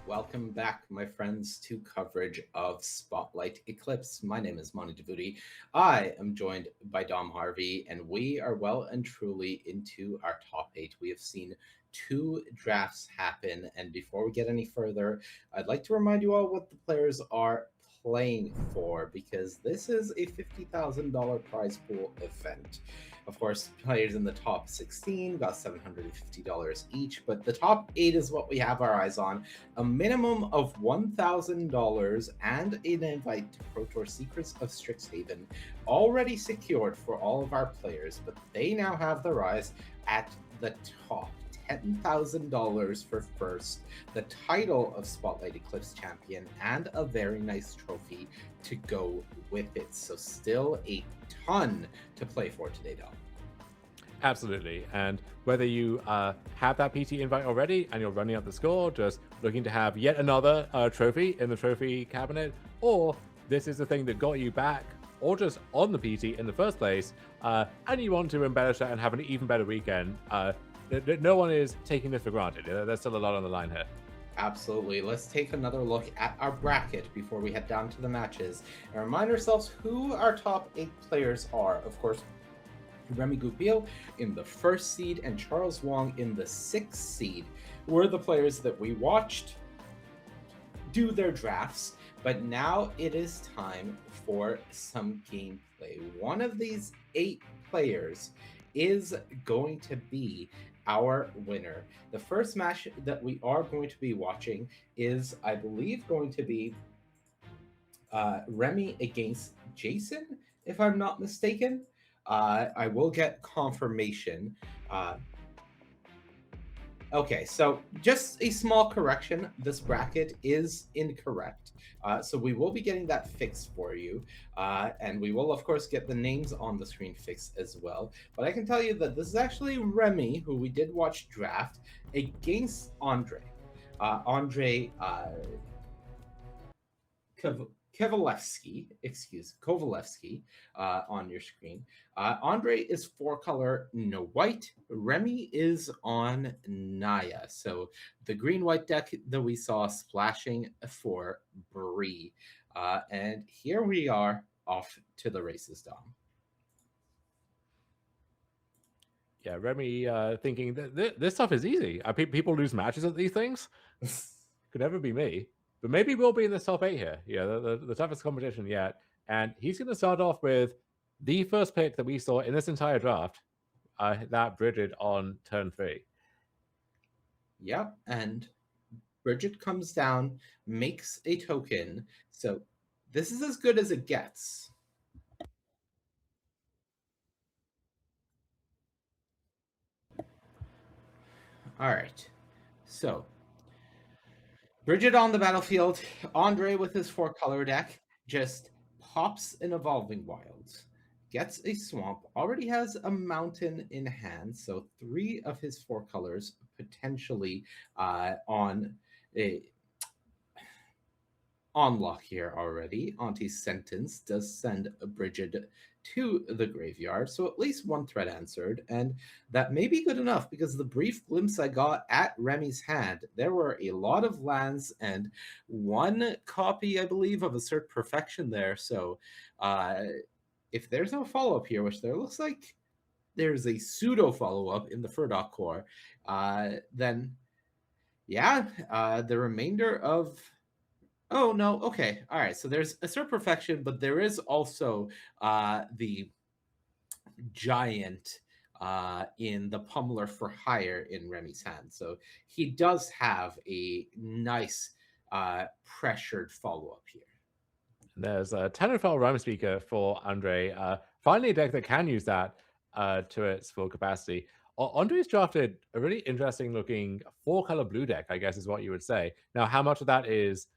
Welcome back, my friends, to coverage of Spotlight Eclipse. My name is Mani Devuti. I am joined by Dom Harvey, and we are well and truly into our top eight. We have seen two drafts happen, and before we get any further, I'd like to remind you all what the players are playing for because this is a $50,000 prize pool event. Of course, players in the top 16 got $750 each, but the top eight is what we have our eyes on. A minimum of $1,000 and an invite to Pro Tour Secrets of Strixhaven already secured for all of our players, but they now have their eyes at the top. $10,000 for first, the title of Spotlight Eclipse Champion, and a very nice trophy to go with it. So, still a ton to play for today, Dom. Absolutely. And whether you have that PT invite already and you're running up the score, just looking to have yet another trophy in the trophy cabinet, or this is the thing that got you back or just on the PT in the first place, and you want to embellish that and have an even better weekend, no one is taking this for granted. There's still a lot on the line here. Absolutely. Let's take another look at our bracket before we head down to the matches and remind ourselves who our top eight players are. Of course, Remy Goupil in the first seed and Charles Wong in the sixth seed were the players that we watched do their drafts. But now it is time for some gameplay. One of these eight players is going to be our winner. The first match that we are going to be watching is, I believe, going to be Remy against Jason, if I'm not mistaken. I will get confirmation. Okay, so just a small correction. This bracket is incorrect. So we will be getting that fixed for you. And we will, of course, get the names on the screen fixed as well. But I can tell you that this is actually Remy, who we did watch draft, against Andre. Andre Kovalevsky on your screen. Andre is four color no white. Remy is on Naya. So the green white deck that we saw splashing for Bree. And here we are off to the races, Dom. Yeah, Remy thinking that this stuff is easy. People lose matches at these things. Could never be me. But maybe we'll be in the top eight here. Yeah, the toughest competition yet. And he's going to start off with the first pick that we saw in this entire draft, that Bridget on turn 3. Yep, and Bridget comes down, makes a token. So this is as good as it gets. All right. So Bridget on the battlefield. Andre with his four color deck just pops an Evolving Wilds, gets a swamp, already has a mountain in hand, so three of his four colors potentially on a lock here already. Auntie's Sentence does send Bridget to the graveyard, so at least one threat answered, and that may be good enough because the brief glimpse I got at Remy's hand, there were a lot of lands and one copy, I believe, of Assert Perfection there. So if there's no follow-up here, which there looks like there's a pseudo follow-up in the Furdock core, then yeah, the remainder of Oh no, okay. All right. So there's Assert Perfection, but there is also the giant in the Pummeler for Hire in Remy's hand. So he does have a nice pressured follow-up here. There's a Tenorfell Rhyme Speaker for Andre. Finally, a deck that can use that to its full capacity. Andre's drafted a really interesting looking 4-color blue deck, I guess is what you would say. Now, how much of that is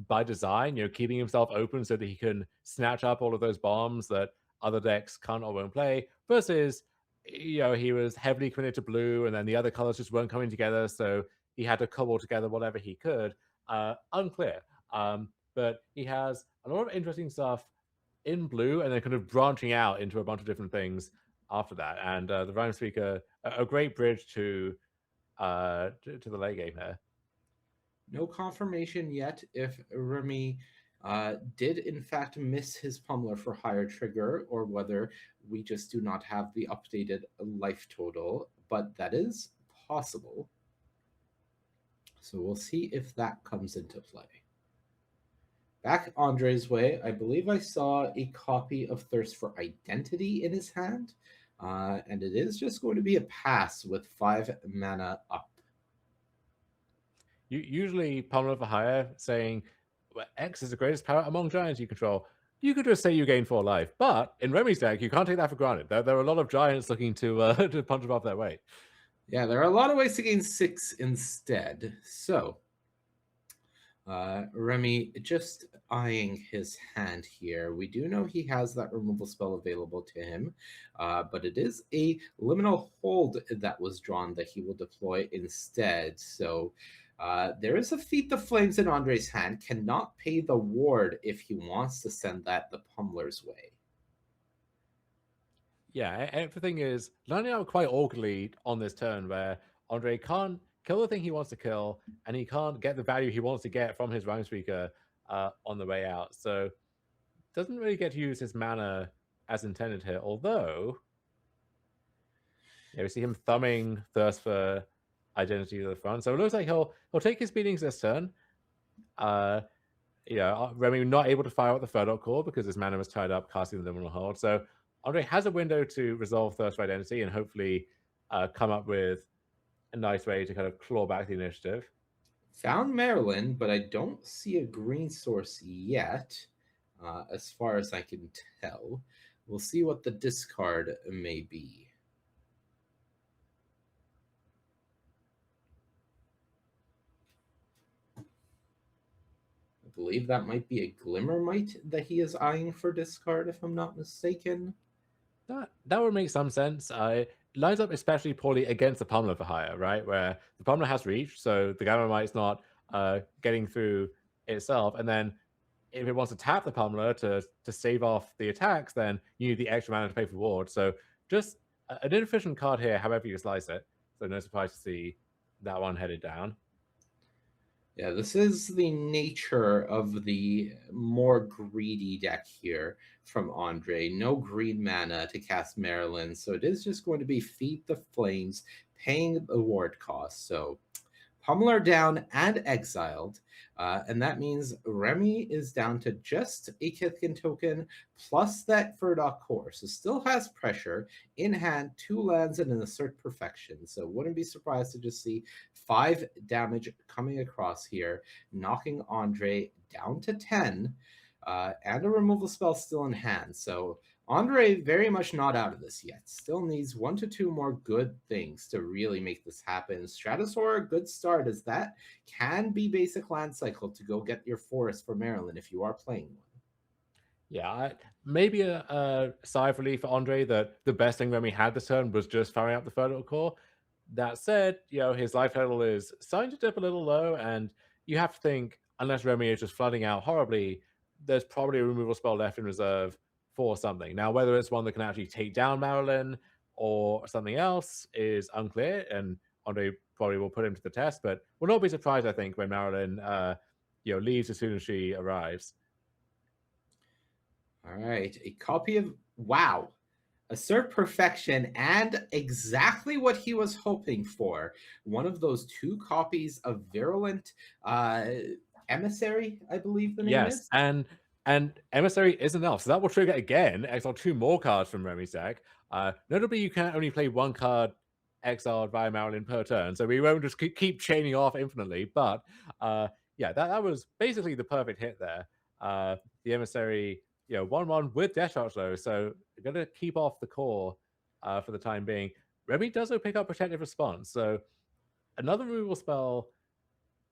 by design, keeping himself open so that he can snatch up all of those bombs that other decks can't or won't play, versus, he was heavily committed to blue and then the other colors just weren't coming together, so he had to cobble together whatever he could. Unclear. But he has a lot of interesting stuff in blue and then kind of branching out into a bunch of different things after that. And the Rhyme Speaker, a great bridge to the late game there. No confirmation yet if Remy did in fact miss his pummeler for higher trigger, or whether we just do not have the updated life total, but that is possible. So we'll see if that comes into play. Back Andre's way, I believe I saw a copy of Thirst for Identity in his hand, and it is just going to be a pass with 5 mana up. Usually, Pummeler for Hire saying well, X is the greatest power among giants you control. You could just say you gain 4 life, but in Remy's deck, you can't take that for granted. There are a lot of giants looking to to punch above their weight. Yeah, there are a lot of ways to gain 6 instead. So, Remy, just eyeing his hand here. We do know he has that removal spell available to him, but it is a liminal hold that was drawn that he will deploy instead. So, there is a Feat the Flames in Andre's hand. Cannot pay the ward if he wants to send that the Pummeler's way. Yeah, everything is lining out quite awkwardly on this turn where Andre can't kill the thing he wants to kill, and he can't get the value he wants to get from his Rhyme Speaker on the way out. So doesn't really get to use his mana as intended here. Although, yeah, we see him thumbing Thirst for Identity to the front. So it looks like he'll take his beatings this turn. Remy not able to fire out the Ferdot core because his mana was tied up casting the Liminal Hold. So Andre has a window to resolve Thirst for Identity and hopefully come up with a nice way to kind of claw back the initiative. Found Maryland, but I don't see a green source yet, as far as I can tell. We'll see what the discard may be. I believe that might be a Glimmermite that he is eyeing for discard, if I'm not mistaken. That would make some sense. It lines up especially poorly against the Pummeler for Hire, right? Where the Pummeler has reach, so the Gamma Mite's not getting through itself. And then if it wants to tap the Pummeler to save off the attacks, then you need the extra mana to pay for ward. So just an inefficient card here, however you slice it. So no surprise to see that one headed down. Yeah, this is the nature of the more greedy deck here from Andre. No green mana to cast Maryland, so it is just going to be Feed the Flames, paying the ward cost. So Pummeler down and exiled. And that means Remy is down to just a Kithkin token plus that Furdock core. So still has pressure in hand, 2 lands and an Assert Perfection. So wouldn't be surprised to just see 5 damage coming across here, knocking Andre down to 10. And a removal spell still in hand. So Andre very much not out of this yet. Still needs 1 to 2 more good things to really make this happen. Stratosaur, good start, as that can be basic land cycle to go get your forest for Maryland if you are playing one. Yeah, maybe a sigh of relief for Andre that the best thing Remy had this turn was just firing up the Ferdinand core. That said, his life total is starting to dip a little low, and you have to think, unless Remy is just flooding out horribly, there's probably a removal spell left in reserve for something. Now, whether it's one that can actually take down Marilyn or something else is unclear, and Andre probably will put him to the test, but will not be surprised, I think, when Marilyn leaves as soon as she arrives. All right, a copy of wow, Assert Perfection, and exactly what he was hoping for. One of those 2 copies of Virulent Emissary, I believe the name Yes, is. and Emissary isn't enough, so that will trigger again, exile 2 more cards from Remy's deck. Notably, you can only play 1 card exiled via Marilyn per turn, so we won't just keep chaining off infinitely. But yeah, that was basically the perfect hit there. The Emissary, 1/1 with Death Touch though, so we're gonna keep off the core for the time being. Remy does pick up Protective Response, so another removal spell,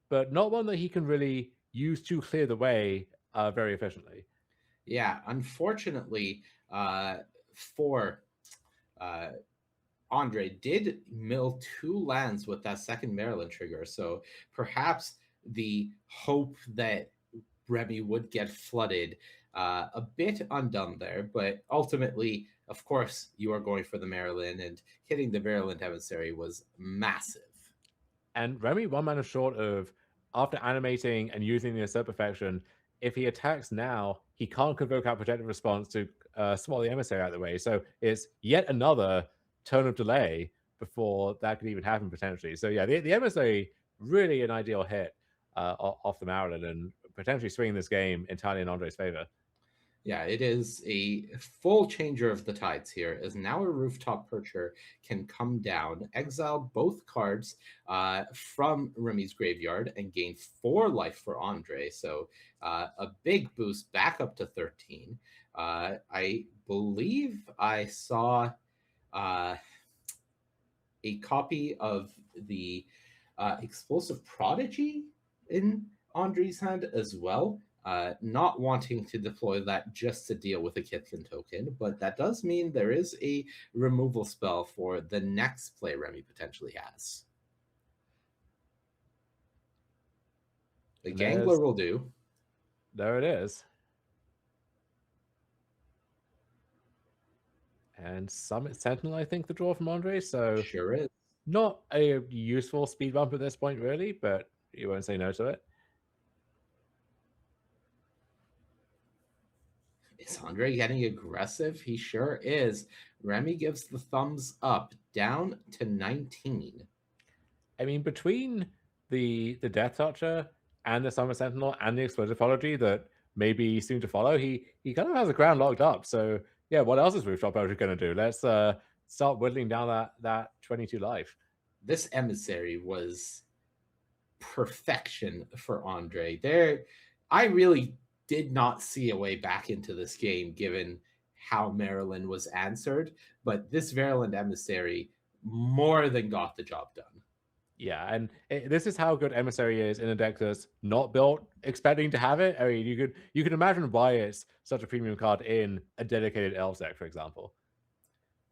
but not one that he can really use to clear the way very efficiently. Yeah, unfortunately, for uh, Andre did mill 2 lands with that second Maryland trigger. So perhaps the hope that Remy would get flooded a bit undone there. But ultimately, of course, you are going for the Maryland, and hitting the Maryland emissary was massive. And Remy 1 mana short of after animating and using the assert perfection, if he attacks now, he can't convoke out projected response to swat the emissary out of the way. So it's yet another turn of delay before that could even happen potentially. So yeah, the emissary really an ideal hit off the Maryland and potentially swinging this game entirely in Andre's favor. Yeah, it is a full changer of the tides here, as now a rooftop percher can come down, exile both cards from Remy's graveyard, and gain 4 life for Andre. So a big boost back up to 13. I believe I saw uh, a copy of the Explosive Prodigy in Andre's hand as well. Not wanting to deploy that just to deal with a Kitkin token, but that does mean there is a removal spell for the next play Remy potentially has. The And Gangler will do. there it is. And Summit Sentinel, I think, the draw from Andre. So Sure is. not a useful speed bump at this point, really, but you won't say no to it. Is Andre getting aggressive? He sure is. Remy gives the thumbs up, down to 19. I mean, between the Death Toucher and the Summer Sentinel and the Explosive Prodigy that maybe soon to follow, he kind of has the ground locked up. So yeah, what else is Rooftop Poetry going to do? Let's start whittling down that 22 life. This emissary was perfection for Andre. There, I really did not see a way back into this game given how Maryland was answered, but this Maryland emissary more than got the job done. Yeah, and this is how good Emissary is in a deck that's not built expecting to have it. I mean, you could imagine why it's such a premium card in a dedicated Elves deck, for example.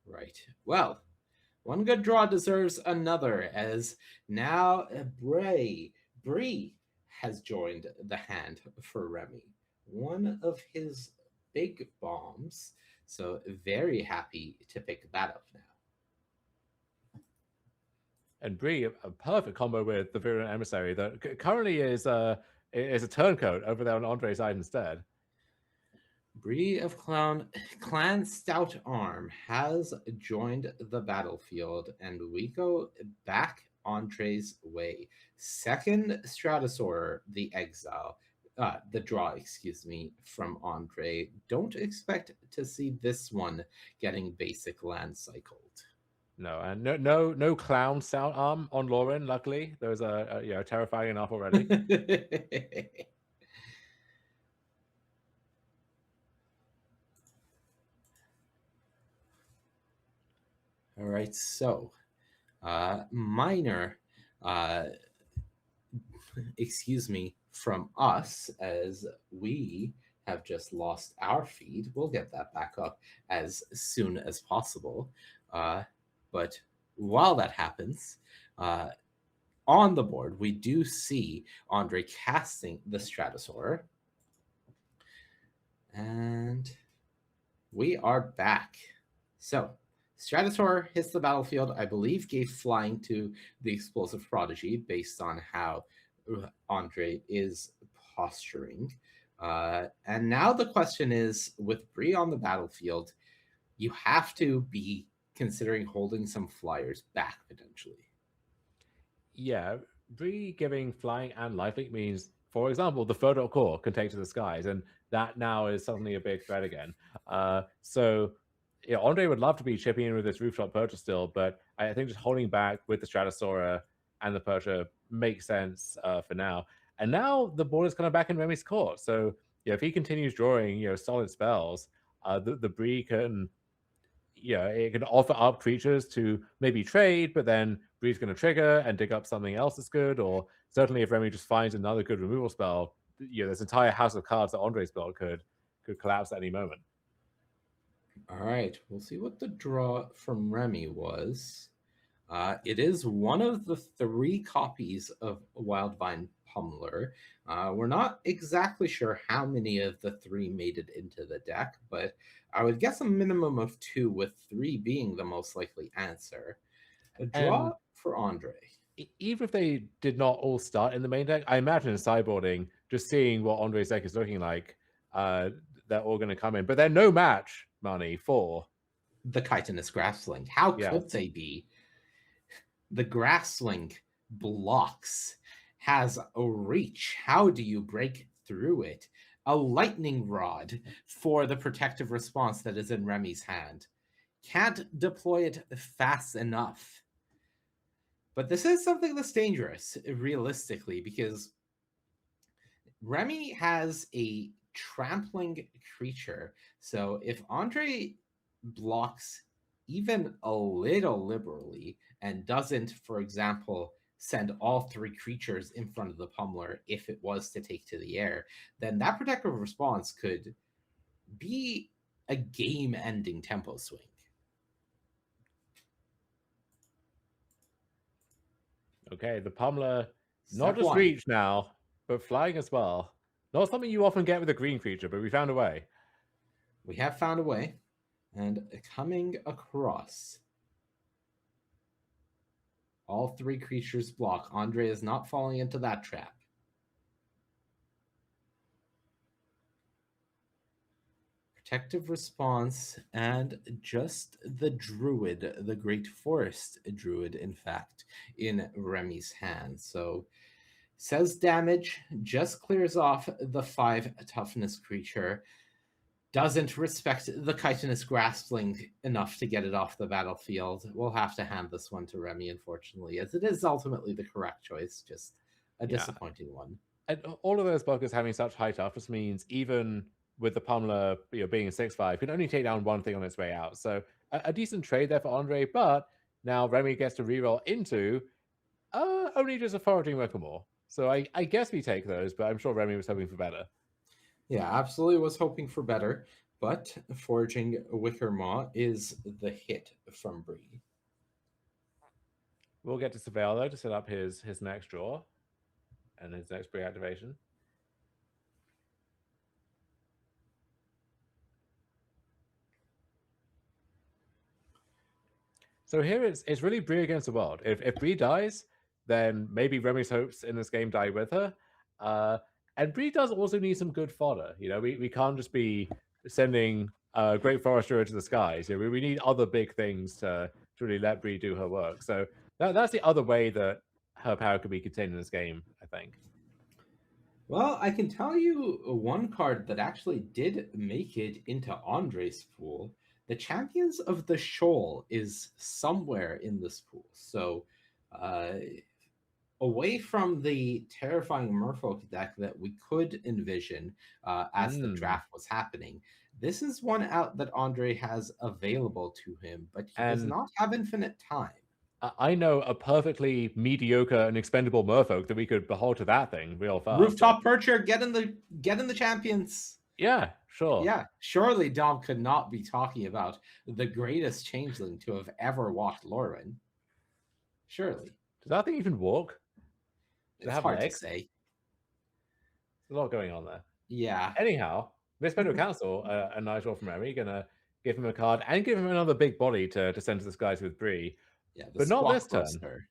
Right. Well, one good draw deserves another, as now Bree has joined the hand for Remy. One of his big bombs. So very happy to pick that up now. And Bree, a perfect combo with the Virulent Emissary that currently is a turncoat over there on Andre's side instead. Bree of Clan Stout Arm has joined the battlefield, and we go back Entree's way. Second Stratosaur, the exile, the draw, excuse me, from Andre. Don't expect to see this one getting basic land cycled. No, and no clown sound arm on Lorwyn. Luckily, those are terrifying enough already. All right, so minor, excuse me, from us, as we have just lost our feed. We'll get that back up as soon as possible. But while that happens, on the board, we do see Andre casting the Stratosaur. And we are back. So, Stratosaur hits the battlefield, I believe gave flying to the Explosive Prodigy based on how Andre is posturing. And now the question is, with Bree on the battlefield, you have to be considering holding some flyers back potentially. Yeah, Bree giving flying and lifelink means, for example, the photo core can take to the skies, and that now is suddenly a big threat again. So yeah, Andre would love to be chipping in with this rooftop percher still, but I think just holding back with the Stratosaura and the percher makes sense for now. And now the board is kind of back in Remy's court. So yeah, if he continues drawing solid spells, the Bree can it can offer up creatures to maybe trade, but then Bree's going to trigger and dig up something else that's good. Or certainly, if Remy just finds another good removal spell, this entire house of cards that Andre's built could collapse at any moment. All right, we'll see what the draw from Remy was. It is one of the 3 copies of Wildvine Pummeler. We're not exactly sure how many of the 3 made it into the deck, but I would guess a minimum of 2, with 3 being the most likely answer. A draw And for Andre. even if they did not all start in the main deck, I imagine in sideboarding, just seeing what Andre's deck is looking like, uh, they're all going to come in. But they're no match, money, for the chitinous grassling. How yes. could they be? The grassling blocks, has a reach. How do you break through it? A lightning rod for the protective response that is in Remy's hand. Can't deploy it fast enough. But this is something that's dangerous, realistically, because Remy has a trampling creature. So if Andre blocks even a little liberally and doesn't, for example, send all three creatures in front of the pummeler if it was to take to the air, then that protective response could be a game ending tempo swing. Okay, the pummeler, not Step just one, reach now, but flying as well. Not something you often get with a green creature, but we found a way. we have found a way. And coming across, all three creatures block. Andre is not falling into that trap. Protective response, and just the druid, the great forest druid, in fact, in Remy's hand. So says damage, just clears off the 5 toughness creature. Doesn't respect the chitinous graspling enough to get it off the battlefield. We'll have to hand this one to Remy, unfortunately, as it is ultimately the correct choice. Just a Yeah. disappointing one. And all of those buggers having such high toughness means even with the pummeler being a 6/5, can only take down one thing on its way out. So a decent trade there for Andre, but now Remy gets to reroll into only just a foraging Wickermore. So I guess we take those, but I'm sure Remy was hoping for better. Yeah, absolutely was hoping for better, but foraging Wickermaw is the hit from Bree. We'll get to Surveil though to set up his next draw and his next Bree activation. So here it's really Bree against the world. If Bree dies, then maybe Remy's hopes in this game die with her. And Bree does also need some good fodder. We can't just be sending Great Forester to the skies. We need other big things to really let Bree do her work. So that's the other way that her power could be contained in this game, I think. Well, I can tell you one card that actually did make it into Andre's pool. The Champions of the Shoal is somewhere in this pool. So, away from the terrifying Merfolk deck that we could envision as the draft was happening, this is one out that Andre has available to him, but he does And not have infinite time. I know a perfectly mediocre and expendable Merfolk that we could behold to that thing real fast. Rooftop Percher, get in the Champions. Yeah, sure. Yeah, surely Dom could not be talking about the greatest changeling to have ever walked Lorwyn. Surely. Does that thing even walk? Does it It's have hard to legs? say. There's a lot going on there. Yeah. Anyhow, Miss Pendle Council, a nice roll from Remy, gonna give him a card and give him another big body to send to the skies with Bree. Yeah, the But not this Squawk turn. Roaster.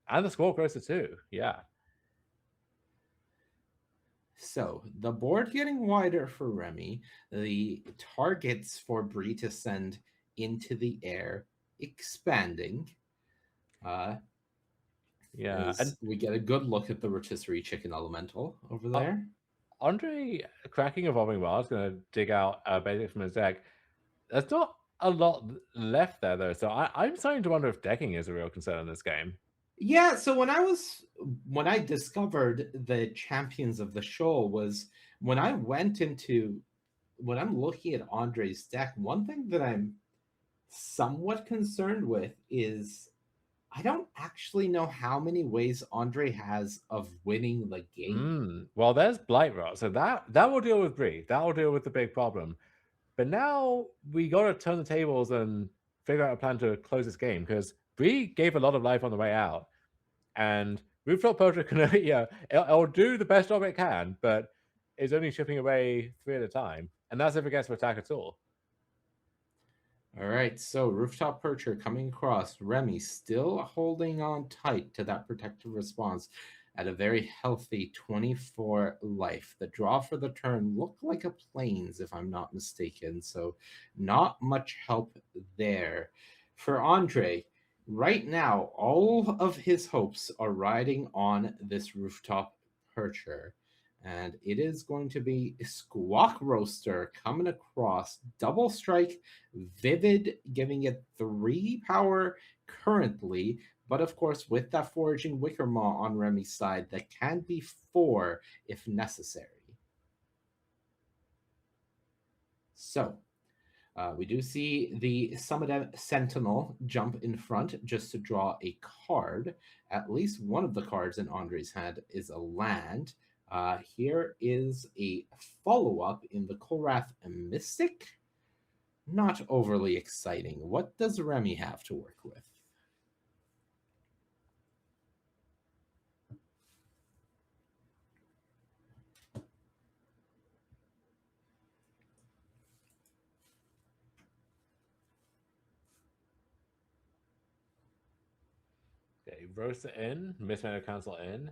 And the Squawk Roaster too, yeah. So the board getting wider for Remy, the targets for Bree to send into the air expanding. Yeah, and we get a good look at the rotisserie chicken elemental over there. Andre cracking Evolving Wild is going to dig out basic from his deck. There's not a lot left there though, so I'm starting to wonder if decking is a real concern in this game. Yeah, so when I discovered the Champions of the Shoal was when I'm looking at Andre's deck, one thing that I'm somewhat concerned with is I don't actually know how many ways Andre has of winning the game. Well, there's Blight Rot, so that will deal with Bree. That will deal with the big problem. But now we got to turn the tables and figure out a plan to close this game because Bree gave a lot of life on the way out, and Rooftop Poacher can it'll do the best job it can, but is only chipping away 3 at a time, and that's if it gets to attack at all. All right, so Rooftop Percher coming across. Remy still holding on tight to that protective response at a very healthy 24 life. The draw for the turn looked like a plains, if I'm not mistaken, so not much help there. For Andre, right now, all of his hopes are riding on this Rooftop Percher. And it is going to be Squawk Roaster coming across. Double strike, Vivid giving it 3 power currently. But of course, with that Foraging Wickermaw on Remy's side, that can be 4 if necessary. So, we do see the Summit Sentinel jump in front just to draw a card. At least one of the cards in Andre's hand is a land. Here is a follow up in the Kolrath Mystic. Not overly exciting. What does Remy have to work with? Okay, Roaster in, Mismanaged Council in.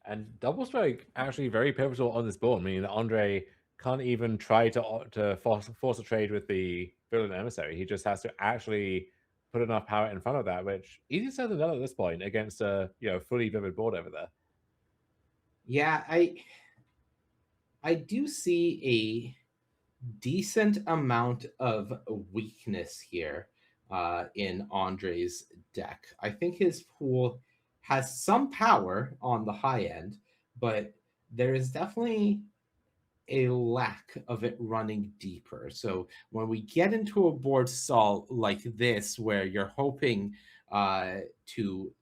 And Double Strike actually very pivotal on this board, meaning that Andre can't even try to force a trade with the Villain Emissary. He just has to actually put enough power in front of that, which easier said than done at this point against a fully vivid board over there. Yeah, I do see a decent amount of weakness here in Andre's deck. I think his pool has some power on the high end, but there is definitely a lack of it running deeper. So when we get into a board stall like this, where you're hoping to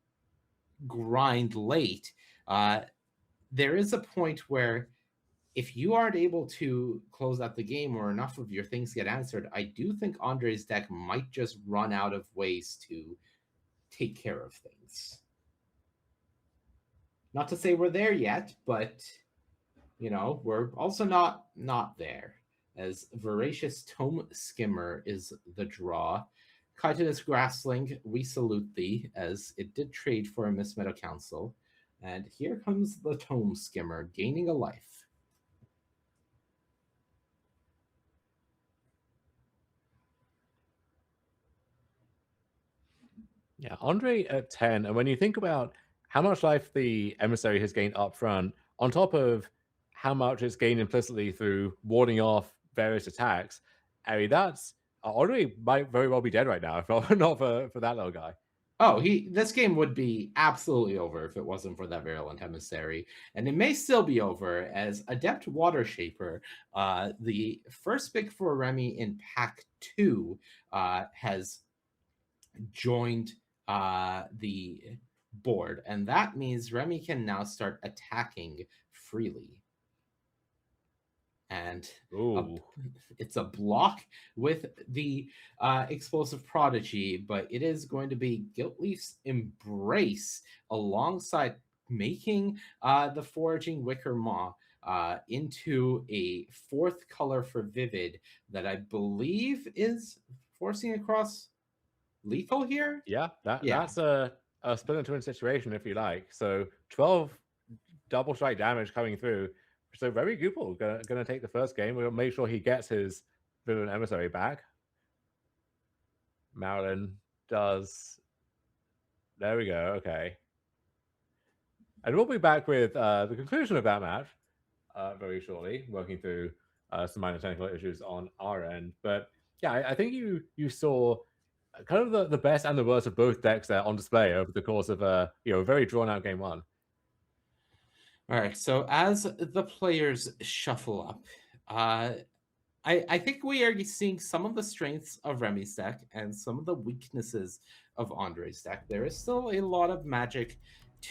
grind late, uh, there is a point where if you aren't able to close out the game or enough of your things get answered, I do think Andre's deck might just run out of ways to take care of things. Not to say we're there yet, but we're also not there. As Voracious Tome Skimmer is the draw. Chitinous Grassling, we salute thee, as it did trade for a Miss Meadow Council. And here comes the Tome Skimmer, gaining a life. Yeah, Andre at 10. And when you think about how much life the Emissary has gained up front, on top of how much it's gained implicitly through warding off various attacks, I mean, that's Andre might very well be dead right now, if not for that little guy. Oh, this game would be absolutely over if it wasn't for that Virulent Emissary. And it may still be over as Adept Water Shaper, the first pick for Remy in Pack 2, has joined the board. And that means Remy can now start attacking freely. And it's a block with the Explosive Prodigy, but it is going to be Guiltleaf's Embrace alongside making the Foraging Wickermaw into a 4th color for Vivid that I believe is forcing across lethal here. Yeah, that's a split into situation if you like. So 12 double strike damage coming through. So very Goopal gonna take the first game. We'll make sure he gets his Villain Emissary back. Marilyn does. There we go. Okay. And we'll be back with the conclusion of that match very shortly, working through some minor technical issues on our end. But yeah, I think you saw kind of the best and the worst of both decks there on display over the course of a very drawn out game one. All right, so as the players shuffle up, I think we are seeing some of the strengths of Remy's deck and some of the weaknesses of Andre's deck. There is still a lot of magic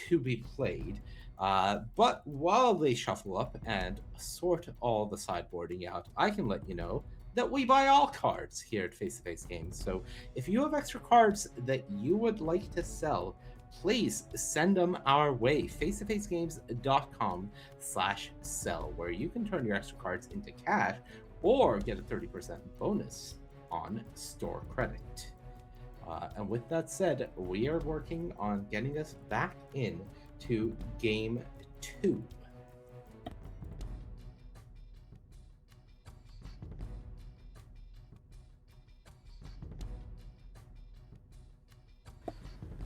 to be played. But while they shuffle up and sort all the sideboarding out, I can let you know that we buy all cards here at Face to Face Games. So if you have extra cards that you would like to sell, please send them our way. Face2facegames.com/sell, where you can turn your extra cards into cash or get a 30% bonus on store credit. And with that said, we are working on getting us back in to game two.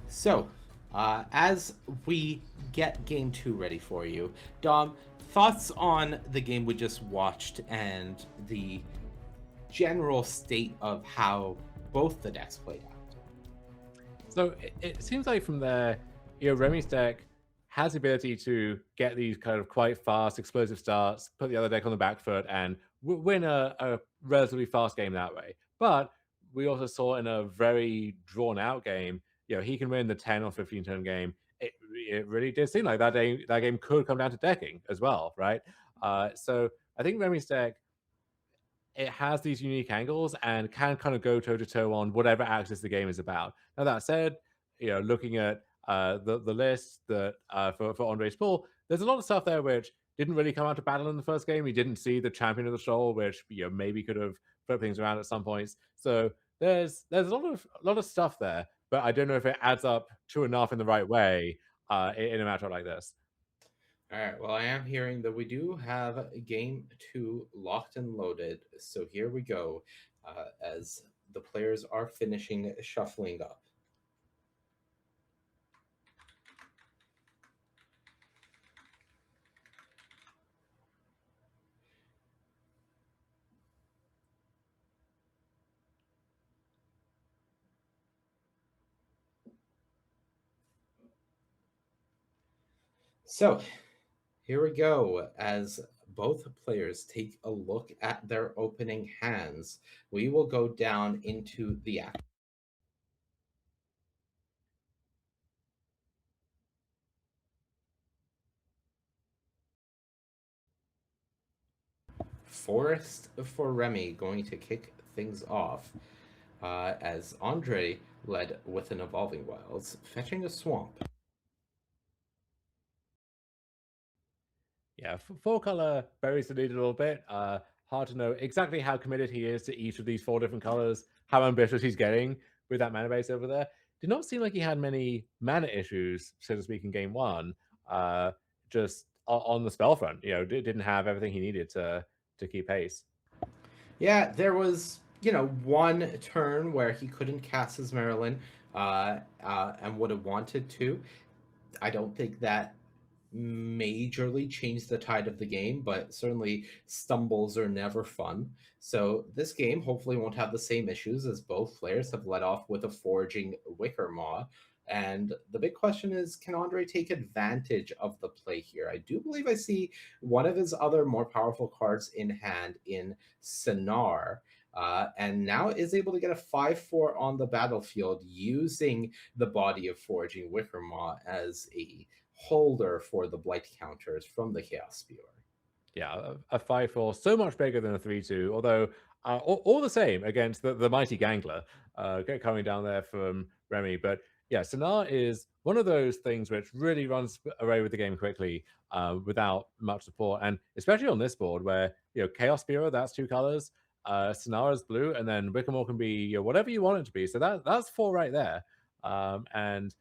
So, as we get game two ready for you, Dom, thoughts on the game we just watched and the general state of how both the decks played out? So it seems like from there, Remy's deck has the ability to get these kind of quite fast, explosive starts, put the other deck on the back foot, and win a relatively fast game that way. But we also saw in a very drawn out game, he can win the 10 or 15 turn game. It really did seem like that game could come down to decking as well, right? So I think Remy's deck, it has these unique angles and can kind of go toe to toe on whatever axis the game is about. Now that said, looking at the list that for Andre's pool, there's a lot of stuff there which didn't really come out to battle in the first game. We didn't see the champion of the shoal, which maybe could have flipped things around at some points. So there's a lot of stuff there, but I don't know if it adds up to enough in the right way in a matchup like this. All right. Well, I am hearing that we do have game two locked and loaded. So here we go, as the players are finishing shuffling up. So here we go. As both players take a look at their opening hands, we will go down into the act. Forest for Remy going to kick things off, as Andre led with an Evolving Wilds, fetching a Swamp. Yeah, four color varies the lead a little bit. Hard to know exactly how committed he is to each of these four different colors, how ambitious he's getting with that mana base over there. Did not seem like he had many mana issues, so to speak, in game one. Uh, just on the spell front, didn't have everything he needed to keep pace. Yeah, there was, one turn where he couldn't cast his Marilyn, and would have wanted to. I don't think that majorly changed the tide of the game, but certainly stumbles are never fun. So this game hopefully won't have the same issues, as both players have led off with a foraging Wicker Maw. And the big question is, can Andre take advantage of the play here? I do believe I see one of his other more powerful cards in hand in Sinar. And now is able to get a 5/4 on the battlefield using the body of Foraging Wickermaw as a holder for the blight counters from the Chaos Spewer. Yeah, a 5/4, so much bigger than a 3/2, although all the same against the mighty Gangler coming down there from Remy. But yeah, Sonar is one of those things which really runs away with the game quickly without much support. And especially on this board where, Chaos Spearer, that's two colors, Sonar is blue, and then Wickermore can be whatever you want it to be. So that's four right there. And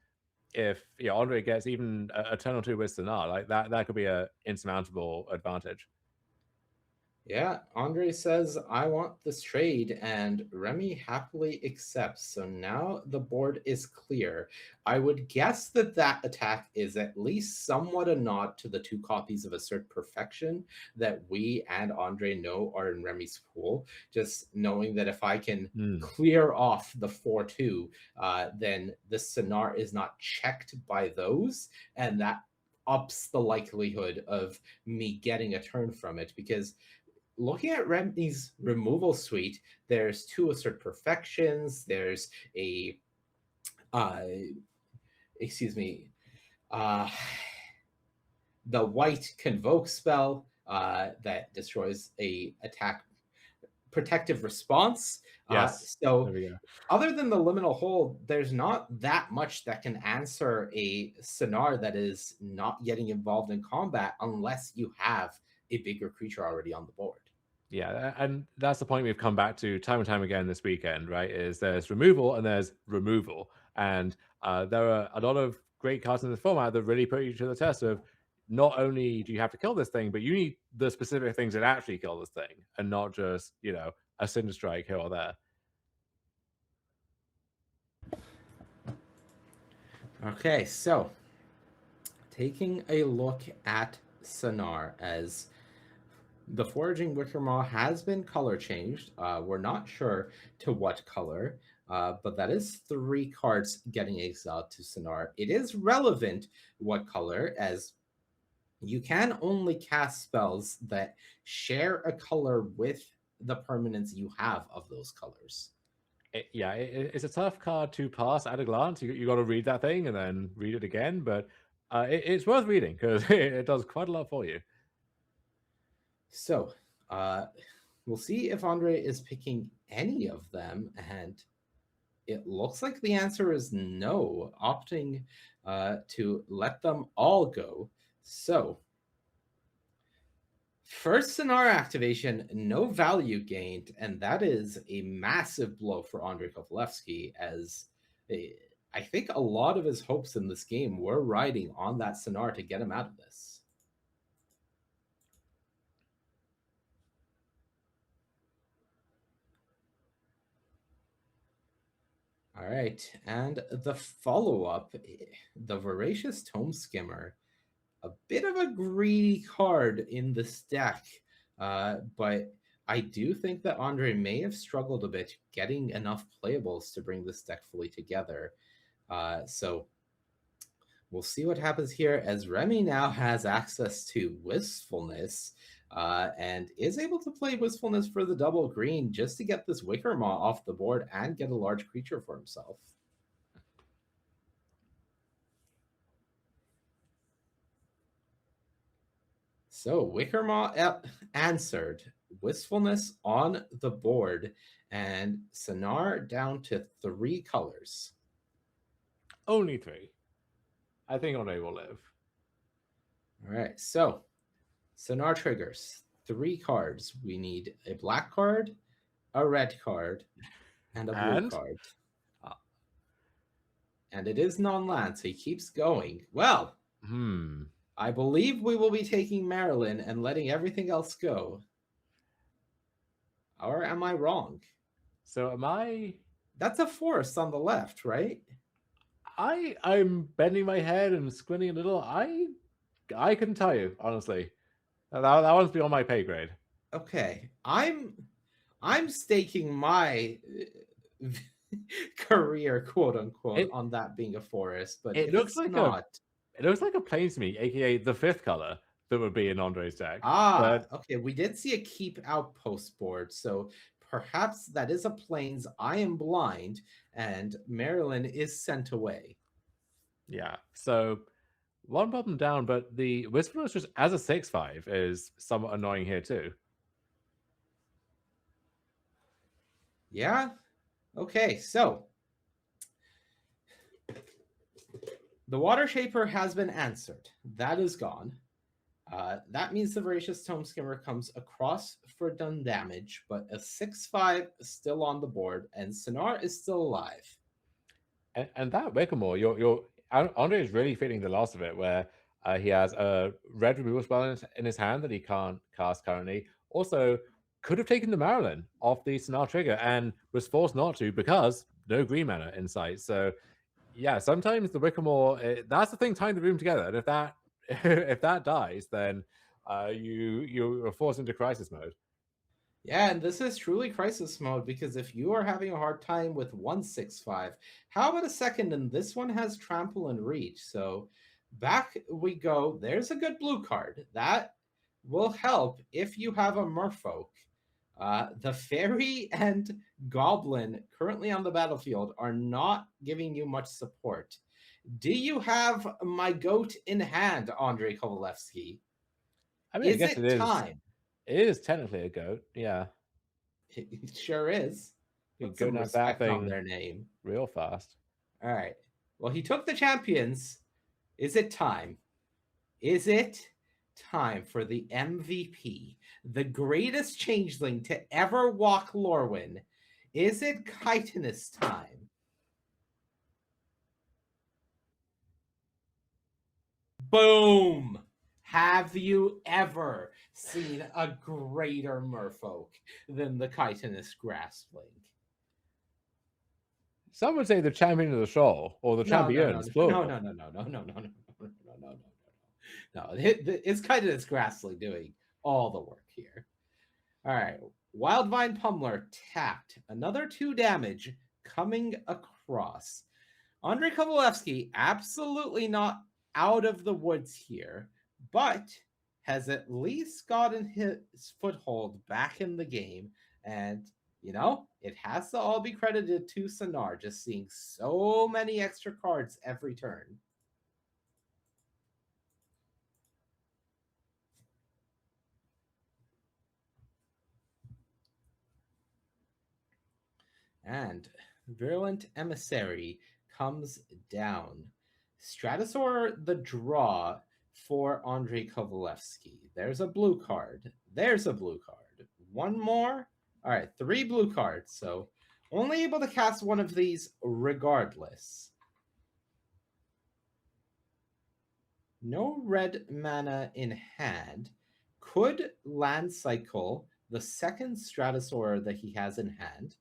if Andre gets even a turn or two with Sonar, like that could be a insurmountable advantage. Yeah, Andre says, I want this trade, and Remy happily accepts. So now the board is clear. I would guess that that attack is at least somewhat a nod to the two copies of Assert Perfection that we and Andre know are in Remy's pool. Just knowing that if I can clear off the 4/2, then the Sonar is not checked by those, and that ups the likelihood of me getting a turn from it, because looking at Remy's removal suite, there's two Assert Perfections, there's a uh excuse me, uh the white Convoke spell that destroys a attack protective response. Yes. So There we go. other than the liminal hold, there's not that much that can answer a Sonar that is not getting involved in combat unless you have a bigger creature already on the board. Yeah, and that's the point we've come back to time and time again this weekend, right? Is there's removal and there's removal, and there are a lot of great cards in the format that really put you to the test of not only do you have to kill this thing, but you need the specific things that actually kill this thing, and not just a Cinder Strike here or there. Okay, so taking a look at Sonar, as the Foraging Wickermaw has been color changed. We're not sure to what color, but that is 3 cards getting exiled to Sonar. It is relevant what color, as you can only cast spells that share a color with the permanents you have of those colors. It's a tough card to pass at a glance. You got to read that thing and then read it again, but it's worth reading because it does quite a lot for you. So, we'll see if Andre is picking any of them, and it looks like the answer is no, opting to let them all go. So, first Sonar activation, no value gained, and that is a massive blow for Andrei Kovalevsky, as I think a lot of his hopes in this game were riding on that Sonar to get him out of this. All right, and the follow-up, the Voracious Tome Skimmer, a bit of a greedy card in the stack, but I do think that Andre may have struggled a bit getting enough playables to bring this deck fully together. So we'll see what happens here, as Remy now has access to Wistfulness, and is able to play Wistfulness for the double green just to get this Wickermaw off the board and get a large creature for himself. So Wickermaw answered, Wistfulness on the board, and Sonar down to 3 colors. Only 3. I think Andre will live. All right, so Sonar triggers 3 cards. We need a black card, a red card, and a blue And card. And it is non-land, so he keeps going. Well, I believe we will be taking Marilyn and letting everything else go. Or am I wrong? So am I? That's a forest on the left, right? I'm bending my head and squinting a little. I couldn't tell you, honestly. That one's beyond my pay grade. Okay, I'm staking my career, quote unquote, on that being a forest, but It if looks it's like not, it looks like a plains to me, aka the 5th color that would be in Andre's deck. But okay, we did see a keep outpost board, so perhaps that is a plains. I am blind, and Marilyn is sent away. yeah, so one problem down, but the Whisperers just as a 6/5 is somewhat annoying here too. Yeah. Okay, so the Water Shaper has been answered. That is gone. That means the Voracious Tome Skimmer comes across for done damage, but a 6/5 is still on the board, and Sonar is still alive. And that Wickermore, Andre is really feeling the loss of it, where he has a red removal spell in his hand that he can't cast currently. Also, could have taken the Marilyn off the Sonar trigger and was forced not to because no green mana in sight. So, yeah, sometimes the Wickermore, that's the thing tying the room together. And if that if that dies, then you're forced into crisis mode. Yeah, and this is truly crisis mode, because if you are having a hard time with 1/6/5, how about a second? And this one has trample and reach. So back we go. There's a good blue card. That will help if you have a merfolk. The fairy and goblin currently on the battlefield are not giving you much support. Do you have my goat in hand, Andrei Kovalevsky? I mean, I Is guess it it is. time? It is technically a goat, yeah. It sure is. You Put go some nab that respect on thing their name. real fast. All right. Well, he took the champions. Is it time? Is it time for the MVP, the greatest changeling to ever walk Lorwyn? Is it chitinous time? Boom! Have you ever seen a greater merfolk than the chitinous grassling? Some would say the champion of the show, or the No, no, no, champions, no, plural. no, no, no, no, no, no, no, no, no, no, no, no. No, it's chitinous grassling doing all the work here. All right. Wildvine Pummeler tapped. Another 2 damage coming across. Andrei Kovalevsky absolutely not out of the woods here, but has at least gotten his foothold back in the game. And, it has to all be credited to Sonar, just seeing so many extra cards every turn. And Virulent Emissary comes down. Stratosaur the draw for Andrei Kovalevsky. There's a blue card. There's a blue card. One more. All right, 3 blue cards. So only able to cast one of these regardless. No red mana in hand. Could land cycle the second Stratosaur that he has in hand,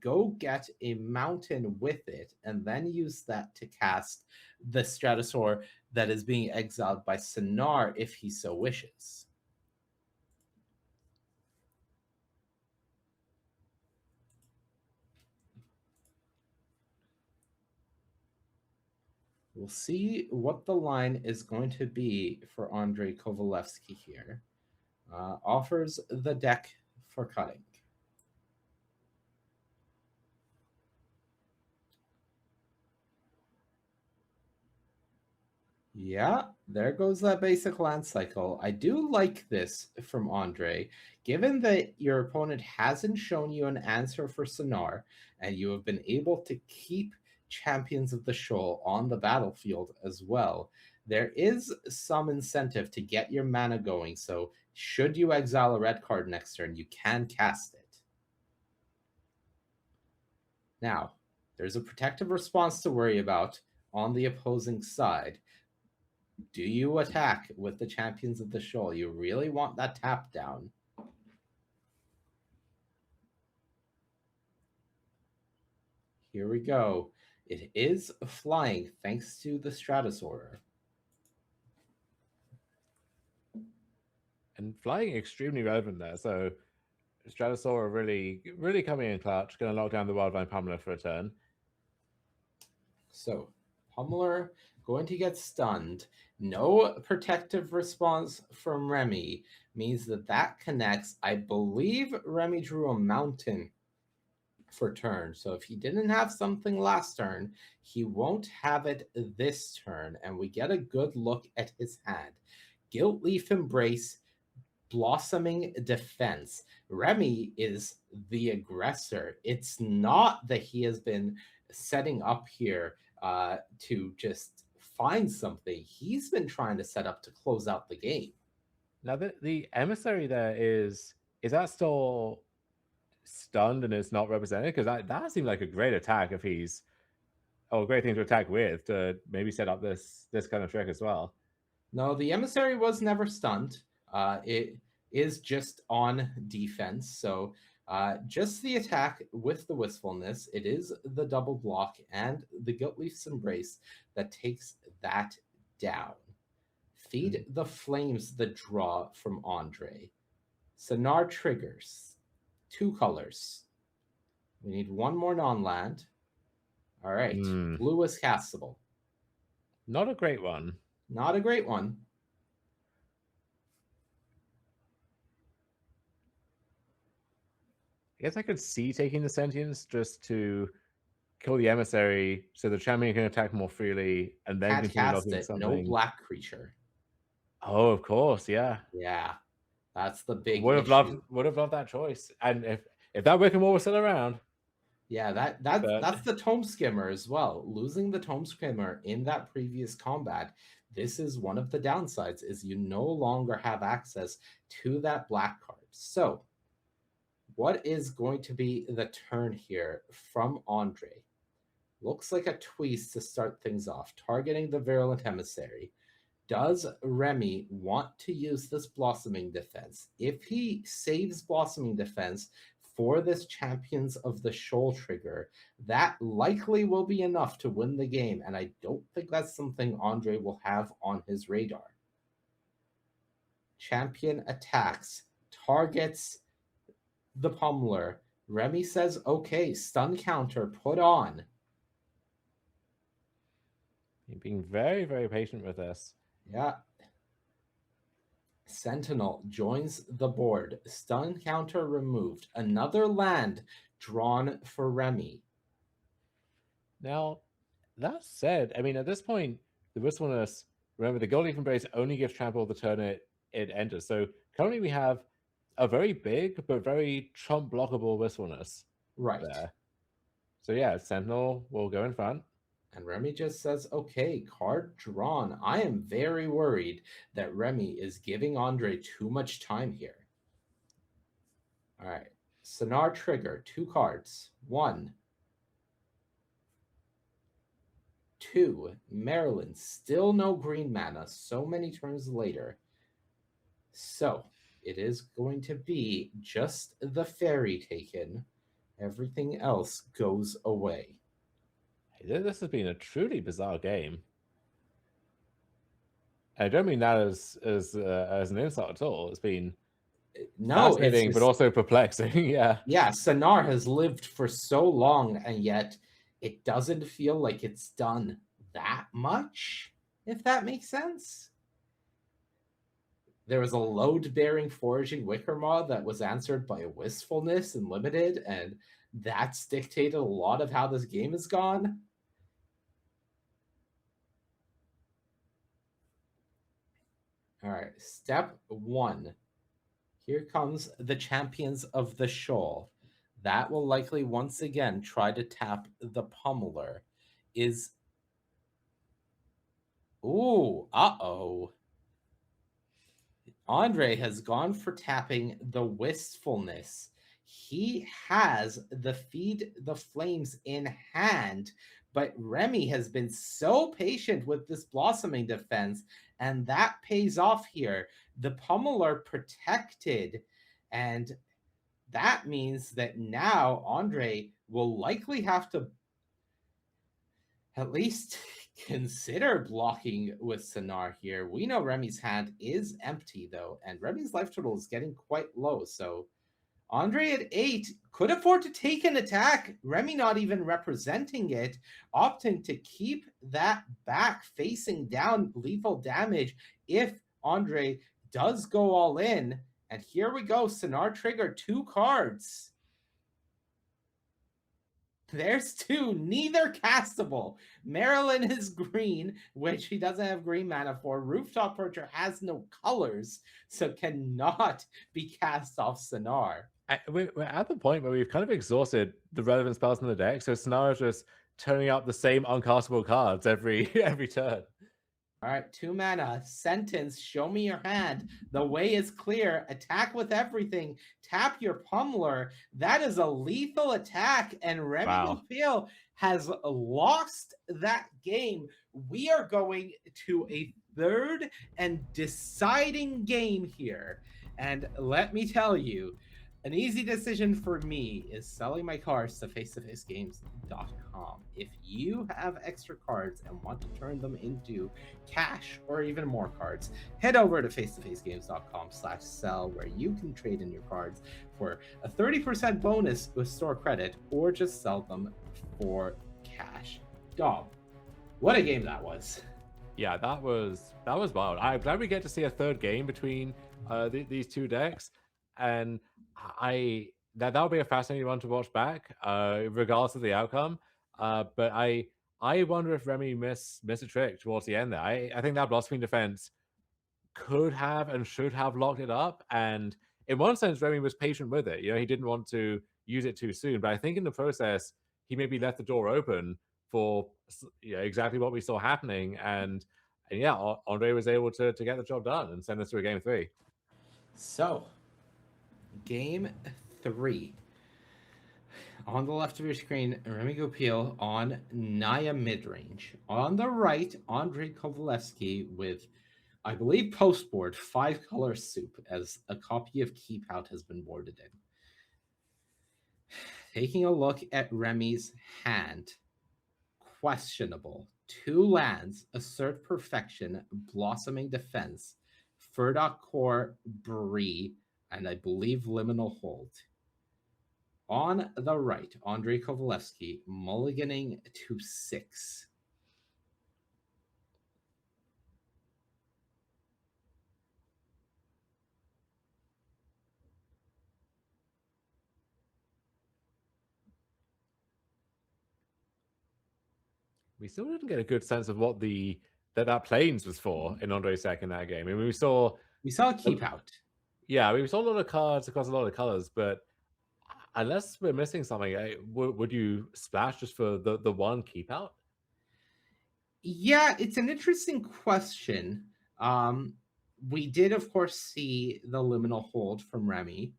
go get a mountain with it, and then use that to cast the Stratosaur that is being exiled by Sonar if he so wishes. We'll see what the line is going to be for Andrei Kovalevsky here. Offers the deck for cutting. Yeah, there goes that basic land cycle. I do like this from Andre. Given that your opponent hasn't shown you an answer for Sonar, and you have been able to keep Champions of the Shoal on the battlefield as well, there is some incentive to get your mana going. So, should you exile a red card next turn, you can cast it. Now, there's a protective response to worry about on the opposing side. Do you attack with the Champions of the Shoal? You really want that tap down. Here we go. It is flying thanks to the Stratosaur. And flying extremely relevant there. So Stratosaur really coming in clutch, going to lock down the Wildvine Pummeler for a turn. So Pummeler going to get stunned. No protective response from Remy means that connects. I believe Remy drew a mountain for turn. So if he didn't have something last turn, he won't have it this turn. And we get a good look at his hand. Gilt Leaf Embrace, Blossoming Defense. Remy is the aggressor. It's not that he has been setting up here to just find something. He's been trying to set up to close out the game. Now the emissary there is that still stunned and it's not represented? Because that seemed like a great attack if he's a great thing to attack with, to maybe set up this kind of trick as well. No, the emissary was never stunned. It is just on defense. So just the attack with the wistfulness. It is the double block and the Gilt Leaf's Embrace that takes that down. Feed the Flames the draw from Andre. Sonar triggers. 2 colors. We need 1 more non-land. All right. Blue is castable. Not a great one. Not a great one. I guess I could see taking the Sentience just to kill the emissary so the champion can attack more freely and then continue looking something. No black creature. Oh, of course, yeah. Yeah. That's the big would have issue. loved that choice. And if if that Wickham was still around. Yeah, that's But the tome skimmer as well. Losing the tome skimmer in that previous combat, this is one of the downsides is you no longer have access to that black card. So, what is going to be the turn here from Andre? Looks like a twist to start things off, targeting the Virulent Emissary. Does Remy want to use this Blossoming Defense? If he saves Blossoming Defense for this Champions of the Shoal trigger, that likely will be enough to win the game, and I don't think that's something Andre will have on his radar. Champion attacks, targets the Pummeler. Remy says, okay, stun counter, put on. being very, very patient with this. Yeah. Sentinel joins the board. Stun counter removed. Another land drawn for Remy. Now, that said, I mean, at this point, the wistfulness, remember, the Gold Leaf Embrace only gives trample the turn it enters. So currently we have a very big but very trump blockable wistfulness Right. there. So yeah, Sentinel will go in front. And Remy just says, okay, card drawn. I am very worried that Remy is giving Andre too much time here. All right. Sonar trigger, 2 cards. 1. 2. Maryland, still no green mana, so many turns later. So it is going to be just the fairy taken. Everything else goes away. This has been a truly bizarre game. I don't mean that as an insult at all. It's been fascinating, but also perplexing. Yeah. Yeah, Sonar has lived for so long, and yet it doesn't feel like it's done that much, if that makes sense. There was a load-bearing foraging Wicker Maw that was answered by a Wistfulness and Limited, and that's dictated a lot of how this game has gone. All right, step 1. Here comes the Champions of the Shoal. That will likely once again try to tap the Pummeler. Ooh, uh-oh. Andre has gone for tapping the Wistfulness. He has the Feed the Flames in hand, but Remy has been so patient with this Blossoming Defense, and that pays off here. The Pummeler protected, and that means that now Andre will likely have to at least consider blocking with Sonar here. We know Remy's hand is empty, though, and Remy's life total is getting quite low. So Andre at 8 could afford to take an attack. Remy not even representing it, opting to keep that back facing down lethal damage if Andre does go all in. And here we go. Sonar trigger 2 cards. There's 2, neither castable. Marilyn is green, which he doesn't have green mana for. Rooftop Percher has no colors, so cannot be cast off Sonar. We're at the point where we've kind of exhausted the relevant spells in the deck, so Sonar is just turning up the same uncastable cards every turn. All right, 2 mana. Sentence, show me your hand. The way is clear. Attack with everything. Tap your Pummeler. That is a lethal attack, and Remy Lupil has lost that game. We are going to a third and deciding game here. And let me tell you, an easy decision for me is selling my cards to face-to-facegames.com. If you have extra cards and want to turn them into cash or even more cards, head over to face-to-facegames.com/sell, where you can trade in your cards for a 30% bonus with store credit, or just sell them for cash. Dom, what a game that was. Yeah, that was wild. I'm glad we get to see a third game between these two decks, and that'll be a fascinating one to watch back, regardless of the outcome. But I wonder if Remy missed a trick towards the end there. I think that Blossoming Defense could have and should have locked it up, and in one sense, Remy was patient with it. You know, he didn't want to use it too soon. But I think in the process, he maybe left the door open for exactly what we saw happening. And yeah, Andre was able to get the job done and send us to a game three. So, game three. On the left of your screen, Remy Gopil on Naya midrange. On the right, Andrei Kovalevsky with, I believe, postboard 5-color soup as a copy of Keep Out has been boarded in. Taking a look at Remy's hand, questionable. 2 lands, Assert Perfection, Blossoming Defense, Furdock Core, Bree, and I believe Liminal Hold. On the right, Andrei Kovalevsky mulliganing to 6. We still didn't get a good sense of what that planes was for in Andre's second that game. I mean, we saw a Keep Out. Yeah, we saw a lot of cards across a lot of colors, but unless we're missing something, would you splash just for the one Keep Out? Yeah, it's an interesting question. We did, of course, see the Liminal Hold from Remy.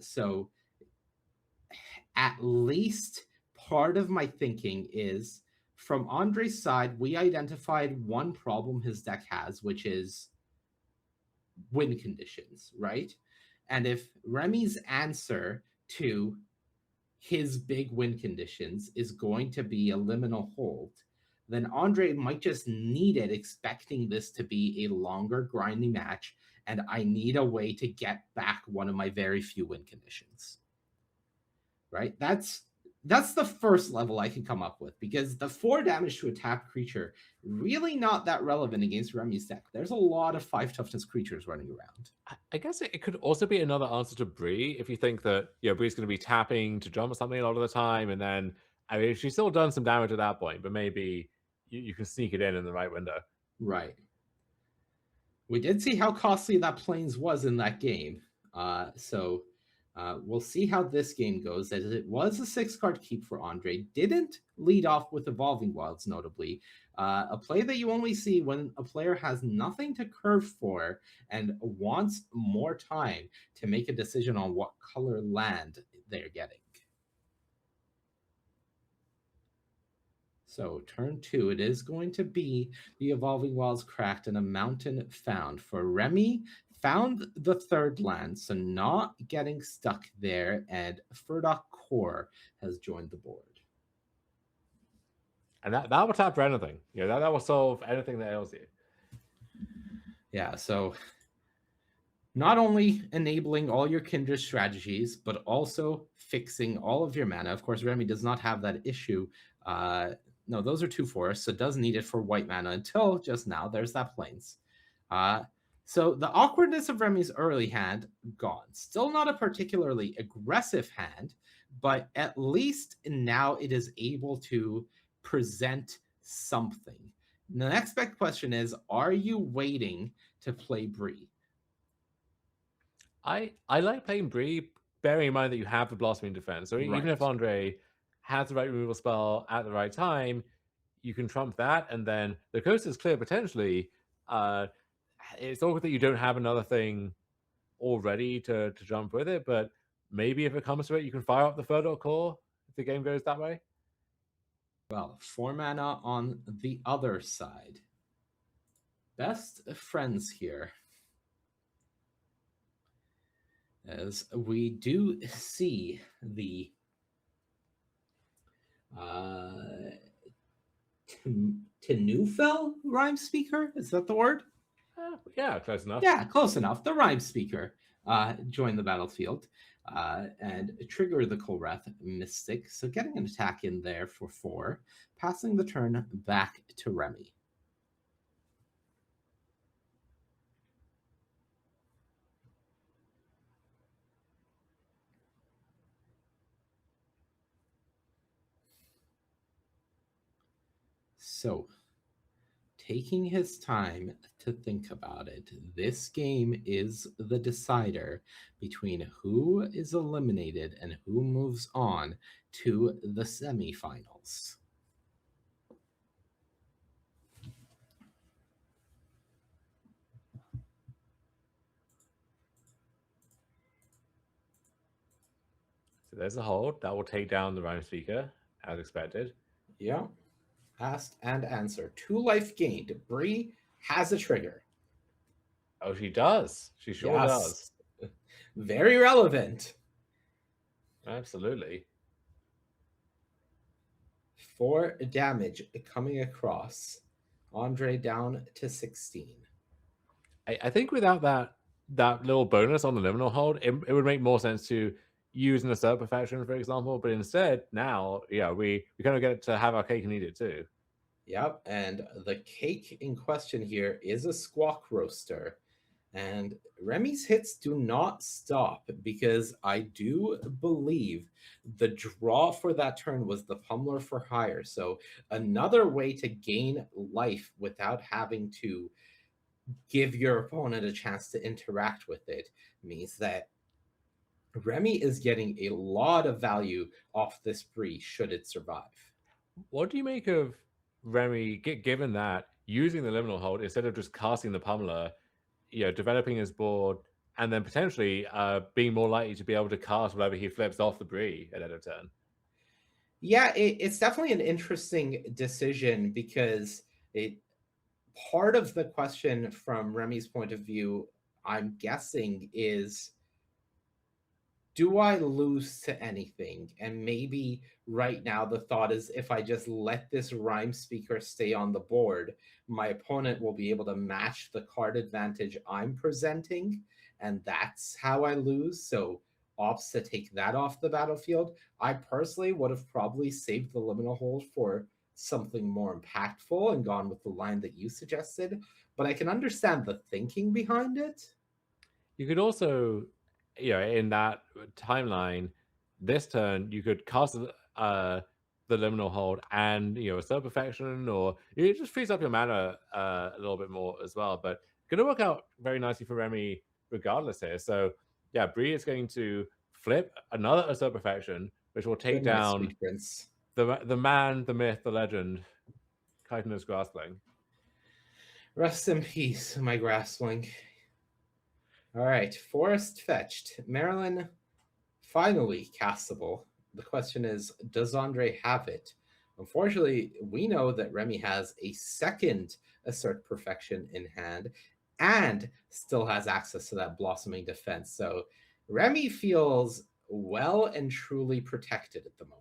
So at least part of my thinking is from Andre's side, we identified one problem his deck has, which is win conditions, right? And if Remy's answer to his big win conditions is going to be a liminal hold, then Andre might just need it, expecting this to be a longer, grinding match, and I need a way to get back one of my very few win conditions. Right? That's the first level I can come up with, because the 4 damage to a tapped creature really not that relevant against Remy's deck. There's a lot of 5 toughness creatures running around. I guess it could also be another answer to Bree if you think that Bree's going to be tapping to jump or something a lot of the time, and then I mean she's still done some damage at that point, but maybe you can sneak it in the right window. Right. We did see how costly that planes was in that game, so we'll see how this game goes, as it was a 6-card keep for Andre. Didn't lead off with Evolving Wilds, notably. A play that you only see when a player has nothing to curve for and wants more time to make a decision on what color land they're getting. So turn 2, it is going to be the Evolving Wilds cracked and a mountain found. For Remy, found the 3rd land, so not getting stuck there, and Furdock Core has joined the board. And that will tap for anything. That will solve anything that ails you. Yeah, so not only enabling all your kindred strategies, but also fixing all of your mana. Of course, Remy does not have that issue. No, those are 2 forests, so it does need it for white mana until just now. There's that plains. So the awkwardness of Remy's early hand, gone. Still not a particularly aggressive hand, but at least now it is able to present something. The next big question is, are you waiting to play Bree? I like playing Bree, bearing in mind that you have the Blossoming Defense. So even if Andre has the right removal spell at the right time, you can trump that, and then the coast is clear potentially. It's awkward that you don't have another thing already to jump with it, but maybe if it comes to it, you can fire up the Furdock Core if the game goes that way. Well, 4 mana on the other side. Best friends here. As we do see the Tenufel rhyme speaker. Is that the word? Yeah, close enough. Yeah, close enough. The rhyme speaker join the battlefield and trigger the Kolrath Mystic. So getting an attack in there for 4, passing the turn back to Remy. So taking his time to think about it. This game is the decider between who is eliminated and who moves on to the semifinals. So there's a hold that will take down the rhyme speaker, as expected. Yeah. Asked and answered. 2 life gained. Bree has a trigger. Oh, she does. She sure does. Yes. Very relevant. Absolutely. 4 damage coming across. Andre down to 16. I think without that little bonus on the liminal hold, it would make more sense to use an assert perfection, for example. But instead, now, yeah, we kind of get to have our cake and eat it too. Yep, and the cake in question here is a squawk roaster. And Remy's hits do not stop because I do believe the draw for that turn was the pummeler for hire. So another way to gain life without having to give your opponent a chance to interact with it means that Remy is getting a lot of value off this spree should it survive. What do you make of Remy, given that using the liminal hold instead of just casting the pummeler, developing his board, and then potentially being more likely to be able to cast whatever he flips off the Brie at end of turn? Yeah, it's definitely an interesting decision because it part of the question from Remy's point of view, I'm guessing, is do I lose to anything? And maybe right now the thought is if I just let this rhyme speaker stay on the board, my opponent will be able to match the card advantage I'm presenting, and that's how I lose. So opts to take that off the battlefield. I personally would have probably saved the liminal hold for something more impactful and gone with the line that you suggested, but I can understand the thinking behind it. You could also, in that timeline, this turn you could cast the liminal hold and assert perfection, or it just frees up your mana a little bit more as well. But going to work out very nicely for Remy regardless here. So yeah, Bree is going to flip another assert perfection, which will take Good night, down sweet prince. the man, the myth, the legend, Chitinous Graspling. Rest in peace, my graspling. All right, forest fetched. Marilyn, finally castable. The question is, does Andre have it? Unfortunately, we know that Remy has a second assert perfection in hand and still has access to that blossoming defense. So Remy feels well and truly protected at the moment.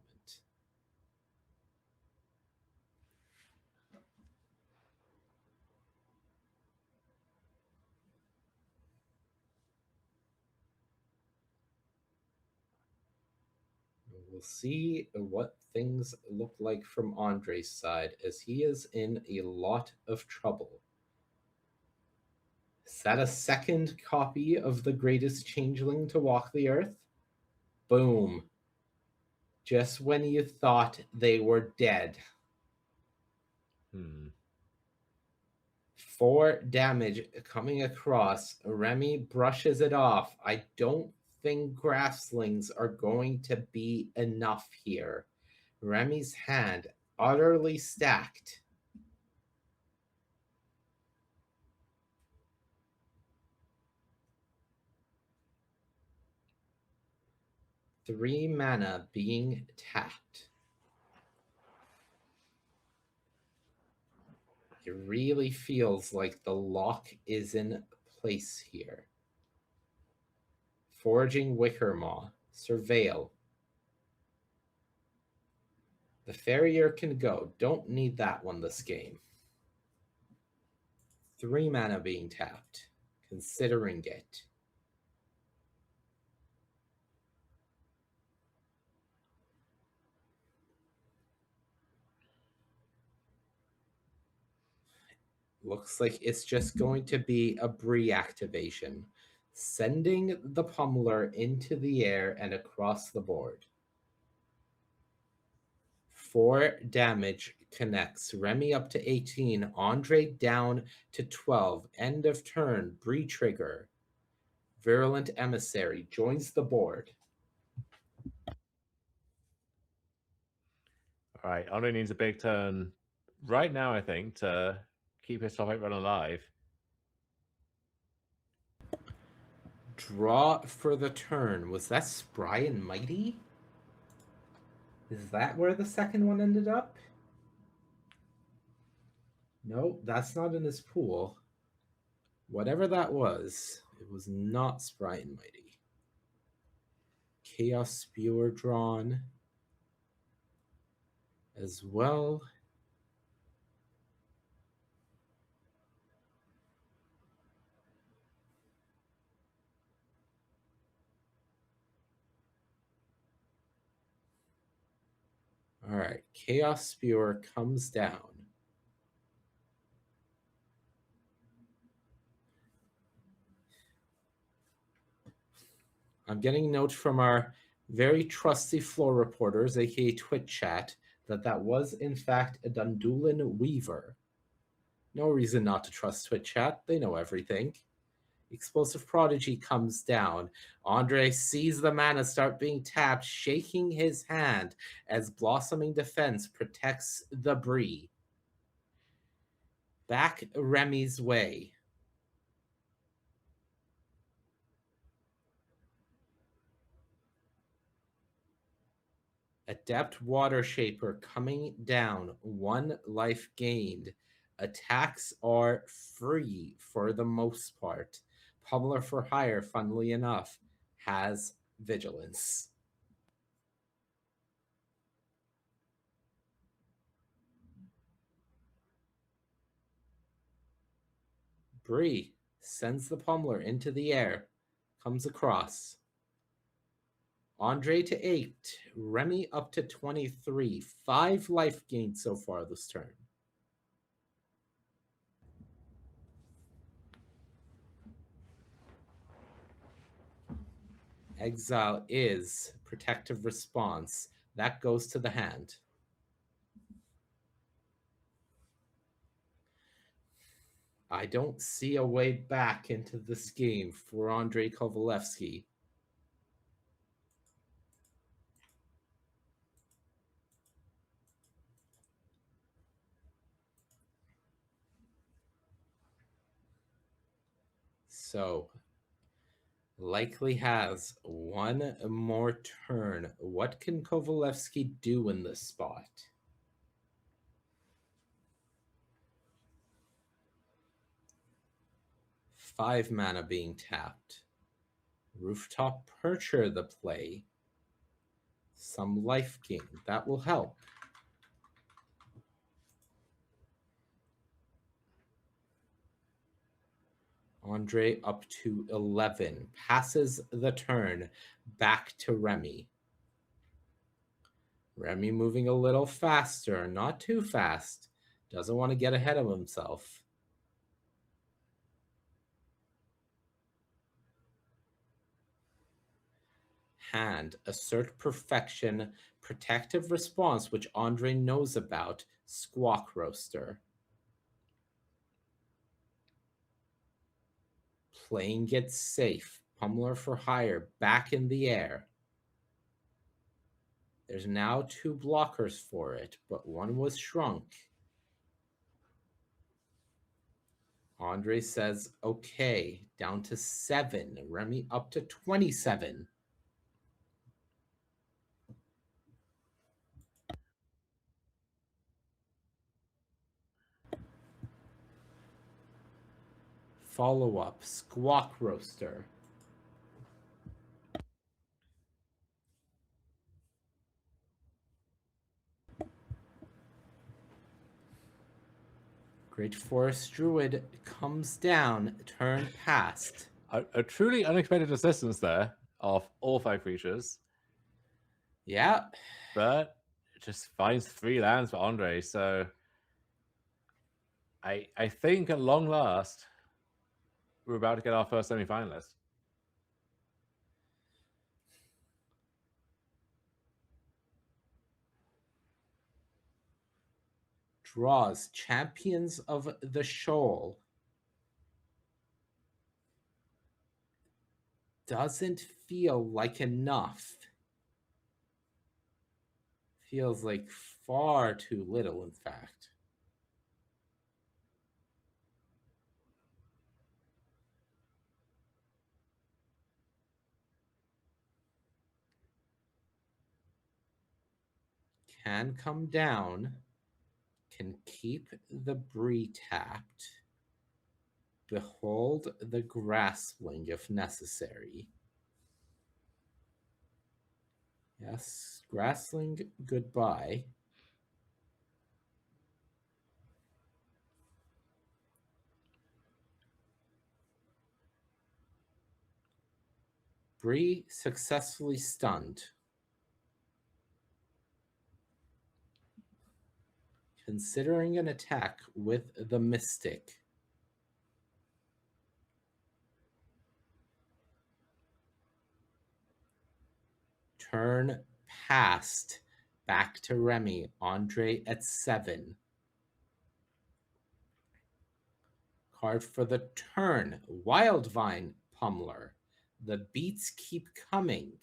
We'll see what things look like from Andre's side as he is in a lot of trouble. Is that a second copy of the greatest changeling to walk the earth? Boom. Just when you thought they were dead. 4 damage coming across. Remy brushes it off. I don't think grasslings are going to be enough here. Remy's hand utterly stacked. Three mana being tapped. It really feels like the lock is in place here. Foraging Wickermaw. Surveil. The Farrier can go. Don't need that one this game. 3 mana being tapped. Considering it. Looks like it's just going to be a Bree activation, sending the pummeler into the air and across the board. 4 damage connects. Remy up to 18. Andre down to 12. End of turn. Bree trigger. Virulent Emissary joins the board. All right, Andre needs a big turn right now, I think, to keep his top 8 run alive. Draw for the turn. Was that Spry and Mighty? Is that where the second one ended up? No, that's not in his pool. Whatever that was, it was not Spry and Mighty. Chaos Spewer drawn as well. All right, Chaos Spewer comes down. I'm getting notes from our very trusty floor reporters, aka Twitch chat, that was in fact a Dundulan Weaver. No reason not to trust Twitch chat. They know everything. Explosive Prodigy comes down. Andre sees the mana start being tapped, shaking his hand as Blossoming Defense protects the Bree. Back Remy's way. Adept Water Shaper coming down. 1 life gained. Attacks are free for the most part. Pummeler for Hire, funnily enough, has Vigilance. Bree sends the Pummeler into the air. Comes across. Andre to 8. Remy up to 23. 5 life gained so far this turn. Exile is Protective Response. That goes to the hand. I don't see a way back into this game for Andrei Kovalevsky. So, likely has 1 more turn. What can Kovalevsky do in this spot? Five mana being tapped. Rooftop Percher the play. Some life gain. That will help. Andre up to 11. Passes the turn back to Remy. Remy moving a little faster, not too fast. Doesn't want to get ahead of himself. Hand, Assert Perfection, Protective Response, which Andre knows about, Squawk Roaster. Playing it safe, Pummeler for Hire, back in the air. There's now 2 blockers for it, but one was shrunk. Andre says, okay, down to 7. Remy up to 27. Follow-up, Squawk Roaster. Great Forest Druid comes down, turn past. A truly unexpected assistance there of all 5 creatures. Yeah. But it just finds 3 lands for Andre, so I think at long last, we're about to get our first semi-finalist. Draws Champions of the Shoal. Doesn't feel like enough. Feels like far too little, in fact. Can come down. Can keep the Bree tapped. Behold the Grassling if necessary. Yes, Grassling, goodbye. Bree successfully stunned. Considering an attack with the Mystic. Turn past. Back to Remy. Andre at 7. Card for the turn. Wildvine Pummeler. The beats keep coming.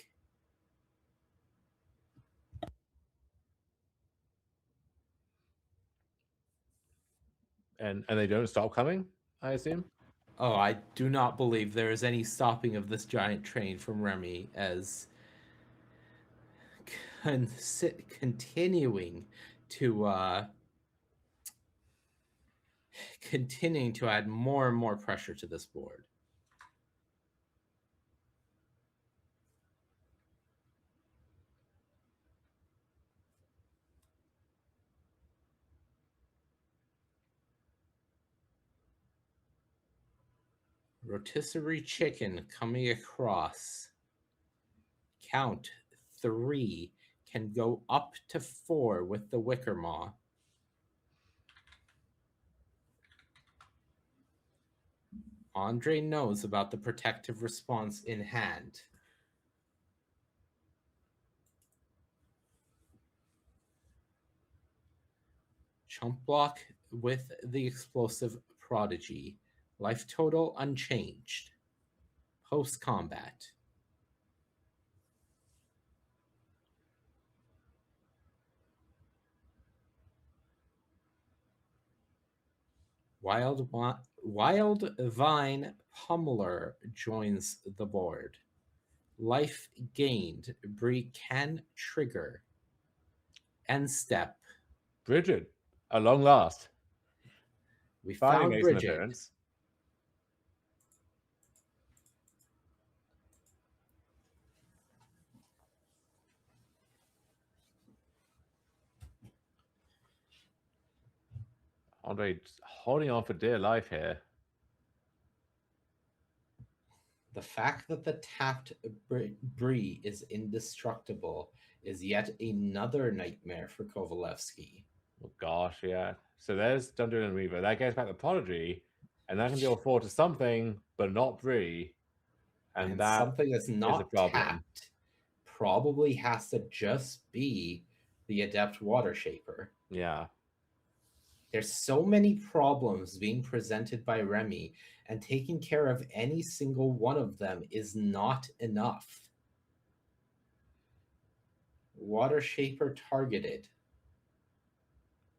And they don't stop coming, I assume. Oh, I do not believe there is any stopping of this giant train from Remy as continuing to continuing to add more and more pressure to this board. Rotisserie chicken coming across. Count 3. Can go up to 4 with the Wicker Maw. Andre knows about the protective response in hand. Chump block with the explosive prodigy. Life total unchanged. Post combat. Wild Vine Pummeler joins the board. Life gained. Bree can trigger. End step. Bridget, at long last. We Finally found makes an Bridget. appearance. Andre holding on for dear life here. The fact that the tapped Bree is indestructible is yet another nightmare for Kovalevsky. Oh gosh, yeah. So there's Dundee and Weaver. That gets back the Prodigy, and that can deal 4 to something, but not Bree. And that something that's is a not problem. tapped probably has to just be the Adept Water Shaper. Yeah. There's so many problems being presented by Remy, and taking care of any single one of them is not enough. Water Shaper targeted.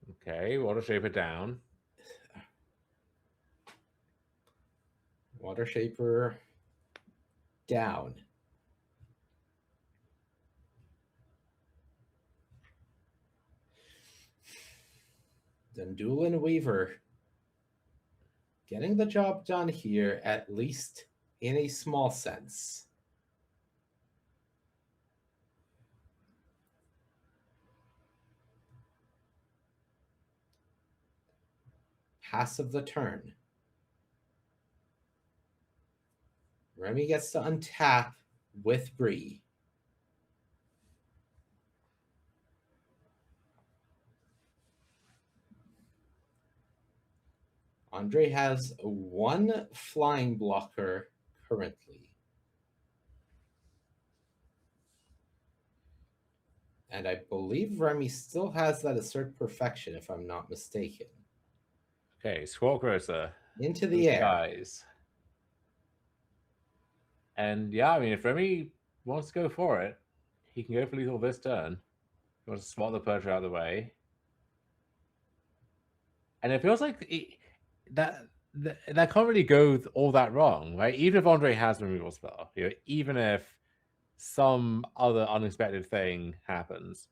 Okay, Water Shaper down. Water Shaper down. Dundulin Weaver getting the job done here, at least in a small sense. Pass of the turn. Remy gets to untap with Bree. Andre has 1 flying blocker currently. And I believe Remy still has that assert perfection, if I'm not mistaken. Okay, Squawk Rosa Into to the the air. skies. And yeah, I mean, if Remy wants to go for it, he can go for lethal this turn. He wants to swat the Percher out of the way. And it feels like that can't really go all that wrong, right? Even if Andre has removal spell, even if some other unexpected thing happens,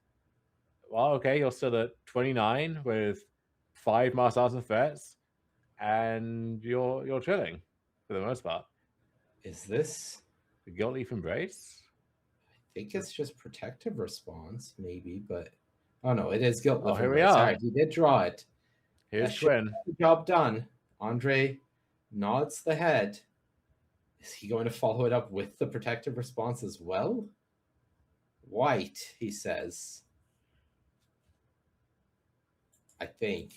well, okay, you're still at 29 with 5 Master Arts and Threats, and you're chilling for the most part. Is this? The Guilt Leaf Embrace? I think it's just protective response, maybe, but oh no, it is guilt Oh, lift here we embrace. All are. right, he did draw it. That Here's should Twin. get the job done. Andre nods the head. Is he going to follow it up with the protective response as well? White, he says. I think.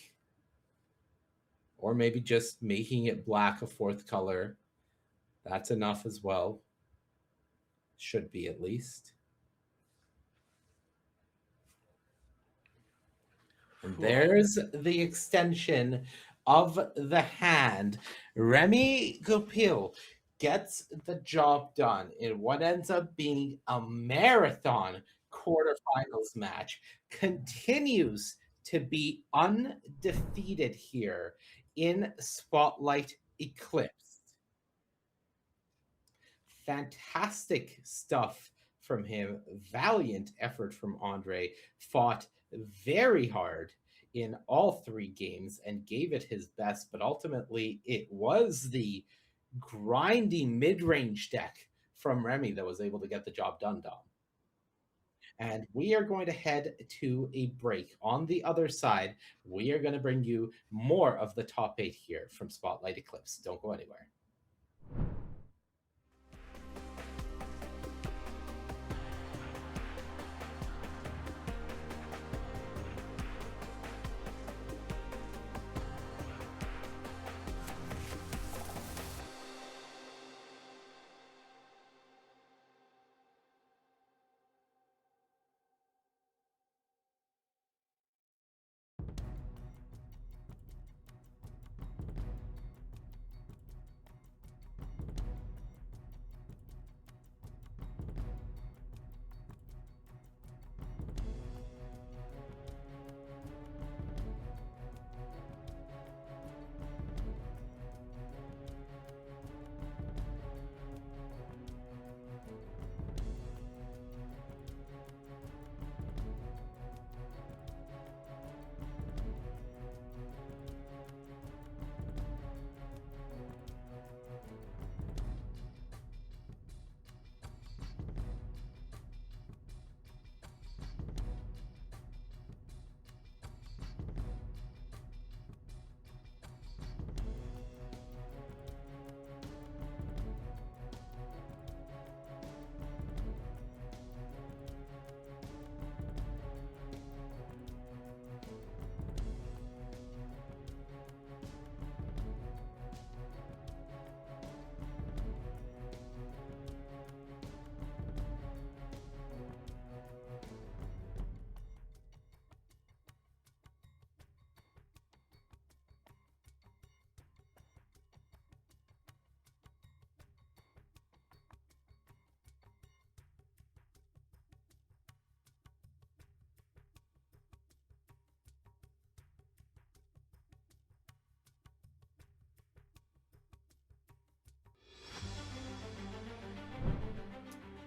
Or maybe just making it black a fourth color. That's enough as well. Should be at least. And there's the extension of the hand. Remy Goupil gets the job done in what ends up being a marathon quarterfinals match, continues to be undefeated here in Spotlight Eclipse. Fantastic stuff from him. Valiant effort from Andre. Fought very hard in all 3 games and gave it his best, but ultimately it was the grindy mid-range deck from Remy that was able to get the job done, Dom. And we are going to head to a break. On the other side, we are going to bring you more of the top 8 here from Spotlight Eclipse. Don't go anywhere.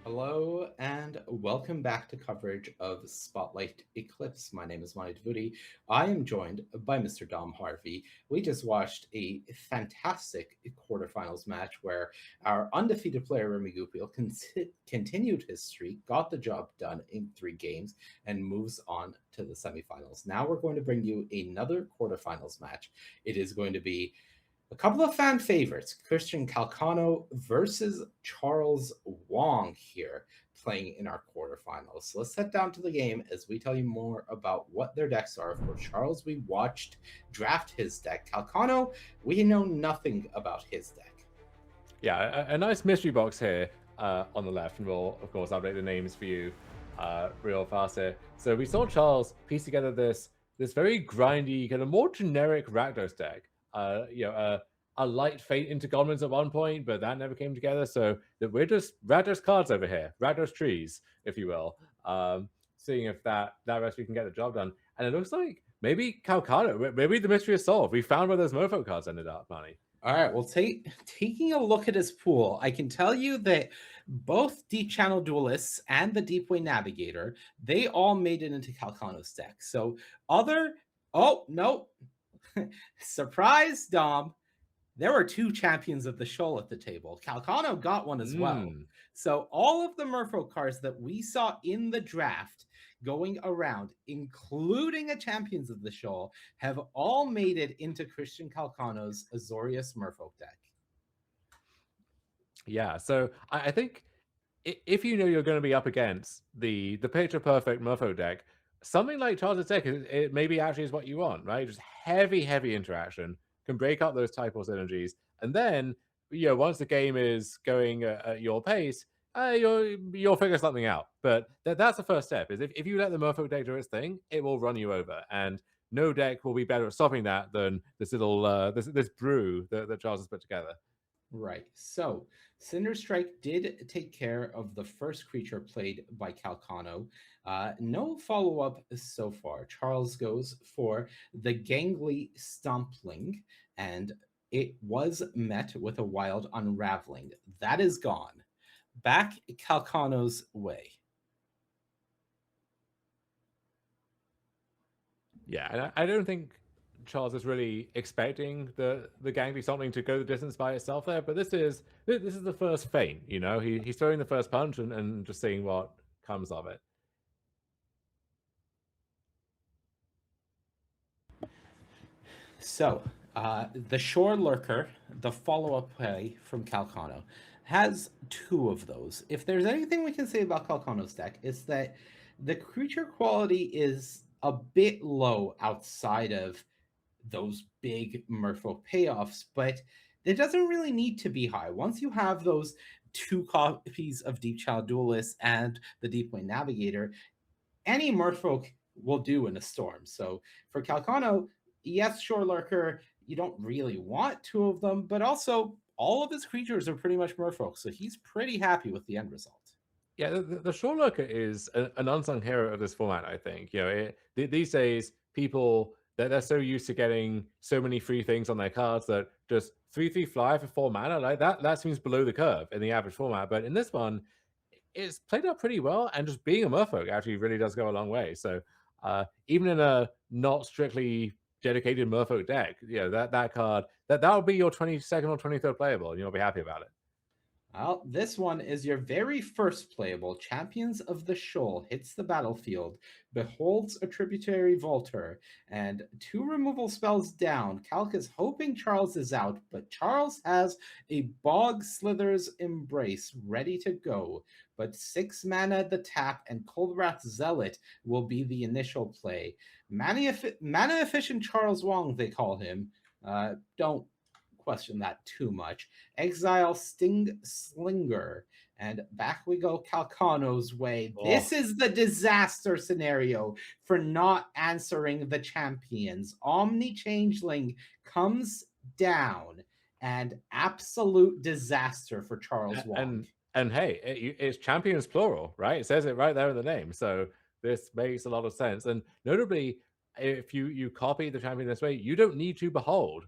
Hello and welcome back to coverage of Spotlight Eclipse. My name is Mani Devuti. I am joined by Mr. Dom Harvey. We just watched a fantastic quarterfinals match where our undefeated player Remy Goupil continued his streak, got the job done in 3 games, and moves on to the semifinals. Now we're going to bring you another quarterfinals match. It is going to be a couple of fan favorites, Christian Calcano versus Charles Wong here, playing in our quarterfinals. So let's head down to the game as we tell you more about what their decks are. Of course, Charles, we watched draft his deck. Calcano, we know nothing about his deck. Yeah, a nice mystery box here on the left, and we'll, of course, update the names for you real fast here. So we saw Charles piece together this very grindy, kind of more generic Rakdos deck. A light fate into goblins at one point, but that never came together. So that we're just Rakdos cards over here, Rakdos trees, if you will. Seeing if that recipe can get the job done. And it looks like maybe Calcano, maybe the mystery is solved. We found where those Mofo cards ended up, Manny. All right, well, taking a look at his pool, I can tell you that both Deep Channel Duelists and the Deep Way Navigator, they all made it into Calcano's deck. So other, oh no, surprise, Dom. There were two champions of the shoal at the table. Calcano got one as well. So all of the Merfolk cards that we saw in the draft going around, including a champions of the shoal, have all made it into Christian Calcano's Azorius Merfolk deck. Yeah, so I think if you know you're going to be up against the picture perfect Murpho deck, something like Charles' deck, it maybe actually is what you want, right? Just heavy interaction, can break up those typal synergies, and then once the game is going at your pace, you'll figure something out. But that's the first step. Is if you let the Murpho deck do its thing, it will run you over, and no deck will be better at stopping that than this little this brew that Charles has put together. Right. So Cinder Strike did take care of the first creature played by Calcano. No follow up so far. Charles goes for the Gangly Stompling, and it was met with a wild unraveling. That is gone. Back Calcano's way. Yeah, and I don't think Charles is really expecting the gang be something to go the distance by itself there, but this is the first feint. He's throwing the first punch and just seeing what comes of it. So, the Shore Lurker, the follow up play from Calcano, has two of those. If there's anything we can say about Calcano's deck, it's that the creature quality is a bit low outside of those big Merfolk payoffs, but it doesn't really need to be high. Once you have those two copies of Deep Child Duelist and the Deep Way Navigator, any Merfolk will do in a storm. So for Calcano, yes, Shore Lurker, you don't really want two of them, but also all of his creatures are pretty much Merfolk, so he's pretty happy with the end result. Yeah, the Shore Lurker is an unsung hero of this format. I think these days people they're so used to getting so many free things on their cards that just 3/3 fly for 4 mana like that seems below the curve in the average format. But in this one, it's played out pretty well, and just being a Merfolk actually really does go a long way. So even in a not strictly dedicated Merfolk deck, that card that would be your 22nd or 23rd playable, and you'll be happy about it. Well, this one is your very first playable. Champions of the Shoal hits the battlefield, beholds a tributary Volter, and two removal spells down. Calc is hoping Charles is out, but Charles has a Bog Slither's Embrace ready to go. But 6 mana at the tap, and Coldwrath Zealot will be the initial play. Mana efficient Charles Wong, they call him. Don't question that too much. Exile Sting Slinger. And back we go Calcano's way. Oh. This is the disaster scenario for not answering the champions. Omni Changeling comes down, and absolute disaster for Charles Wong. And hey, it's champions plural, right? It says it right there in the name. So this makes a lot of sense. And notably, if you copy the champion this way, you don't need to behold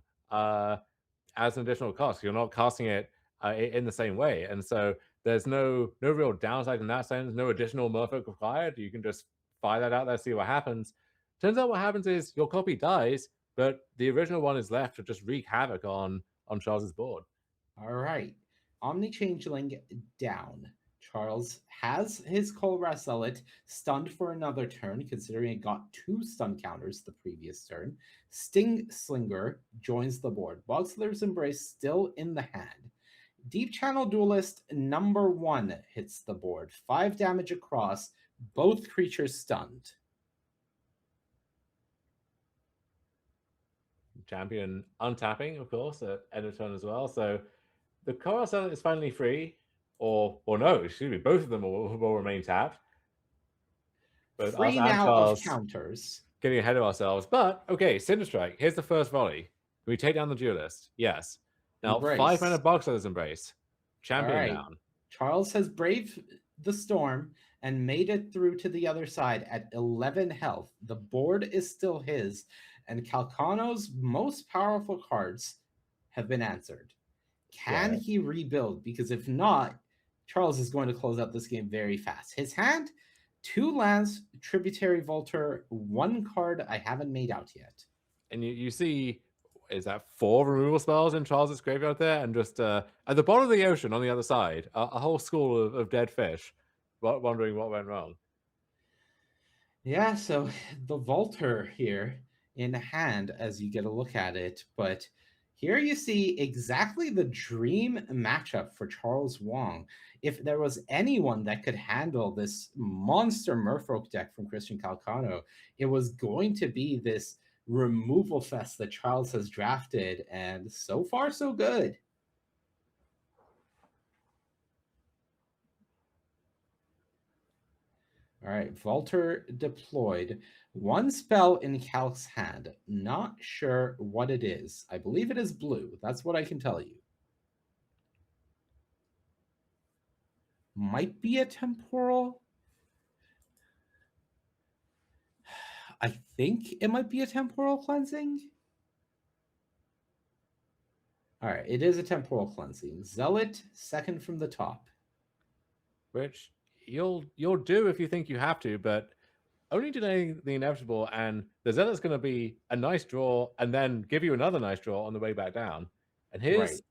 as an additional cost. You're not casting it in the same way, and so there's no real downside in that sense. No additional Merfolk required. You can just fire that out there, see what happens. Turns out what happens is your copy dies, but the original one is left to just wreak havoc on Charles's board. All right. Omni Changeling down. Charles has his Colra Zealot stunned for another turn, considering it got 2 stun counters the previous turn. Sting Slinger joins the board. Bogslither's Embrace still in the hand. Deep Channel Duelist number 1 hits the board. 5 damage across, both creatures stunned. Champion untapping, of course, at end of turn as well. So the Colra is finally free, or no, excuse me, both of them will remain tapped. But us Free and now of Charles counters. getting ahead of ourselves. But okay, Cinder Strike. Here's the first volley. Can we take down the duelist? Yes. Now, 5 mana Embrace. box others embrace. All Champion right. down. Charles has braved the storm and made it through to the other side at 11 health. The board is still his, and Calcano's most powerful cards have been answered. Can Yeah. he rebuild? Because if not, Charles is going to close out this game very fast. His hand, 2 lands, Tributary Vaulter, 1 card I haven't made out yet. And you see, is that 4 removal spells in Charles's graveyard there? And just at the bottom of the ocean on the other side, a whole school of dead fish, wondering what went wrong. Yeah, so the Vaulter here in hand as you get a look at it, but here you see exactly the dream matchup for Charles Wong. If there was anyone that could handle this monster Merfolk deck from Christian Calcano, it was going to be this removal fest that Charles has drafted, and so far so good. All right, Vaulter deployed. 1 spell in Calc's hand. Not sure what it is. I believe it is blue. That's what I can tell you. Might be a temporal. I think it might be a temporal cleansing. All right, it is a temporal cleansing. Zealot, second from the top. Which you'll do if you think you have to, but only delaying the inevitable, and the Zealot's going to be a nice draw, and then give you another nice draw on the way back down. And here's Right.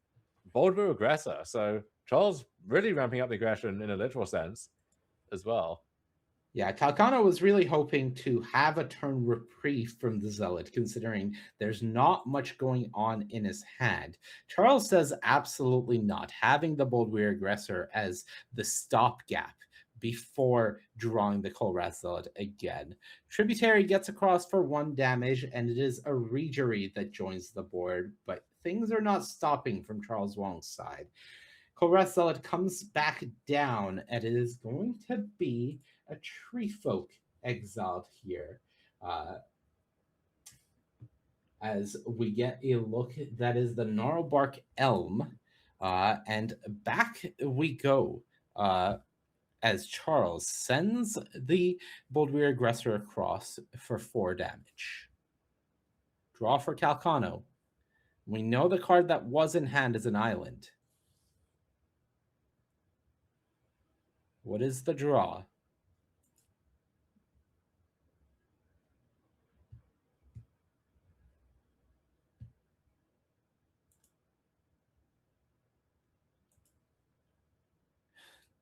Boldvu Aggressor. So Charles really ramping up the aggression in a literal sense as well. Yeah, Calcano was really hoping to have a turn reprieve from the Zealot, considering there's not much going on in his hand. Charles says absolutely not, having the Boldweir Aggressor as the stopgap before drawing the Kolrath Zealot again. Tributary gets across for 1 damage, and it is a Regery that joins the board, but things are not stopping from Charles Wong's side. Kolrath Zealot comes back down, and it is going to be a tree folk exiled here. As we get a look, that is the Gnarlbark Elm. And back we go as Charles sends the Boldweir Aggressor across for 4 damage. Draw for Calcano. We know the card that was in hand is an island. What is the draw?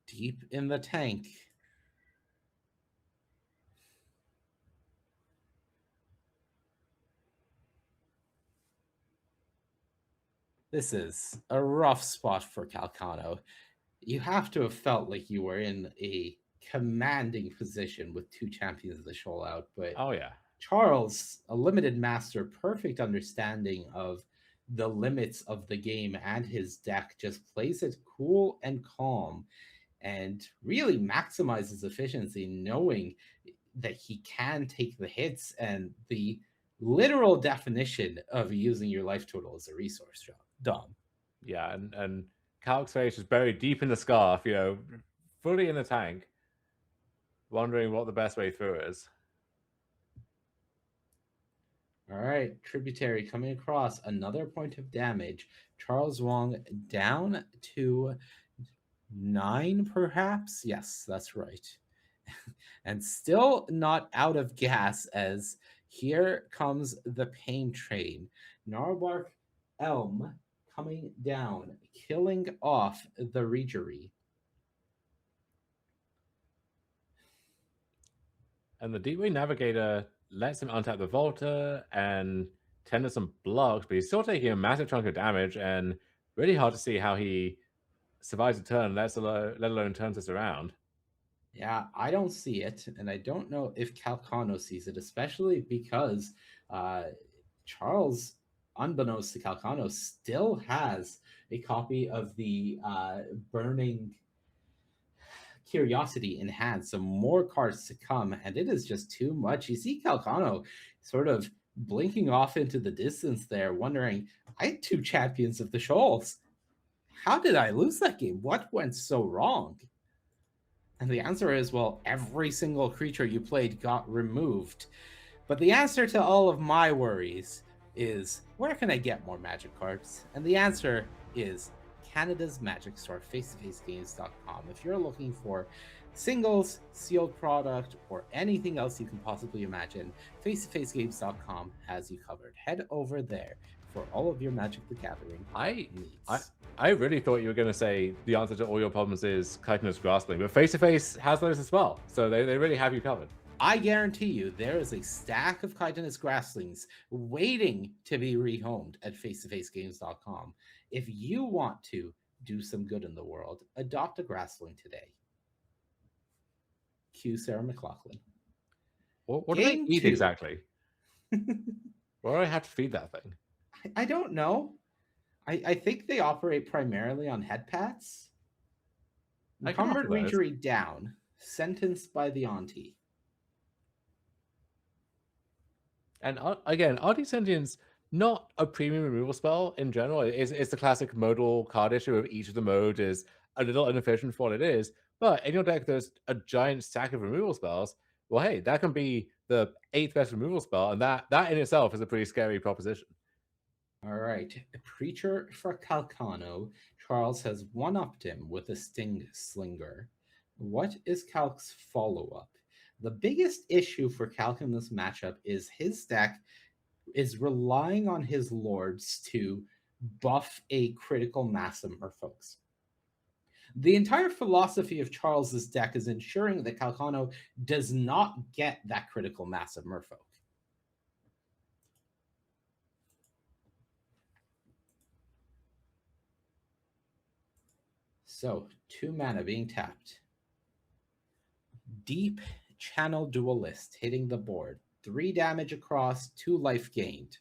Deep in the tank. This is a rough spot for Calcano. You have to have felt like you were in a commanding position with 2 champions of the show out, but Oh yeah. Charles, a limited master, perfect understanding of the limits of the game and his deck, just plays it cool and calm and really maximizes efficiency, knowing that he can take the hits and the literal definition of using your life total as a resource, Dom. Yeah, and Calc's face is buried deep in the scarf, fully in the tank, wondering what the best way through is. All right, Tributary coming across, another point of damage. Charles Wong down to 9, perhaps? Yes, that's right. And still not out of gas, as here comes the pain train. Gnarlbark Elm coming down, killing off the Regery. And the Deepway Navigator lets him untap the Volta and tender some blocks, but he's still taking a massive chunk of damage, and really hard to see how he survives a turn, let alone turns this around. Yeah, I don't see it, and I don't know if Calcano sees it, especially because Charles, unbeknownst to Calcano, still has a copy of the Burning curiosity in hand, some more cards to come, and it is just too much. You see Calcano sort of blinking off into the distance there, wondering, I had two champions of the Shoals. How did I lose that game? What went so wrong? And the answer is, well, every single creature you played got removed. But the answer to all of my worries is, where can I get more Magic cards? And the answer is Canada's Magic Store, face-to-facegames.com. If you're looking for singles, sealed product, or anything else you can possibly imagine, face-to-facegames.com has you covered. Head over there for all of your Magic the Gathering I needs. I really thought you were going to say the answer to all your problems is chitinous grasping, but face to face has those as well. So they really have you covered. I guarantee you there is a stack of chitinous grasslings waiting to be rehomed at face-to-facegames.com. If you want to do some good in the world, adopt a grassling today. Cue Sarah McLaughlin. What do they Game eat two. exactly? Where do I have to feed that thing? I don't know. I think they operate primarily on head pats. I can offer Encumbered those. Reachery down. Sentenced by the auntie. And again, Artie Sentience, not a premium removal spell in general. It's the classic modal card issue of each of the modes is a little inefficient for what it is. But in your deck, there's a giant stack of removal spells. Well, hey, that can be the 8th best removal spell, and that in itself is a pretty scary proposition. All right. A Preacher for Calcano. Charles has one-upped him with a Sting Slinger. What is Calc's follow-up? The biggest issue for Calc in this matchup is his deck is relying on his lords to buff a critical mass of merfolks. The entire philosophy of Charles's deck is ensuring that Calcano does not get that critical mass of merfolk. So, 2 mana being tapped. Deep Channel Duelist hitting the board. 3 damage across, 2 life gained.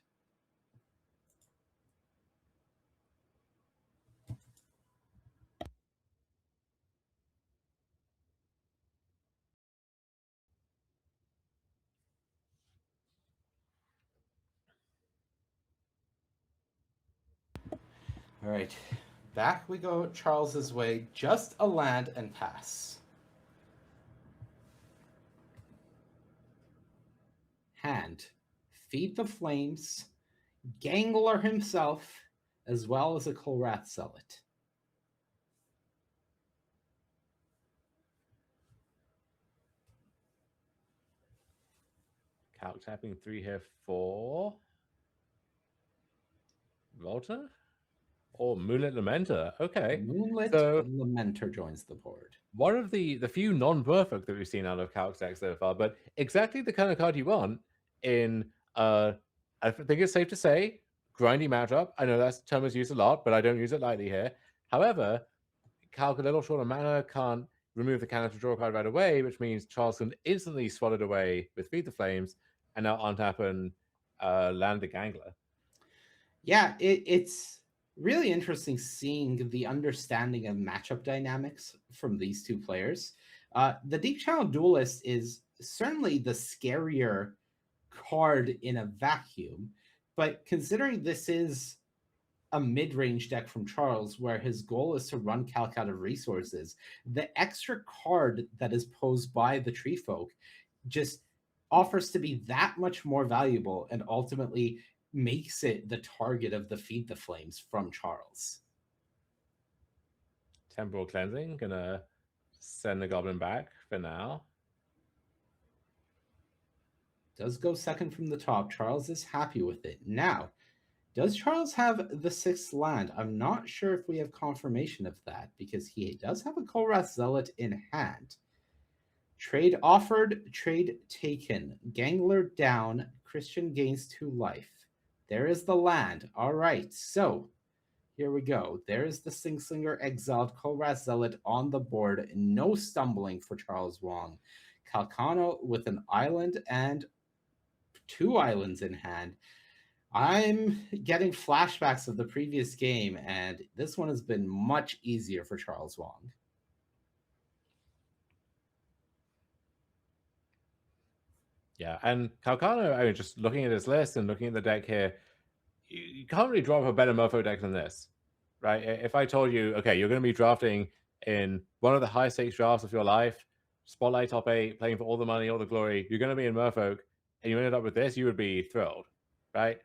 All right, back we go Charles's way. Just a land and pass. Hand. Feed the Flames. Gangler himself, as well as a Kolrath Zealot. Calc tapping 3 here for Volta or Moonlit Lamenter. Okay, Moonlit so Lamenter joins the board. one of the few non-perfect that we've seen out of Calc's deck so far, but exactly the kind of card you want in I think it's safe to say grindy matchup. I know that term is used a lot, but I don't use it lightly here. However, Calc a little short of mana can't remove the cannon to draw a card right away, which means Charles can instantly swat it away with Feed the Flames and now untap and land the Gangler. Yeah, it's really interesting seeing the understanding of matchup dynamics from these two players. The Deep Channel Duelist is certainly the scarier card in a vacuum, but considering this is a mid-range deck from Charles where his goal is to run Calc out of resources, the extra card that is posed by the Tree Folk just offers to be that much more valuable and ultimately makes it the target of the Feed the Flames from Charles. Temporal Cleansing, gonna send the Goblin back for now. Does go second from the top. Charles is happy with it. Now, does Charles have the 6th land? I'm not sure if we have confirmation of that because he does have a Kolrath Zealot in hand. Trade offered, trade taken. Gangler down. Christian gains 2 life. There is the land. All right, so here we go. There is the Singslinger exiled Kolrath Zealot on the board. No stumbling for Charles Wong. Calcano with an island and 2 islands in hand. I'm getting flashbacks of the previous game, and this one has been much easier for Charles Wong. Yeah, and Calcano, I mean, just looking at his list and looking at the deck here, you can't really draw up a better Mofo deck than this, right? If I told you, okay, you're going to be drafting in one of the high stakes drafts of your life, Spotlight top 8, playing for all the money, all the glory, you're going to be in Merfolk, and you ended up with this, you would be thrilled, right?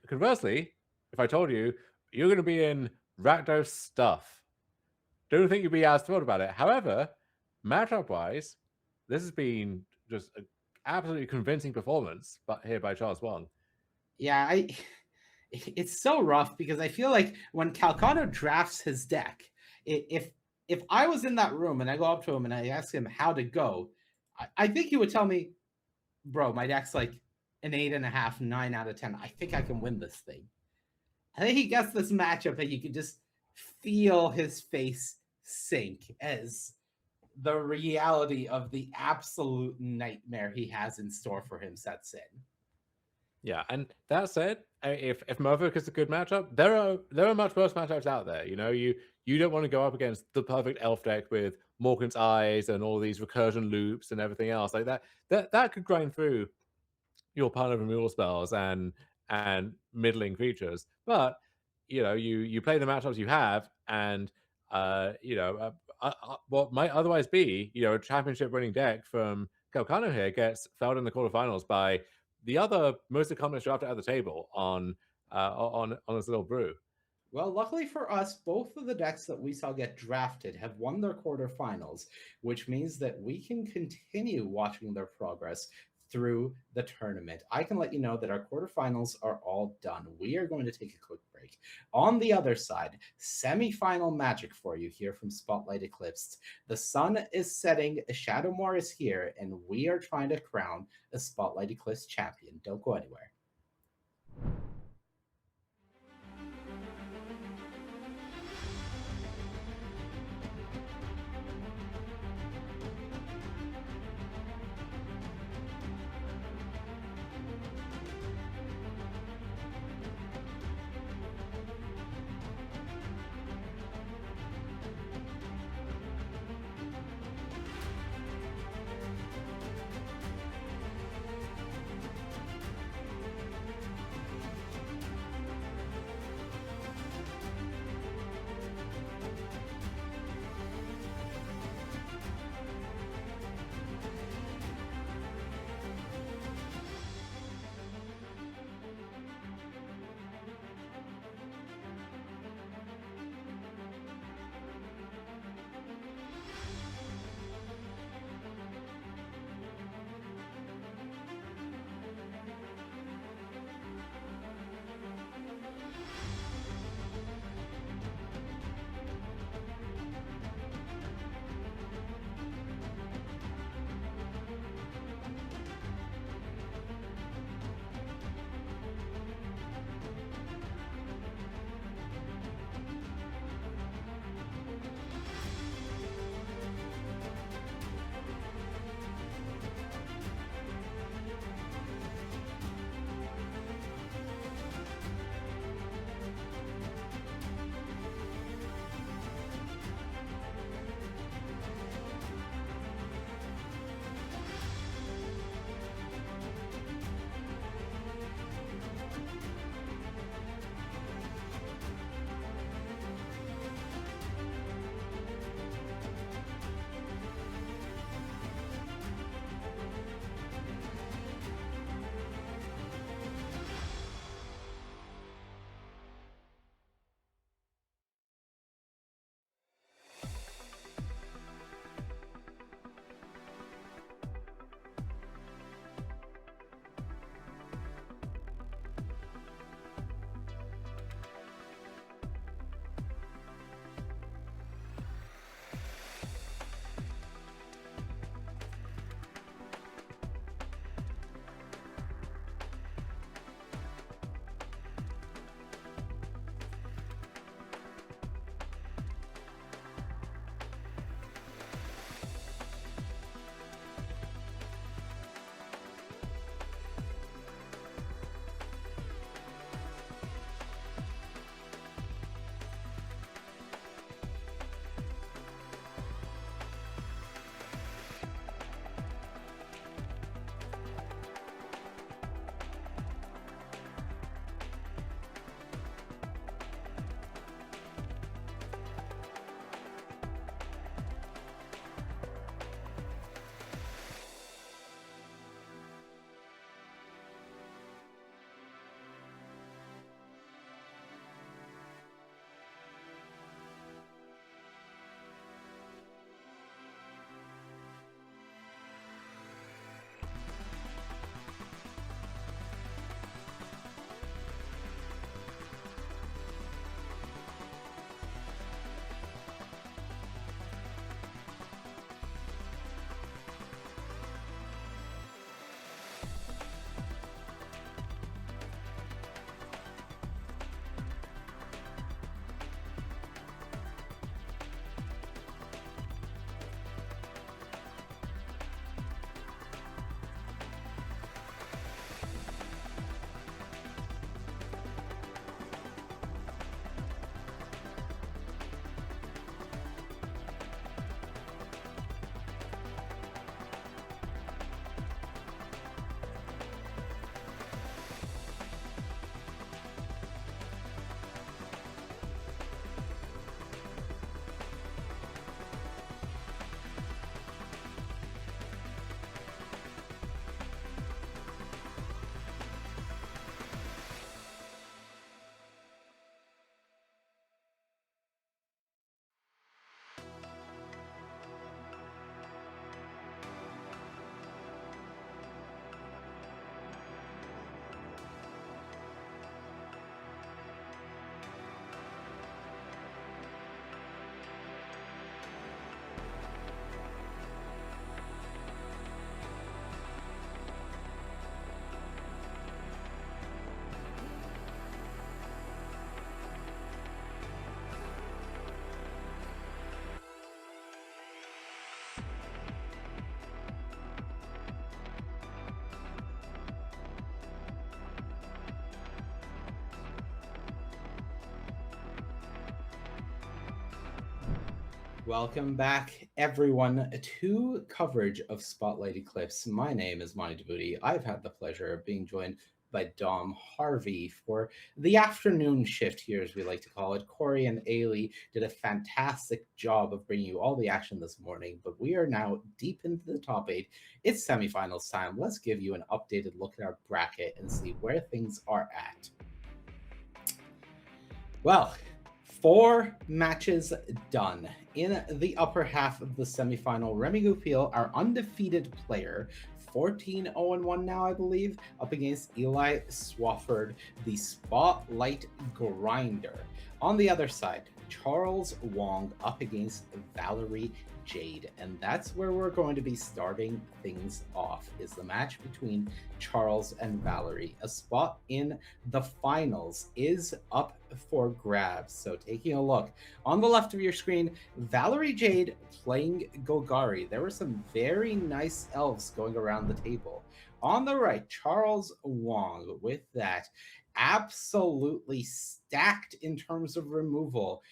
Conversely, if I told you you're going to be in Rakdos stuff, don't think you'd be as thrilled about it. However, matchup wise, this has been just an absolutely convincing performance, but here by Charles Wong. Yeah, it's so rough because I feel like when Calcano drafts his deck, if I was in that room and I go up to him and I ask him how to go, I think he would tell me, bro, my deck's like an 8.5, 9 out of 10. I think I can win this thing. I think he gets this matchup and you can just feel his face sink as the reality of the absolute nightmare he has in store for him sets in. Yeah, and that said, if Merfolk is a good matchup, there are much worse matchups out there. You know, you don't want to go up against the perfect elf deck with Morgan's Eyes and all these recursion loops and everything else like that. That could grind through your pile of removal spells and middling creatures. But you know, you play the matchups you have, and what might otherwise be a championship winning deck from Calcano here gets failed in the quarterfinals by the other most accomplished drafter at the table on this little brew. Well, luckily for us, both of the decks that we saw get drafted have won their quarterfinals, which means that we can continue watching their progress through the tournament. I can let you know that our quarterfinals are all done. We are going to take a quick break. On the other side, semifinal magic for you here from Spotlight Eclipsed. The sun is setting, Shadowmoor is here, and we are trying to crown a Spotlight Eclipsed champion. Don't go anywhere. Welcome back, everyone, to coverage of Spotlight Eclipse. My name is Monty Devoody. I've had the pleasure of being joined by Dom Harvey for the afternoon shift here, as we like to call it. Corey and Ailey did a fantastic job of bringing you all the action this morning, but we are now deep into the top eight. It's semifinals time. Let's give you an updated look at our bracket and see where things are at. Well, four matches done. In the upper half of the semifinal, Remy Goupil, our undefeated player, 14-0-1 now, I believe, up against Eli Swafford, the Spotlight Grinder. On the other side, Charles Wong up against Valerie Jade. And that's where we're going to be starting things off, is the match between Charles and Valerie. A spot in the finals is up for grabs. So taking a look on the left of your screen, Valerie Jade playing Golgari. There were some very nice elves going around the table. On the right, Charles Wong with that absolutely stacked in terms of removal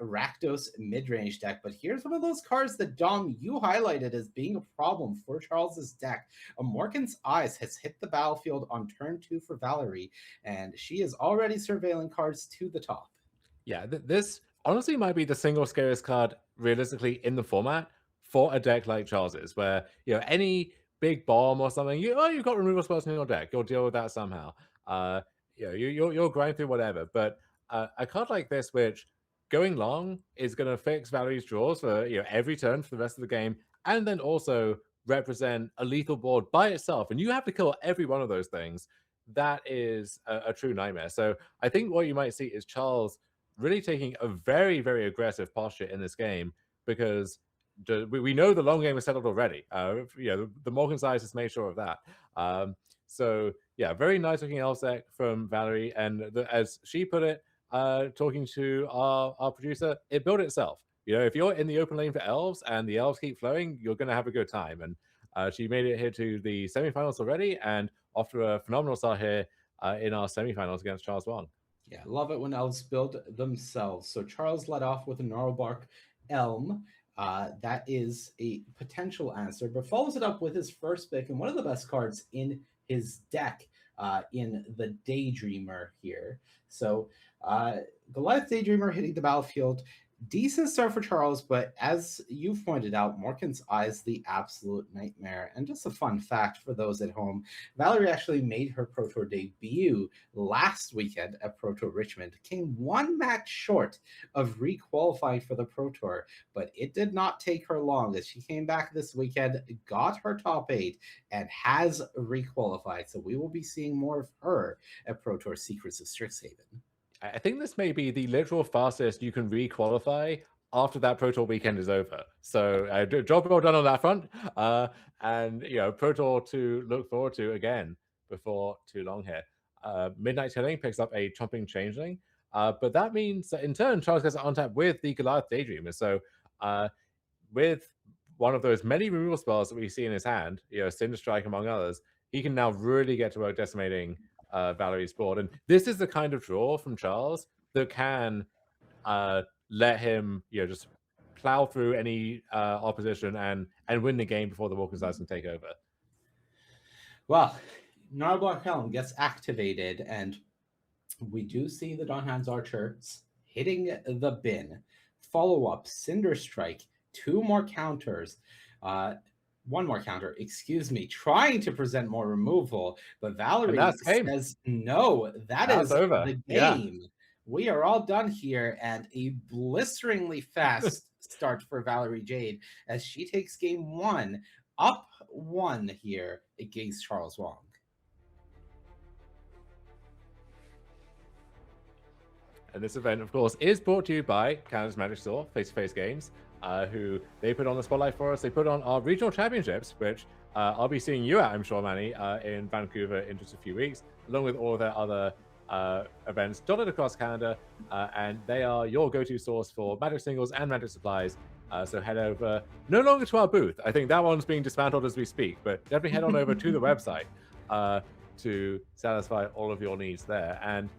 Rakdos mid-range deck. But here's one of those cards that, Dom, you highlighted as being a problem for Charles's deck. Morgan's Eyes has hit the battlefield on turn 2 for Valerie, and she is already surveilling cards to the top. Yeah, this honestly might be the single scariest card realistically in the format for a deck like Charles's, where any big bomb or something, you've got removal spells in your deck, you'll deal with that somehow. You'll grind through whatever. But a card like this, which going long is going to fix Valerie's draws for every turn for the rest of the game, and then also represent a lethal board by itself, and you have to kill every one of those things. That is a true nightmare. So I think what you might see is Charles really taking a very, very aggressive posture in this game, because we know the long game is settled already. The Morgan's Eyes has made sure of that. So yeah, very nice looking elf deck from Valerie, and as she put it, talking to our producer, it built itself. If you're in the open lane for elves and the elves keep flowing, you're going to have a good time. And she made it here to the semifinals already, and off to a phenomenal start here in our semifinals against Charles Wong. Yeah, love it when elves build themselves. So Charles led off with a Gnarlbark Elm. That is a potential answer, but follows it up with his first pick and one of the best cards in his deck in the Daydreamer here. So Goliath Daydreamer hitting the battlefield. Decent start for Charles, but as you've pointed out, Morgan's Eyes the absolute nightmare. And just a fun fact for those at home, Valerie actually made her Pro Tour debut last weekend at Pro Tour Richmond, came one match short of re-qualifying for the Pro Tour, but it did not take her long as she came back this weekend, got her top 8, and has re-qualified. So we will be seeing more of her at Pro Tour Secrets of Strixhaven. I think this may be the literal fastest you can re-qualify after that Pro Tour weekend is over. So job well done on that front. And Pro Tour to look forward to again before too long here. Midnight Killing picks up a Chomping Changeling. But that means that in turn, Charles gets on tap with the Goliath Daydreamer. So with one of those many removal spells that we see in his hand, Cinder Strike among others, he can now really get to work decimating Valerie's board. And this is the kind of draw from Charles that can let him just plow through any opposition and win the game before the Walker's Eyes can take over. Well, Gnarlbark Helm gets activated, and we do see the Dawnhound's Archers hitting the bin. Follow-up, Cinder Strike, 2 more counters. 1 more counter, excuse me, trying to present more removal, but Valerie says, no, that's over. The game. Yeah. We are all done here, and a blisteringly fast start for Valerie Jade as she takes game 1, up 1 here against Charles Wong. And this event, of course, is brought to you by Canada's Magic Store, face-to-face games, who they put on the spotlight for us. They put on our regional championships, which I'll be seeing you at, I'm sure, Manny, in Vancouver in just a few weeks, along with all of their other events dotted across Canada. And they are your go-to source for Magic singles and Magic supplies. So head over, no longer to our booth. I think that one's being dismantled as we speak, but definitely head on over to the website to satisfy all of your needs there. And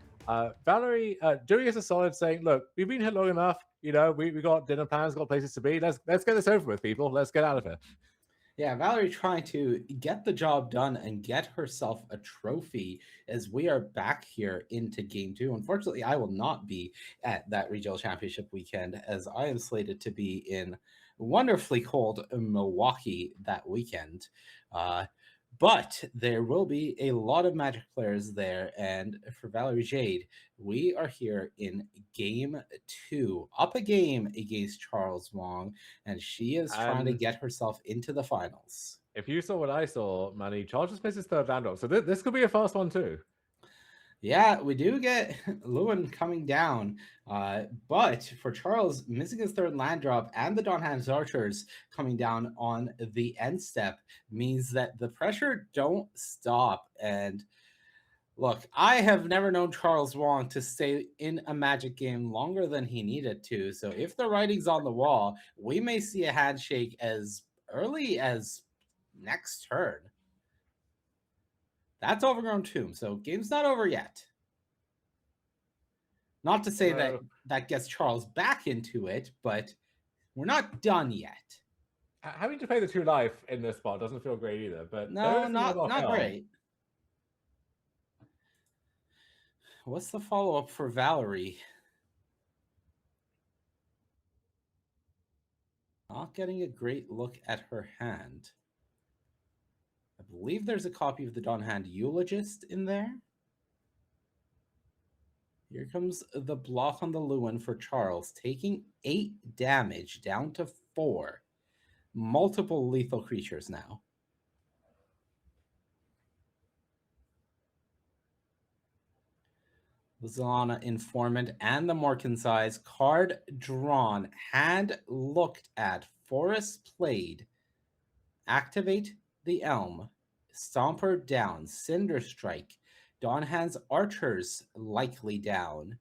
Valerie doing us a solid, saying, "Look, we've been here long enough. We got dinner plans, got places to be. Let's get this over with, people. Let's get out of here." Yeah, Valerie trying to get the job done and get herself a trophy as we are back here into game two. Unfortunately, I will not be at that regional championship weekend as I am slated to be in wonderfully cold Milwaukee that weekend. Uh, but there will be a lot of Magic players there. And for Valerie Jade, we are here in game two, up a game against Charles Wong, and she is trying to And get herself into the finals. if you saw what I saw, Manny, Charles just missed his third land drop, so this could be a fast one too. Yeah, we do get Lewin coming down, but for Charles, missing his third land drop and the Donhan's Archers coming down on the end step means that the pressure don't stop. And look, I have never known Charles Wong to stay in a Magic game longer than he needed to. So if the writing's on the wall, we may see a handshake as early as next turn. That's Overgrown Tomb, so game's not over yet. Not to say that that gets Charles back into it, but we're not done yet. Having to pay the 2 life in this spot doesn't feel great either, but there No, is another not helm. great. What's the follow-up for Valerie? Not getting a great look at her hand. I believe there's a copy of the Dawn Hand Eulogist in there. Here comes the block on the Lewin for Charles, taking 8 damage down to 4. Multiple lethal creatures now. Lizana Informant and the Morkensize card drawn, hand looked at, Forest played. Activate the Elm, Stomper down, Cinder Strike, Donhan's Archers likely down.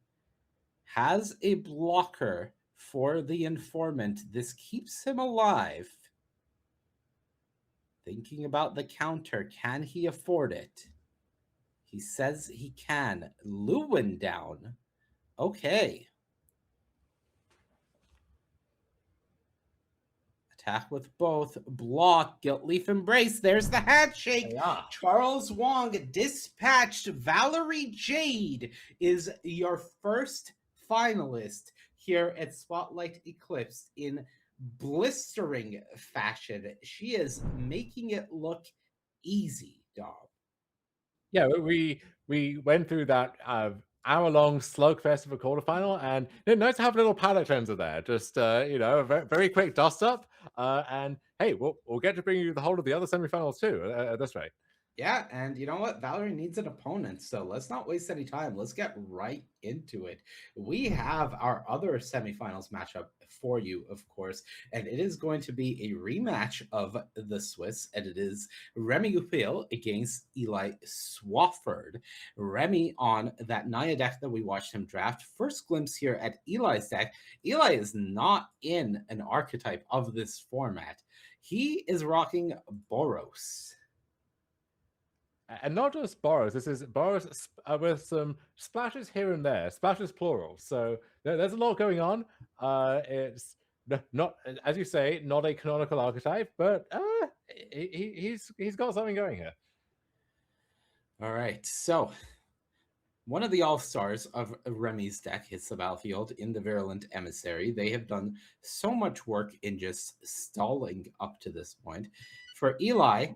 Has a blocker for the Informant. This keeps him alive. Thinking about the counter, can he afford it? He says he can. Lewin down. Okay. Attack with both. Block. Guilt Leaf Embrace. There's the handshake. Yeah. Charles Wong dispatched. Valerie Jade is your first finalist here at Spotlight Eclipse in blistering fashion. She is making it look easy, Dom. Yeah, we went through that hour-long slugfest of a quarterfinal, and nice to have a little palate cleanser there. Just a very, very quick dust up, and hey, we'll get to bring you the whole of the other semifinals too at this rate. Yeah, and you know what? Valerie needs an opponent, so let's not waste any time. Let's get right into it. We have our other semifinals matchup for you, of course, and it is going to be a rematch of the Swiss, and it is Remy Goupil against Eli Swafford. Remy on that Naya deck that we watched him draft. First glimpse here at Eli's deck. Eli is not in an archetype of this format. He is rocking Boros. And not just Boros. This is Boros with some splashes here and there, splashes plural. So there's a lot going on. It's not, as you say, not a canonical archetype, but he's got something going here. All right, so one of the all-stars of Remy's deck hits the battlefield in the Virulent Emissary. They have done so much work in just stalling up to this point. For Eli,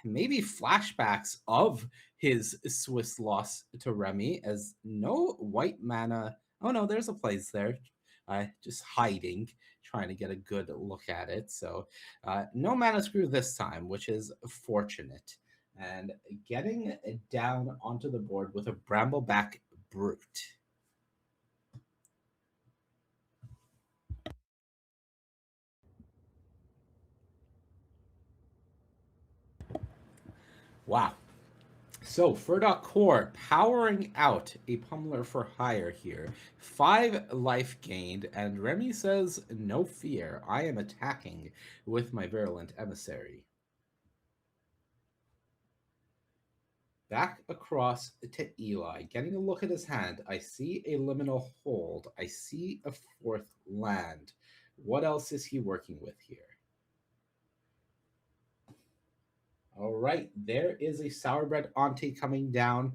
maybe flashbacks of his Swiss loss to Remy as no white mana. Oh no, there's a place there. Just hiding, trying to get a good look at it. So no mana screw this time, which is fortunate. And getting down onto the board with a Brambleback Brute. Wow. So, Furdock Core powering out a Pummeler for hire here. 5 life gained, and Remy says, no fear, I am attacking with my Virulent Emissary. Back across to Eli, getting a look at his hand. I see a liminal hold. I see a fourth land. What else is he working with here? All right, there is a Sourbread Auntie coming down.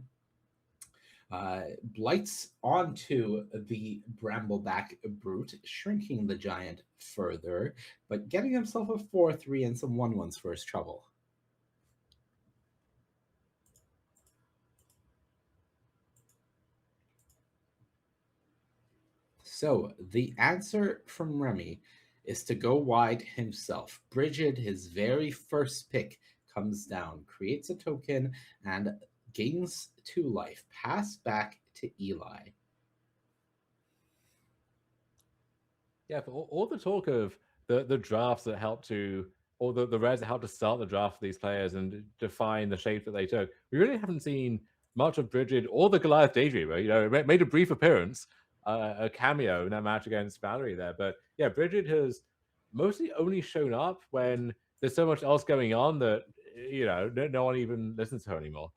Blights onto the Brambleback Brute, shrinking the giant further, but getting himself a 4-3 and some 1-1s for his trouble. So the answer from Remy is to go wide himself. Brigid, his very first pick, comes down, creates a token, and gains 2 life. Pass back to Eli. Yeah, for all the talk of the drafts that help to, or the rares that help to start the draft for these players and define the shape that they took, we really haven't seen much of Bridget or the Goliath Daydreamer. You know, it made a brief appearance, a cameo in that match against Valerie there. But yeah, Bridget has mostly only shown up when there's so much else going on that, you know, no one even listens to her anymore.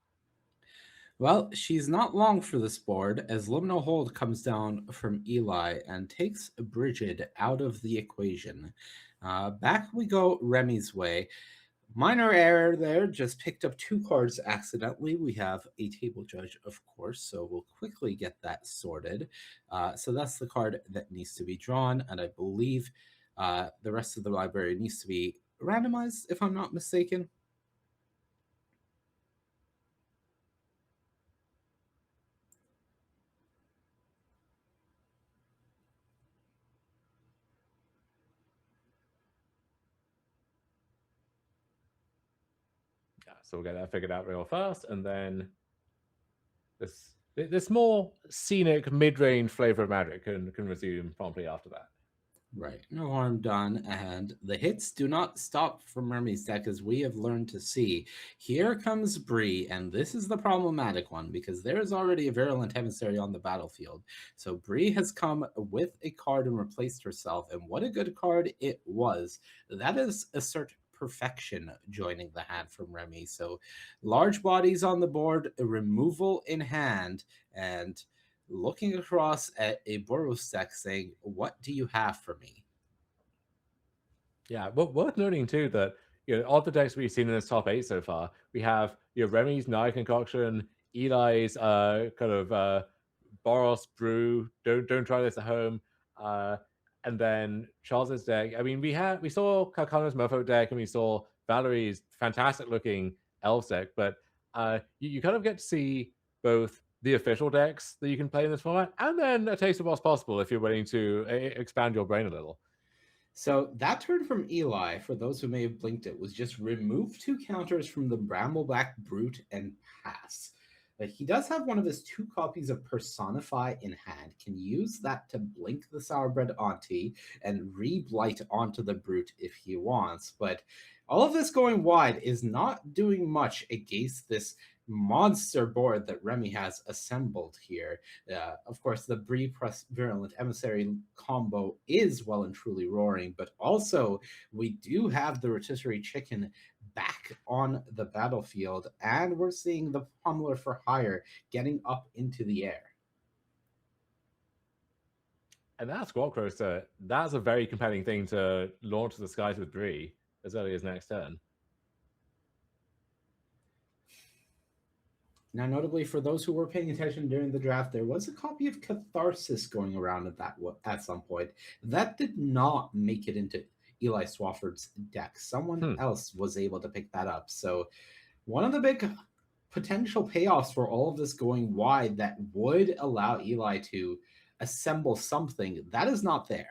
Well, she's not long for this board as Liminal Hold comes down from Eli and takes Brigid out of the equation. Back we go Remy's way. Minor error there, just picked up 2 cards accidentally. We have a table judge, of course, so we'll quickly get that sorted. So that's the card that needs to be drawn, and I believe the rest of the library needs to be randomized, if I'm not mistaken. Yeah, so we'll get that figured out real fast, and then this more scenic mid-range flavor of magic can resume promptly after that. Right, no harm done, and the hits do not stop from Remy's deck as we have learned to see. Here comes Bree, and this is the problematic one because there is already a Virulent Emissary on the battlefield. So Bree has come with a card and replaced herself, and what a good card it was. That is Assert Perfection joining the hand from Remy. So large bodies on the board, a removal in hand, and looking across at a Boros deck saying, "What do you have for me?" Yeah, but worth noting too that, you know, of the decks we've seen in this top 8 so far, we have, you know, Remy's Nile Concoction, Eli's kind of Boros Brew, don't try this at home, uh, and then Charles's deck. I mean, we saw Kakano's Mofo deck and we saw Valerie's fantastic looking Elves deck, but you kind of get to see both the official decks that you can play in this format and then a taste of what's possible if you're willing to expand your brain a little. So that turn from Eli, for those who may have blinked it, was just remove 2 counters from the Brambleback Brute and pass. He does have one of his 2 copies of Personify in hand, can use that to blink the Sourbread Auntie and re-blight onto the Brute if he wants. But all of this going wide is not doing much against this monster board that Remy has assembled here. Of course, the Bree plus Virulent Emissary combo is well and truly roaring, but also we do have the rotisserie chicken back on the battlefield, and we're seeing the pummeler for hire getting up into the air. And that Squawk Roaster, that's a very compelling thing to launch to the skies with Bree as early as next turn. Now, notably for those who were paying attention during the draft, there was a copy of Catharsis going around at some point. That did not make it into Eli Swafford's deck. Someone else was able to pick that up. So, one of the big potential payoffs for all of this going wide that would allow Eli to assemble something that is not there.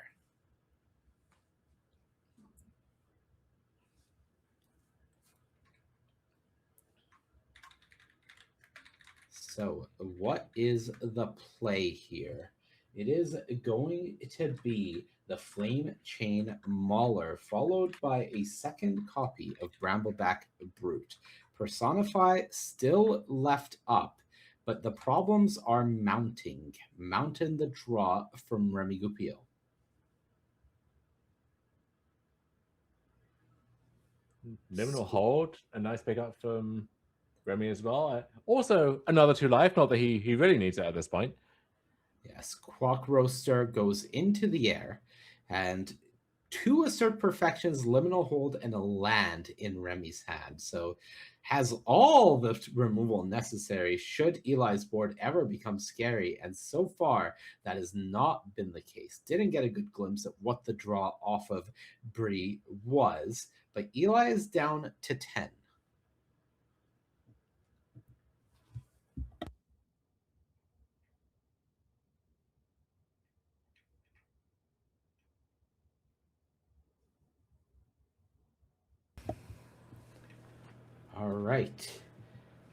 So, what is the play here? It is going to be the Flame Chain Mauler, followed by a second copy of Brambleback Brute. Personify still left up, but the problems are mounting. Mountain the draw from Remy Goupil. Liminal Hold, a nice pickup from Remy as well. Also, another 2 life. Not that he really needs it at this point. Yes, Quack Roaster goes into the air, and two assert perfections, liminal hold, and a land in Remy's hand. So has all the removal necessary should Eli's board ever become scary. And so far, that has not been the case. Didn't get a good glimpse at what the draw off of Bree was, but Eli is down to 10. All right.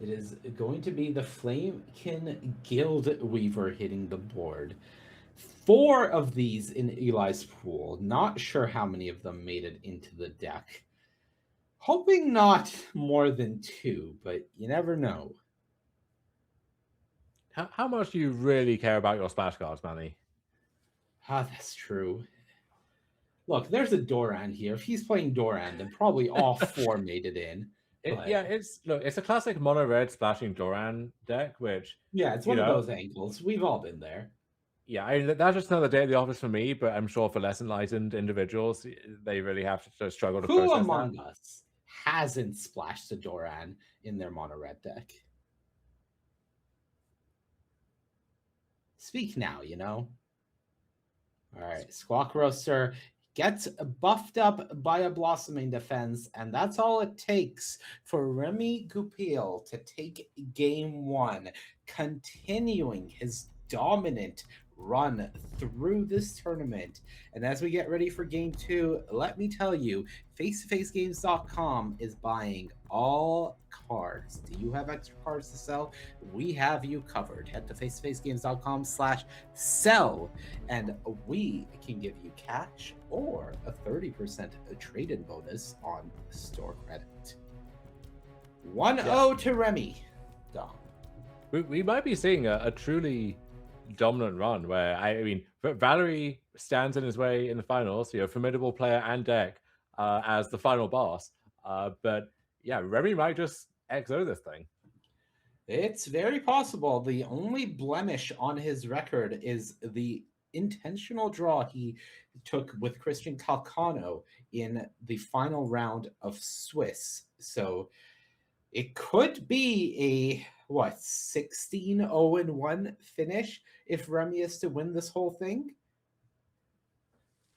It is going to be the Flamekin Guild Weaver hitting the board. 4 of these in Eli's pool. Not sure how many of them made it into the deck. Hoping not more than 2, but you never know. How much do you really care about your splash cards, Manny? Ah, that's true. Look, there's a Doran here. If he's playing Doran, then probably all 4 made it in. Yeah, it's a classic mono red splashing Doran deck, which yeah, it's one of those angles. We've all been there. Yeah, that's just another day at the office for me. But I'm sure for less enlightened individuals, they really have to struggle to Who process among that. us hasn't splashed a Doran in their mono red deck? Speak now, you know? All right, Squawk Roaster gets buffed up by a Blossoming Defense, and that's all it takes for Remy Goupil to take game 1, continuing his dominant run through this tournament. And as we get ready for game 2, let me tell you, face-to-facegames.com is buying all cards. Do you have extra cards to sell? We have you covered. Head to face-to-facegames.com/sell, and we can give you cash or a 30% trade-in bonus on store credit. 1-0 to Remy. Dom. We might be seeing a truly dominant run where I mean Valerie stands in his way in the finals, formidable player and deck as the final boss. But yeah, Remy might just XO this thing. It's very possible. The only blemish on his record is the intentional draw he took with Christian Calcano in the final round of Swiss. So it could be a 16-0-1 finish if Remy is to win this whole thing.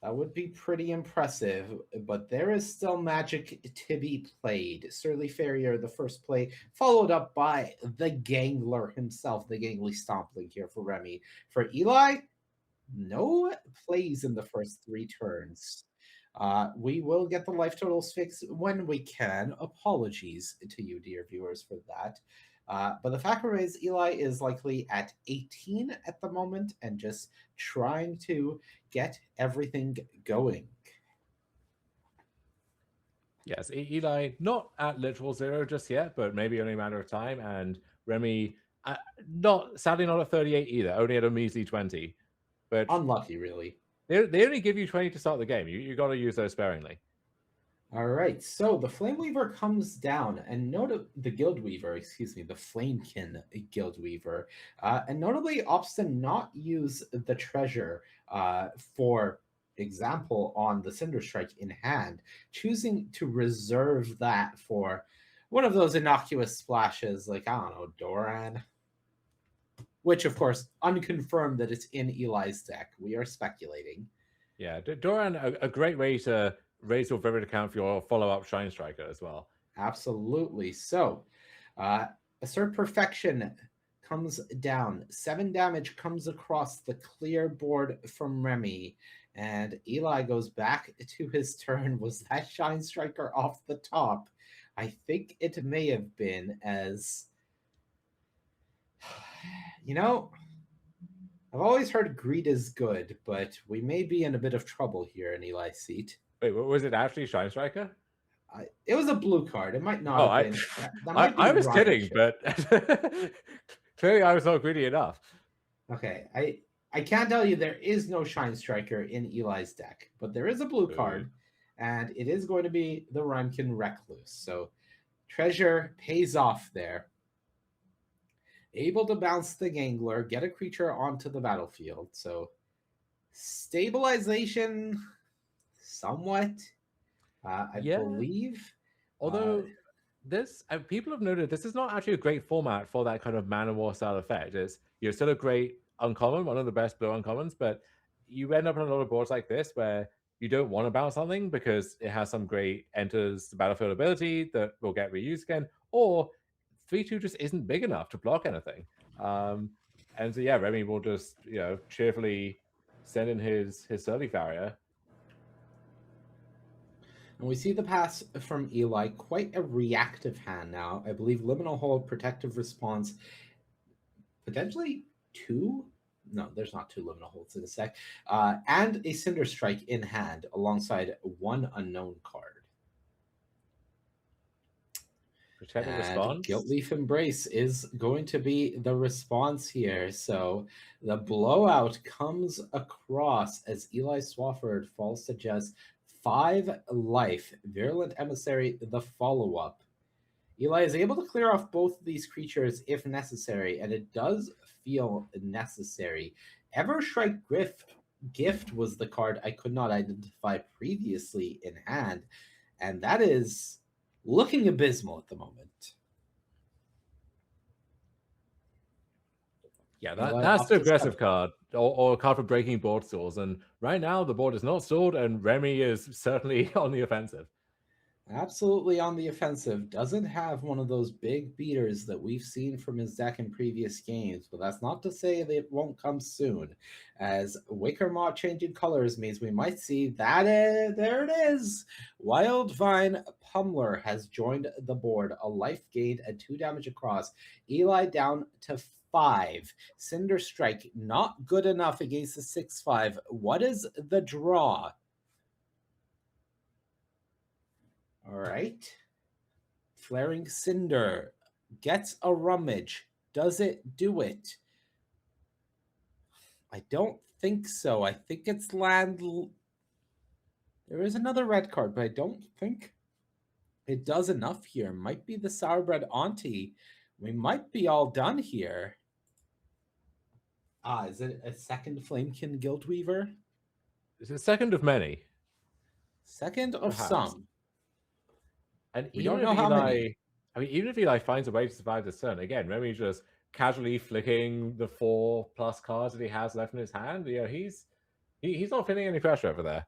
That would be pretty impressive, but there is still magic to be played. Surly Farrier, the first play, followed up by the Gangler himself, the Gangly Stompling here for Remy. For Eli, no plays in the first 3 turns. We will get the life totals fixed when we can. Apologies to you, dear viewers, for that. But the fact remains, Eli is likely at 18 at the moment and just trying to get everything going. Yes, Eli not at literal 0 just yet, but maybe only a matter of time. And Remy, sadly not at 38 either, only at a measly 20. But unlucky, really. They only give you 20 to start the game. You got to use those sparingly. All right, so the Flame Weaver comes down, and the Guild Weaver, excuse me, the Flamekin Guild Weaver, and notably opts to not use the treasure for example on the Cinder Strike in hand, choosing to reserve that for one of those innocuous splashes like, I don't know, Doran. Which, of course, unconfirmed that it's in Eli's deck. We are speculating. Yeah, Doran, a great way to raise your vivid account for your follow-up Shine Striker as well. Absolutely. So, Assert Perfection comes down. 7 damage comes across the clear board from Remy. And Eli goes back to his turn. Was that Shine Striker off the top? I think it may have been, as... I've always heard greed is good, but we may be in a bit of trouble here in Eli's seat. Wait, was it actually Shine Striker? It was a blue card. It might not have been. That might be I was kidding, but clearly I was not greedy enough. Okay, I can't tell you there is no Shine Striker in Eli's deck, but there is a blue card, and it is going to be the Rhymekin Recluse. So Treasure pays off there. Able to bounce the Gangler, get a creature onto the battlefield. So stabilization, somewhat. I Yeah, believe. Uh, although this people have noted this is not actually a great format for that kind of mana war style effect. It's you're still a great uncommon, one of the best blue uncommons, but you end up on a lot of boards like this where you don't want to bounce something because it has some great enters the battlefield ability that will get reused again, or 3/2 just isn't big enough to block anything. Um, and so yeah, Remy will just cheerfully send in his Surly Farrier. and we see the pass from Eli, quite a reactive hand now. I believe Liminal Hold, Protective Response, potentially two. No, there's not two Liminal Holds in a sec. And a Cinder Strike in hand alongside one unknown card. Protective And response. Guiltleaf Embrace is going to be the response here. So the blowout comes across as Eli Swafford falls to just 5 life. Virulent Emissary, the follow up. Eli is able to clear off both of these creatures if necessary, and it does feel necessary. Everstrike Gift was the card I could not identify previously in hand, and that is looking abysmal at the moment. Yeah, Eli that's up the to aggressive 7. card, or a card for breaking board stalls. And right now, the board is not stalled, and Remy is certainly on the offensive. Absolutely on the offensive. Doesn't have one of those big beaters that we've seen from his deck in previous games, but that's not to say that it won't come soon. As Wicker Moth changing colors means we might see that. There it is. Wildvine Pummeler has joined the board. A life gained and 2 damage across. Eli down to 5. Cinder Strike not good enough against the 6/5. What is the draw? All right. Flaring Cinder gets a rummage. Does it do it? I don't think so. I think it's land. There is another red card, but I don't think it does enough here. Might be the Sourbread Auntie. We might be all done here. Is it a second Flamekin Guildweaver? It's the second of many, Second of perhaps. some. And We even don't if know how Eli, many. I mean, even if Eli finds a way to survive this turn, again, Remy's just casually flicking the 4+ cards that he has left in his hand. He's not feeling any pressure over there.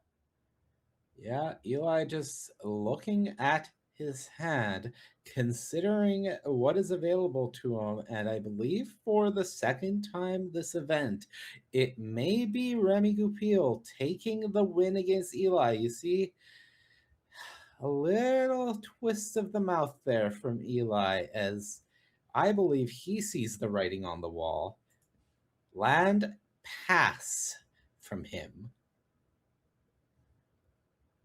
Yeah, Eli just looking at his hand, considering what is available to him, and I believe for the second time this event, it may be Remy Goupil taking the win against Eli. You see, a little twist of the mouth there from Eli, as I believe he sees the writing on the wall. Land pass from him.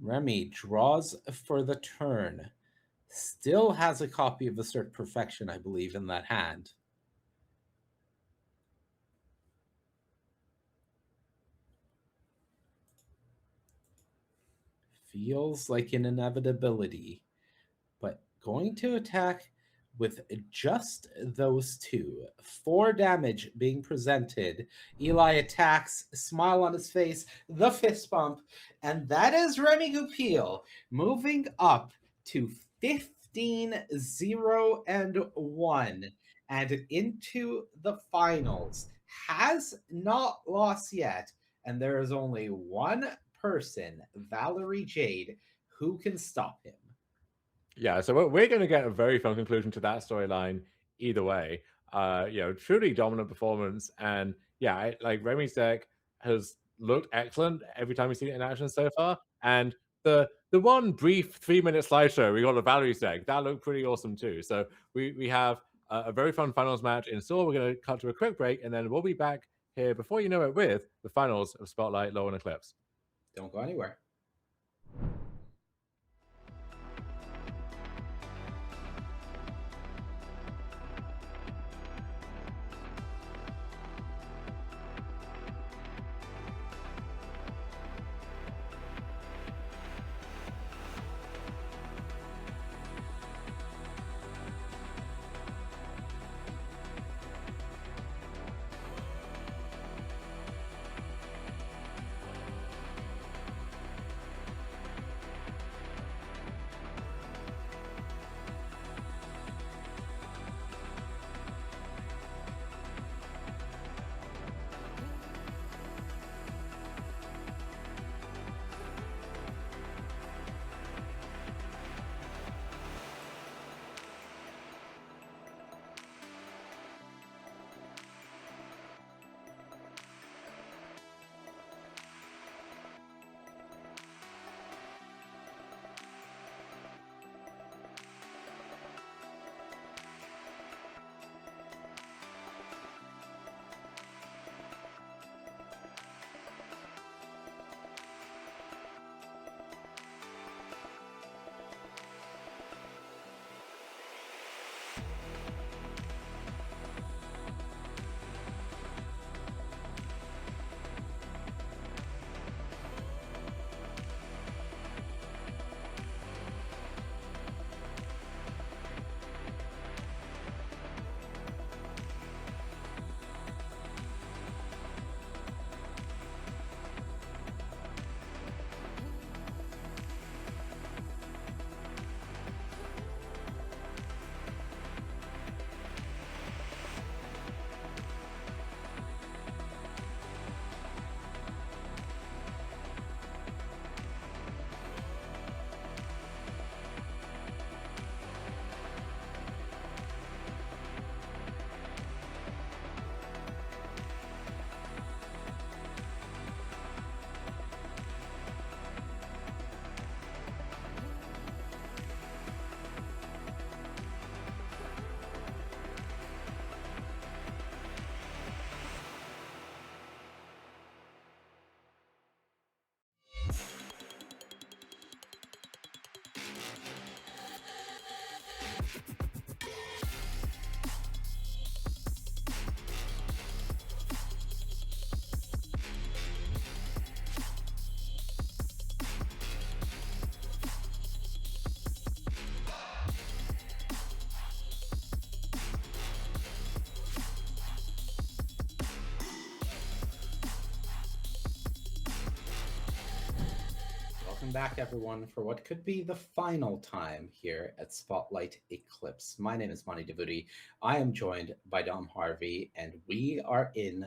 Remy draws for the turn. Still has a copy of Assert Perfection, I believe, in that hand. Feels like an inevitability, but going to attack with just those two. 4 damage being presented. Eli attacks, smile on his face, the fist bump, and that is Remy Goupil moving up to 15-0-1 and into the finals. Has not lost yet, and there is only one person, Valerie Jade, who can stop him. Yeah, so we're going to get a very fun conclusion to that storyline either way. Truly dominant performance, and yeah, like Remy's deck has looked excellent every time we've seen it in action so far. And the one brief 3-minute slideshow we got of Valerie's deck that looked pretty awesome too. So we have a very fun finals match in store. We're going to cut to a quick break, and then we'll be back here before you know it with the finals of Spotlight, Lorwyn Eclipse. Don't go anywhere. welcome back, everyone, for what could be the final time here at Spotlight Eclipse. My name is Monty Devuti. I am joined by Dom Harvey, and we are in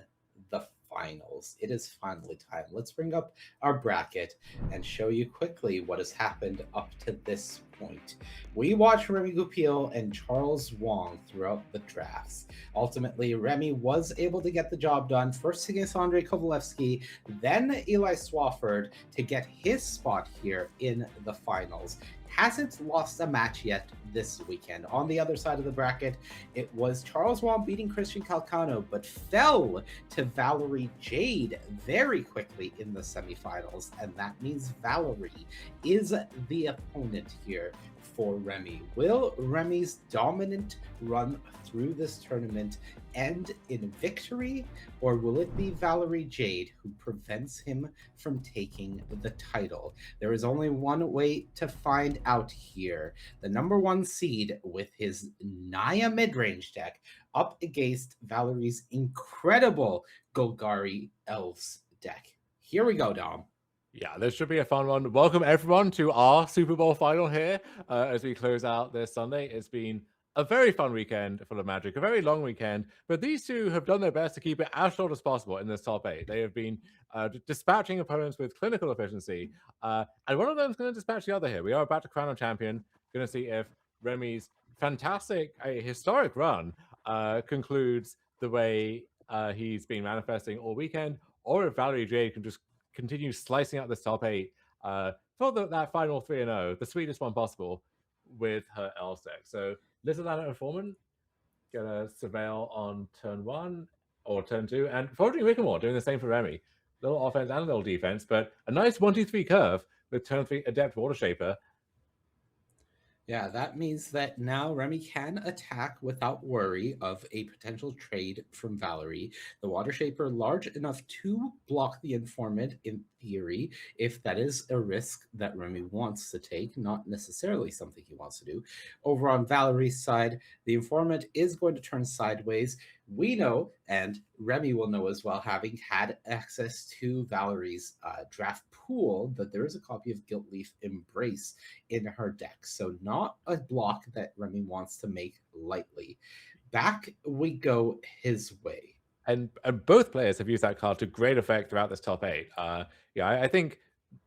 the finals. It is finally time. Let's bring up our bracket and show you quickly what has happened up to this point. We watched Remy Goupil and Charles Wong throughout the drafts. Ultimately, Remy was able to get the job done, first against Andrei Kovalevsky, then Eli Swafford to get his spot here in the finals. Hasn't lost a match yet this weekend. On the other side of the bracket, it was Charles Wong beating Christian Calcano, but fell to Valerie Jade very quickly in the semifinals. And that means Valerie is the opponent here for Remy. Will Remy's dominant run through this tournament end in victory, or will it be Valerie Jade who prevents him from taking the title? There is only one way to find out here. The number one seed with his Naya mid-range deck up against Valerie's incredible Golgari Elves deck. Here we go, Dom. Yeah, this should be a fun one. Welcome everyone to our Super Bowl final here as we close out this Sunday. It's been a very fun weekend full of magic, a very long weekend, but these two have done their best to keep it as short as possible in this top eight. They have been dispatching opponents with clinical efficiency, and one of them is going to dispatch the other here. We are about to crown a champion, going to see if Remy's fantastic, historic run concludes the way he's been manifesting all weekend, or if Valerie Jade can just continue slicing out this top eight for that final 3-0, the sweetest one possible with her Elves deck. So Little Anna Informant gonna surveil on turn one or turn two, and Forging Wickamore doing the same for Remy. Little offense and a little defense, but a nice 1-2-3 curve with turn three Adept Water Shaper. Yeah, that means that now Remy can attack without worry of a potential trade from Valerie. The Water Shaper large enough to block the informant in theory, if that is a risk that Remy wants to take, not necessarily something he wants to do. Over on Valerie's side, the informant is going to turn sideways. We know, and Remy will know as well, having had access to Valerie's draft pool, that there is a copy of Guilt Leaf Embrace in her deck. So not a block that Remy wants to make lightly. Back we go his way. And both players have used that card to great effect throughout this top eight. I think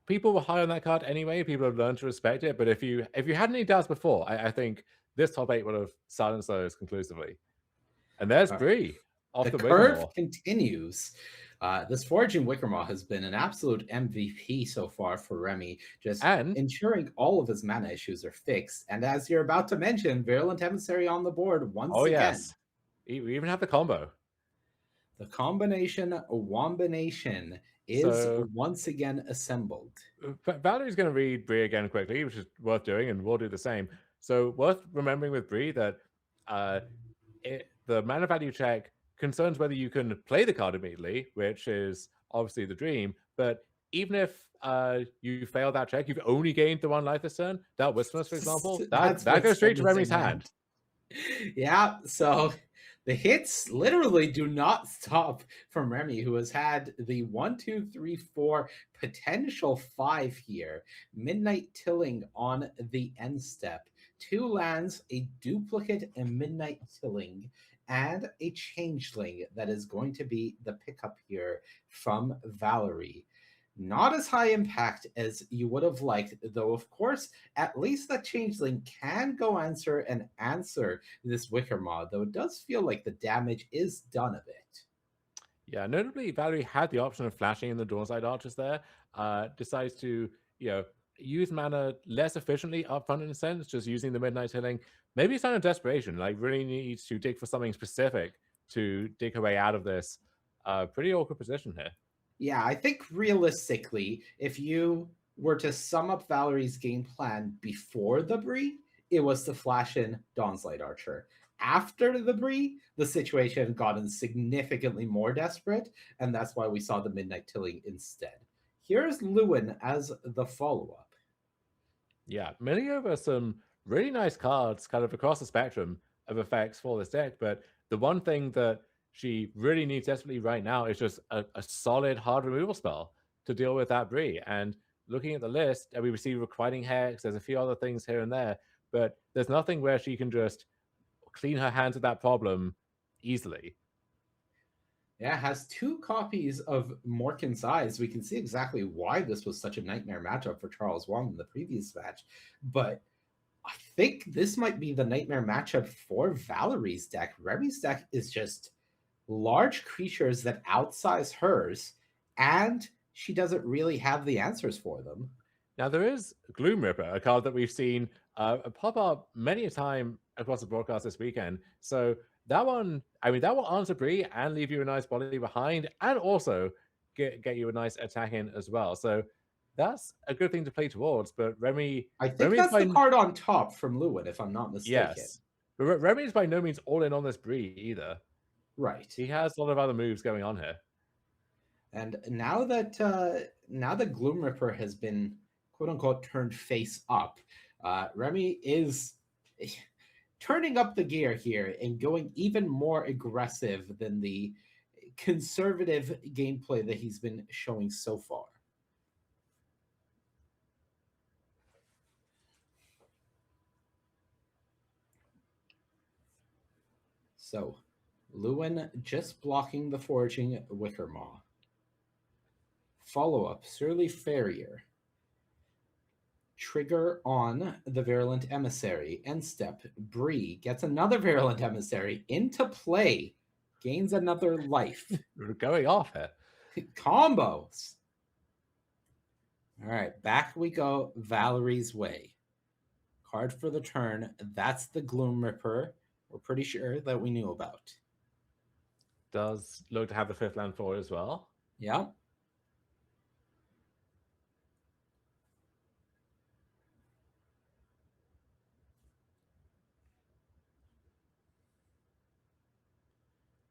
people were high on that card anyway. People have learned to respect it. But if you had any doubts before, I think this top eight would have silenced those conclusively. And there's Bree off The the curve Wickamore. continues. This Foraging Wickermaw has been an absolute MVP so far for Remy, just ensuring all of his mana issues are fixed. And as you're about to mention, Virulent Emissary on the board once again. Yes. We even have the combo. The combination Wombination is once again assembled. Valerie's going to read Bree again quickly, which is worth doing, and we'll do the same. So worth remembering with Bree that the mana value check concerns whether you can play the card immediately, which is obviously the dream. But even if you fail that check, you've only gained the one life this turn. That Wistfulness, for example, that goes straight to Remy's hand. Yeah, so the hits literally do not stop from Remy, who has had the 1, 2, 3, 4 potential 5 here. Midnight Tilling on the end step. 2 lands, a duplicate, and Midnight Tilling, and a Changeling that is going to be the pickup here from Valerie. Not as high impact as you would have liked, though, of course, at least the Changeling can go answer this Wickermaw, though it does feel like the damage is done a bit. Yeah, notably, Valerie had the option of flashing in the Dawnside Archers there, decides to, use mana less efficiently upfront in a sense, just using the Midnight Healing. Maybe it's out of desperation, like really needs to dig for something specific to dig her way out of this pretty awkward position here. Yeah, I think realistically, if you were to sum up Valerie's game plan before the Bree, it was to flash in Dawn's Light Archer. After the Bree, the situation had gotten significantly more desperate, and that's why we saw the Midnight Tilling instead. Here's Lewin as the follow-up. Yeah, many over some really nice cards kind of across the spectrum of effects for this deck, but the one thing that she really needs desperately right now is just a solid hard removal spell to deal with that Bree. And looking at the list, and we see requiting hex. There's a few other things here and there, but there's nothing where she can just clean her hands of that problem easily. Yeah, it has two copies of Morkan's Eyes. We can see exactly why this was such a nightmare matchup for Charles Wong in the previous match. But I think this might be the nightmare matchup for Valerie's deck. Remy's deck is just large creatures that outsize hers, and she doesn't really have the answers for them. Now there is Gloom Ripper, a card that we've seen pop up many a time across the broadcast this weekend. So that one, I mean, that will answer Bree and leave you a nice body behind, and also get you a nice attack in as well. So that's a good thing to play towards. But I think Remy's that's the by card on top from Lewin, if I'm not mistaken. yes, but Remy's by no means all in on this Bree either. Right. He has a lot of other moves going on here. And now that Gloom Ripper has been quote unquote turned face up, Remy is turning up the gear here and going even more aggressive than the conservative gameplay that he's been showing so far. So, Lewin just blocking the foraging Wickermaw. Follow up, Surly Farrier. Trigger on the Virulent Emissary. End step, Bree gets another Virulent Emissary into play, gains another life. We're going off here. Combos. All right, back we go Valerie's way. Card for the turn. That's the Gloom Ripper. We're pretty sure that we knew about. Does look to have the 5th land for it as well. Yeah.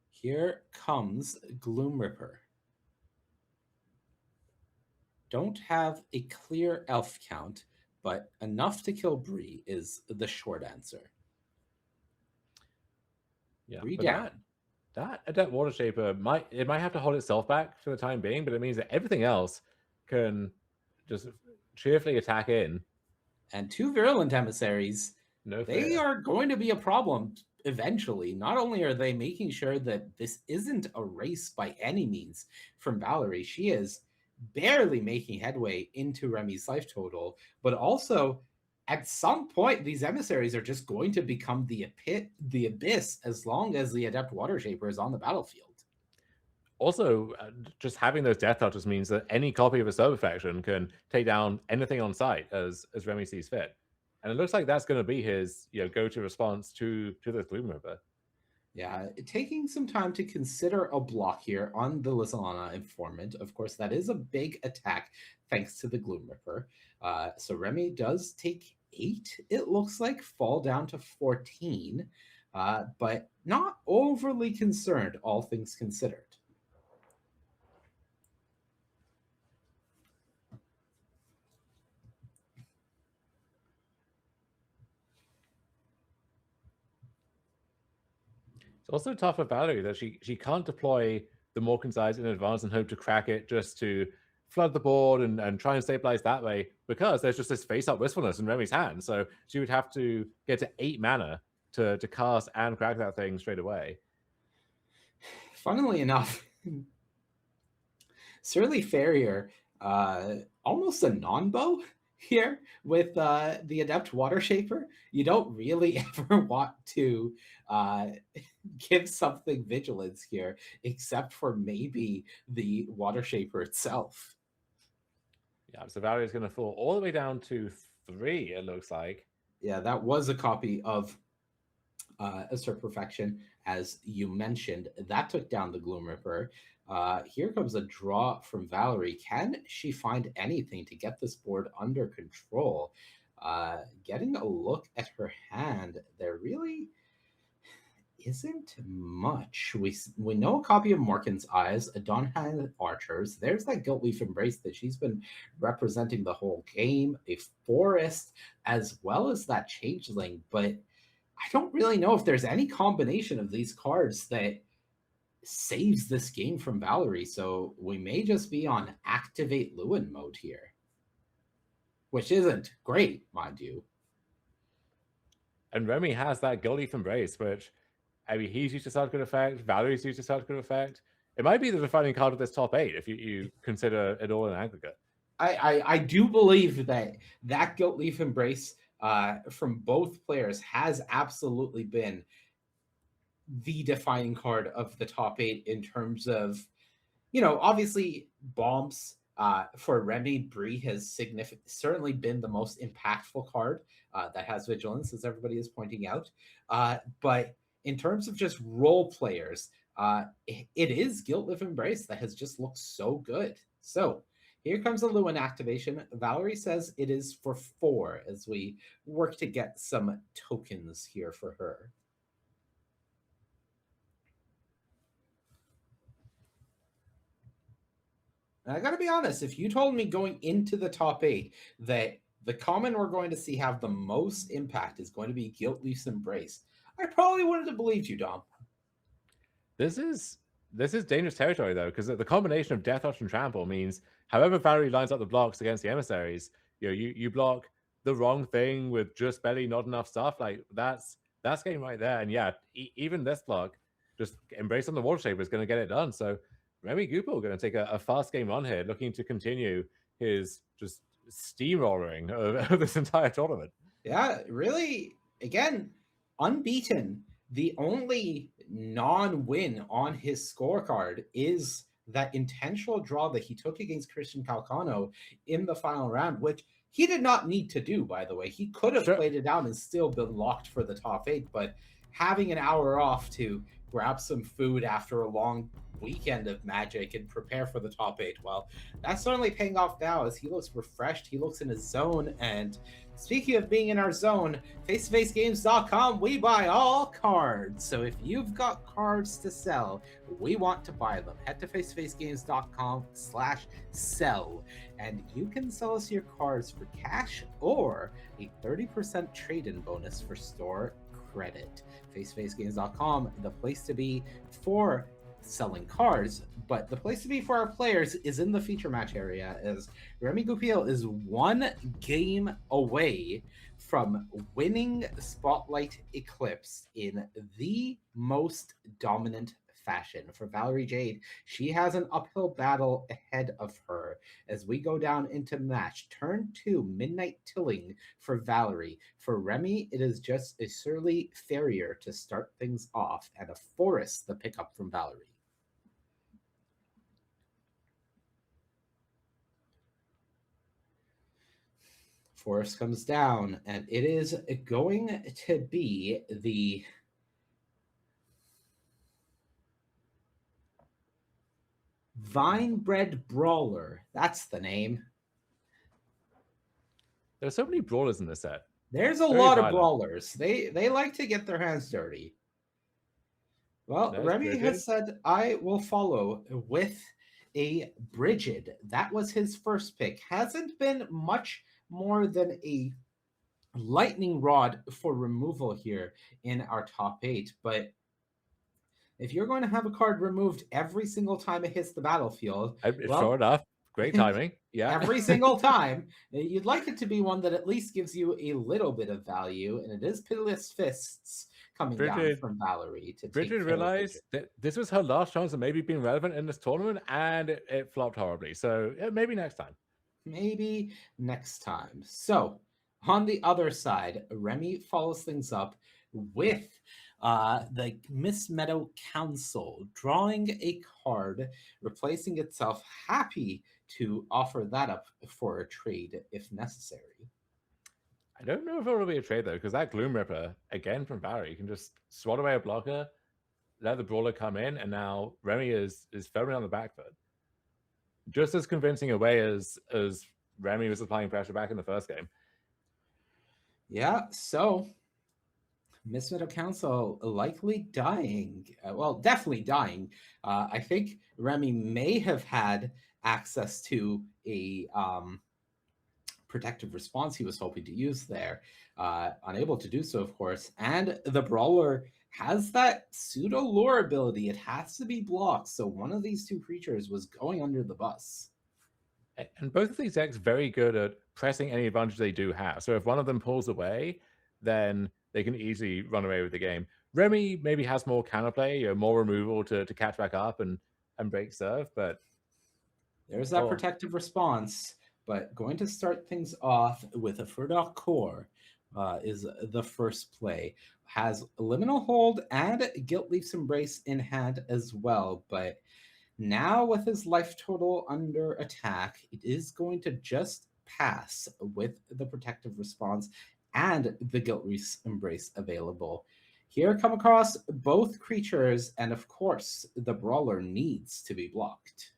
Here comes Gloom Ripper. Don't have a clear elf count, but enough to kill Bree is the short answer. Yeah, Bree but down. that Adept Water Shaper might have to hold itself back for the time being, but it means that everything else can just cheerfully attack in. And two Virulent Emissaries, No they fear. are going to be a problem eventually. Not only are they making sure that this isn't a race by any means from Valerie, she is barely making headway into Remy's life total, but also at some point these emissaries are just going to become the abyss as long as the Adept Water Shaper is on the battlefield. Also, just having those death touches means that any copy of a Server Faction can take down anything on site as Remy sees fit. And it looks like that's going to be his go-to response to this Gloom Ripper. Yeah, taking some time to consider a block here on the Lizalana Informant. Of course, that is a big attack thanks to the Gloom Ripper. So Remy does take 8, it looks like, fall down to 14, but not overly concerned, all things considered. It's also tough for Valerie that she can't deploy the Morkan's Eyes in advance and hope to crack it just to flood the board and try and stabilize that way, because there's just this face-up Wistfulness in Remy's hand. So she would have to get to 8 mana to cast and crack that thing straight away. Funnily enough, Surly Farrier, almost a non-bow here with the Adept Water Shaper. You don't really ever want to give something vigilance here, except for maybe the Water Shaper itself. Yeah, so Valerie is going to fall all the way down to 3, it looks like. Yeah, that was a copy of Assert Perfection, as you mentioned. That took down the Gloom Ripper. Here comes a draw from Valerie. Can she find anything to get this board under control? Getting a look at her hand, there really isn't much. We know a copy of Morkan's Eyes, a Dawnhand Archers. There's that Guiltleaf Embrace that she's been representing the whole game, a Forest, as well as that Changeling. But I don't really know if there's any combination of these cards that saves this game from Valerie. So we may just be on activate Lewin mode here. which isn't great, mind you. And Remy has that Guilt Leaf Embrace, which, I mean, he's used to such good effect. Valerie's used to such good effect. It might be the defining card of this top 8 if you consider it all in aggregate. I do believe that Guilt Leaf Embrace from both players has absolutely been the defining card of the top 8 in terms of, obviously bombs for Remy. Bree has certainly been the most impactful card that has vigilance, as everybody is pointing out. But in terms of just role players, it is Guilt Live Embrace that has just looked so good. So here comes a Lewin activation. Valerie says it is for 4 as we work to get some tokens here for her. And I got to be honest, if you told me going into the top 8 that the common we're going to see have the most impact is going to be Guilt Leaf's Embrace, I probably wouldn't have believed you, Dom. This is dangerous territory though, because the combination of Death Rush and Trample means however Valerie lines up the blocks against the emissaries, you block the wrong thing with just barely not enough stuff. Like that's game right there. And yeah, even this block, just Embrace on the Water Shaper is going to get it done. So Remy Goupil going to take a fast game run here, looking to continue his just steamrolling of this entire tournament. Yeah, really, again, unbeaten. The only non-win on his scorecard is that intentional draw that he took against Christian Calcano in the final round, which he did not need to do, by the way. He could have played it down and still been locked for the top 8, but having an hour off to grab some food after a long weekend of Magic and prepare for the top 8, well, that's certainly paying off now as he looks refreshed. He looks in his zone. And speaking of being in our zone, face-to-facegames.com, we buy all cards. So if you've got cards to sell, we want to buy them. Head to face-to-facegames.com/sell, and you can sell us your cards for cash or a 30% trade-in bonus for store credit. Face-to-facegames.com, the place to be for selling cards, but the place to be for our players is in the feature match area, as Remy Goupil is 1 game away from winning Spotlight Eclipse in the most dominant fashion. For Valerie Jade, she has an uphill battle ahead of her as we go down into match. Turn 2, Midnight Tilling for Valerie. For Remy, it is just a Surly Farrier to start things off, and a Forest the pickup from Valerie. Forest comes down, and it is going to be the Vinebread Brawler. That's the name. There's so many brawlers in this set. There's a lot of brawlers. They like to get their hands dirty. Well, Remy has said, I will follow with a Brigid. That was his first pick. Hasn't been much more than a lightning rod for removal here in our top 8, but if you're going to have a card removed every single time it hits the battlefield, fair enough. Great timing. Yeah. Every single time, you'd like it to be one that at least gives you a little bit of value, and it is Pitiless Fists coming down from Valerie to Bridget realized that this was her last chance of maybe being relevant in this tournament, and it flopped horribly. So maybe next time. Maybe next time. So on the other side, Remy follows things up with the Miss Meadow Council, drawing a card, replacing itself, happy to offer that up for a trade if necessary. I don't know if it'll be a trade though, because that Gloom Ripper, again from Barry, you can just swat away a blocker, let the Brawler come in, and now Remy is firmly on the back foot. Just as convincing a way as Remy was applying pressure back in the first game. Yeah, so Miss Meadow Council likely dying. Well, definitely dying. I think Remy may have had access to a protective response he was hoping to use there. Unable to do so, of course. And the Brawler has that pseudo lure ability. It has to be blocked. So one of these two creatures was going under the bus. And both of these decks very good at pressing any advantage they do have. So if one of them pulls away, then they can easily run away with the game. Remy maybe has more counterplay, more removal to catch back up and break serve, but There's that oh, protective response, but going to start things off with a Furdock Core is the first play. Has Liminal Hold and Guilt Leaf's Embrace in hand as well, but now with his life total under attack, it is going to just pass with the protective response and the Guilt Leaf's Embrace available. Here come across both creatures, and of course, the Brawler needs to be blocked.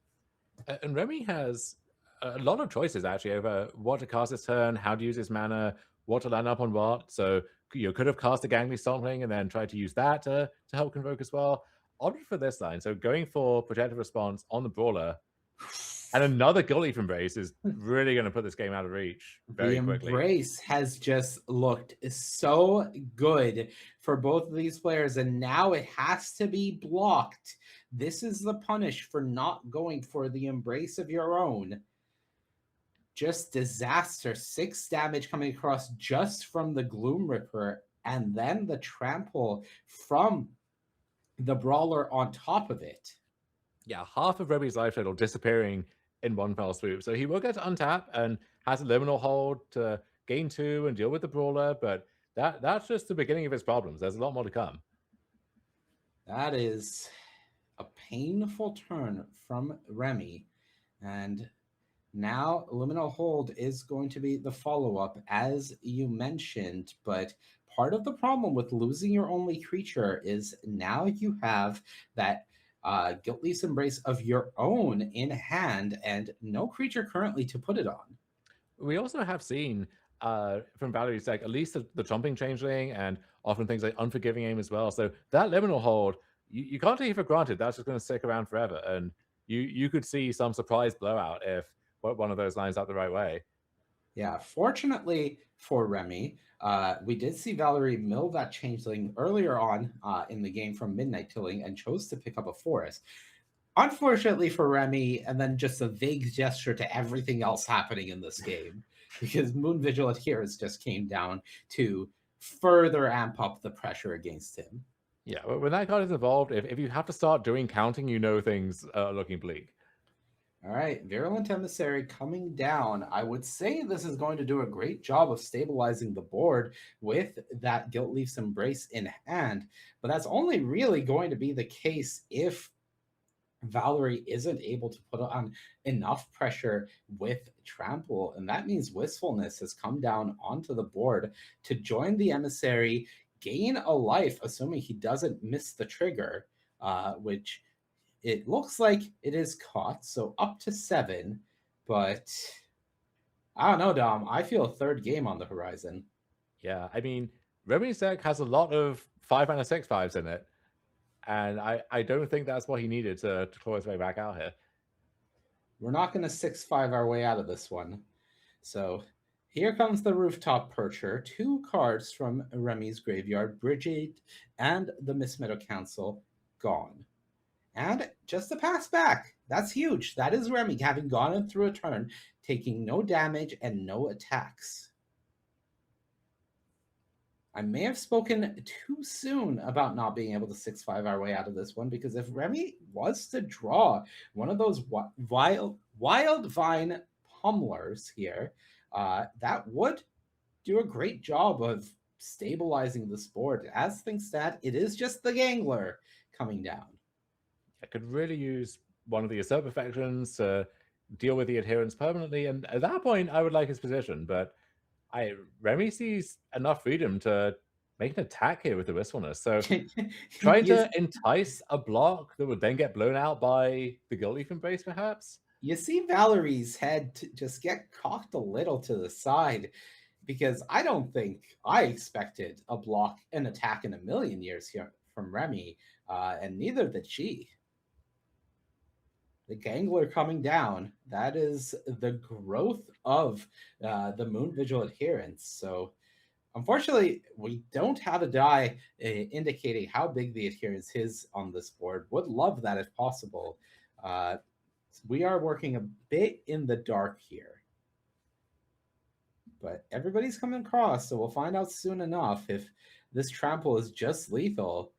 and Remy has a lot of choices actually over what to cast his turn, how to use his mana, what to line up on what. So you could have cast a Gangly Stomping and then tried to use that to help convoke as well. Opted for this line, so going for protective response on the brawler and another Guilt Embrace is really going to put this game out of reach The very quickly. embrace has just looked so good for both of these players, and now it has to be blocked. This is the punish for not going for the embrace of your own. Just disaster. 6 damage coming across just from the Gloom Ripper, and then the trample from the Brawler on top of it. Yeah, half of Remy's life total disappearing in one fell swoop. So he will get to untap and has a liminal hold to gain 2 and deal with the brawler, but that's just the beginning of his problems. There's a lot more to come. That is a painful turn from Remy, and now, Liminal Hold is going to be the follow up, as you mentioned. But part of the problem with losing your only creature is now you have that Guilt Leaf's Embrace of your own in hand, and no creature currently to put it on. We also have seen from Valerie's deck at least the Trumping Changeling and often things like Unforgiving Aim as well. So that liminal hold, you can't take it for granted. That's just going to stick around forever. And you could see some surprise blowout if one of those lines out the right way. Yeah, fortunately for Remy, we did see Valerie mill that changeling earlier on in the game from Midnight Tilling and chose to pick up a forest. Unfortunately for Remy, and then just a vague gesture to everything else happening in this game, because Moon Vigil Adherence just came down to further amp up the pressure against him. Yeah, when that card is involved, if you have to start doing counting, things are looking bleak. All right, Virulent Emissary coming down. I would say this is going to do a great job of stabilizing the board with that Guilt Leaf's Embrace in hand, but that's only really going to be the case if Valerie isn't able to put on enough pressure with Trample, and that means Wistfulness has come down onto the board to join the Emissary, gain a life, assuming he doesn't miss the trigger, which it looks like it is caught, so up to 7, but I don't know, Dom. I feel a third game on the horizon. Yeah, I mean, Remy's deck has a lot of 5 mana 6/5s in it. And I don't think that's what he needed to claw his way back out here. We're not going to 6-5 our way out of this one. So here comes the Rooftop Percher. 2 cards from Remy's graveyard, Bridget and the Miss Meadow Council, gone. And just a pass back. That's huge. That is Remy having gone through a turn, taking no damage and no attacks. I may have spoken too soon about not being able to 6-5 our way out of this one, because if Remy was to draw one of those wild vine pummelers here, that would do a great job of stabilizing this board. As things stand, it is just the Gangler coming down. I could really use one of the Assert Perfections to deal with the adherence permanently. And at that point, I would like his position. But Remy sees enough freedom to make an attack here with the Wistfulness. So trying you, to entice a block that would then get blown out by the Guilt Leaf Embrace, perhaps? you see Valerie's head just get cocked a little to the side, because I don't think I expected a block, an attack in a million years here from Remy, and neither did she. The Gangler coming down, that is the growth of the Moon Vigil Adherence. So unfortunately, we don't have a die indicating how big the adherence is on this board. Would love that if possible. We are working a bit in the dark here, but everybody's coming across, so we'll find out soon enough if this trample is just lethal.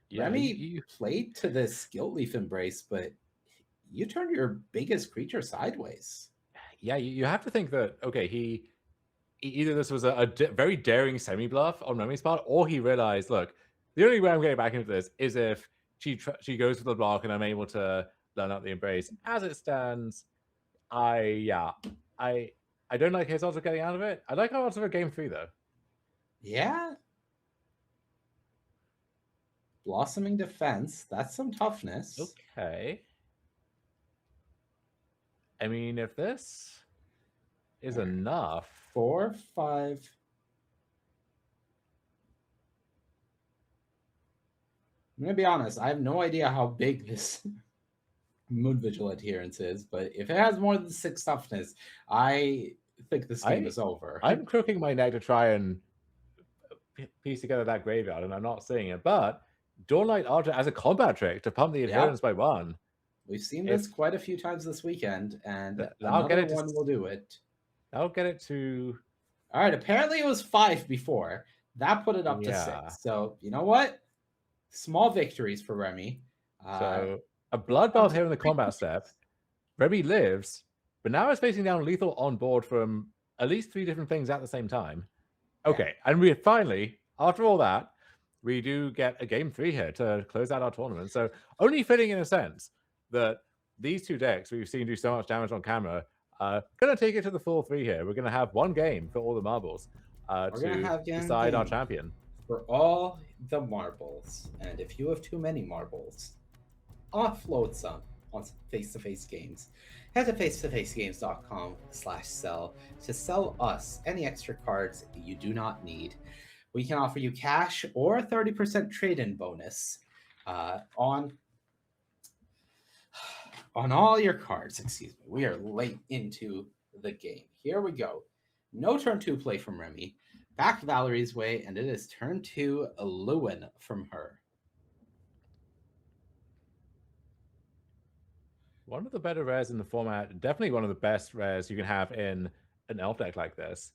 Yeah, Remy played to this Guilt Leaf Embrace, but you turned your biggest creature sideways. yeah, you have to think that okay, either this was a very daring semi bluff on Remy's part, or he realized, look, the only way I'm getting back into this is if she goes for the block and I'm able to learn out the embrace. As it stands, I I don't like his odds of getting out of it. I like our odds of a game 3 though. Yeah. Blossoming Defense, that's some toughness. Okay. I mean, if this is All right. enough. 4, 5. I'm going to be honest, I have no idea how big this Moon Vigil adherence is, but if it has more than 6 toughness, I think this game is over. I'm crooking my neck to try and piece together that graveyard, and I'm not seeing it. But Dawnlight Archer as a combat trick to pump the adherence by 1. We've seen this quite a few times this weekend, and another one will do it. I'll get it to... All right, apparently it was 5 before. That put it up to 6. So, you know what? Small victories for Remy. So, a Bloodbath here in the combat step. Remy lives, but now it's facing down lethal on board from at least 3 different things at the same time. Okay, and we finally, after all that, we do get a game 3 here to close out our tournament. So only fitting in a sense that these 2 decks we've seen do so much damage on camera are going to take it to the full 3 here. We're going to have one game for all the marbles to decide our champion. For all the marbles. And if you have too many marbles, offload some on face-to-face games. Head to face-to-facegames.com/sell to sell us any extra cards you do not need. We can offer you cash or a 30% trade-in bonus on all your cards. Excuse me. We are late into the game. Here we go. No turn 2 play from Remy. Back Valerie's way, and it is turn 2 Lorwyn from her. One of the better rares in the format, definitely one of the best rares you can have in an elf deck like this.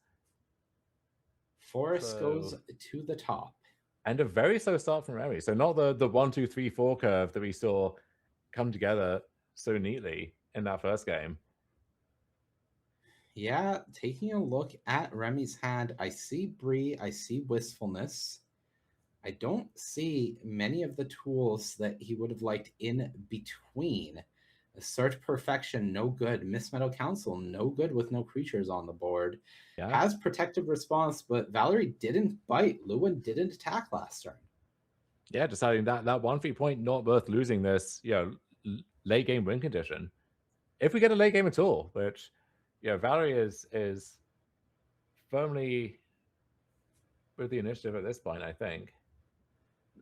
Forest goes to the top. And a very slow start from Remy. So not the 1, 2, 3, 4 curve that we saw come together so neatly in that first game. Yeah, taking a look at Remy's hand, I see Bree, I see Wistfulness. I don't see many of the tools that he would have liked in between. Search Perfection, no good. Miss Meadow Council, no good with no creatures on the board. Yeah. Has Protective Response, but Valerie didn't bite. Lewin didn't attack last turn. Yeah, deciding that 1 free point not worth losing this, late game win condition. If we get a late game at all, which, Valerie is firmly with the initiative at this point, I think.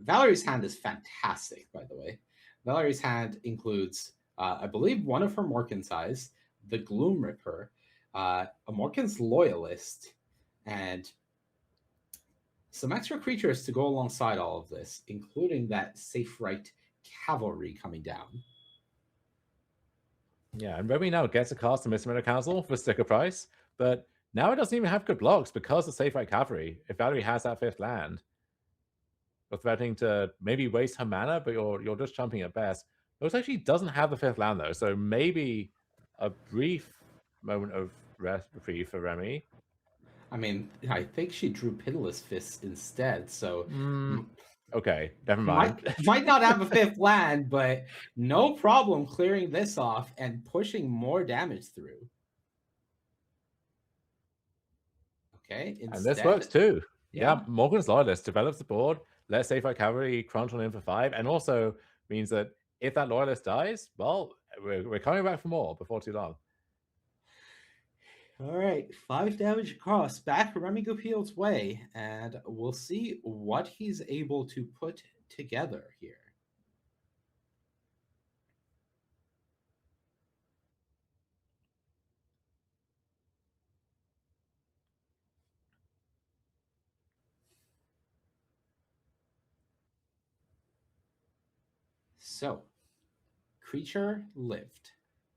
Valerie's hand is fantastic, by the way. Valerie's hand includes, I believe, one of her Morkan's Eyes, the Gloom Ripper, a Morkan's Loyalist, and some extra creatures to go alongside all of this, including that Safe Right Cavalry coming down. Yeah, and Remy now gets a cast to Miss Meadow Council for sticker price, but now it doesn't even have good blocks because of Safe Right Cavalry. If Valerie has that 5th land, you're threatening to maybe waste her mana, but you're just chumping at best. Looks like she doesn't have the 5th land though, so maybe a brief moment of reprieve for Remy. I mean, I think she drew Pitiless Fists instead, so... Okay, never mind. Might not have a 5th land, but no problem clearing this off and pushing more damage through. Okay, instead, and this works too. Yeah, Morgan's Loyalist develops the board, lets Safe Right Cavalry crunch on in for 5, and also means that if that Loyalist dies, well, we're coming back for more before too long. All right, 5 damage across, back Remy Goupil's way, and we'll see what he's able to put together here. So, Creature lived.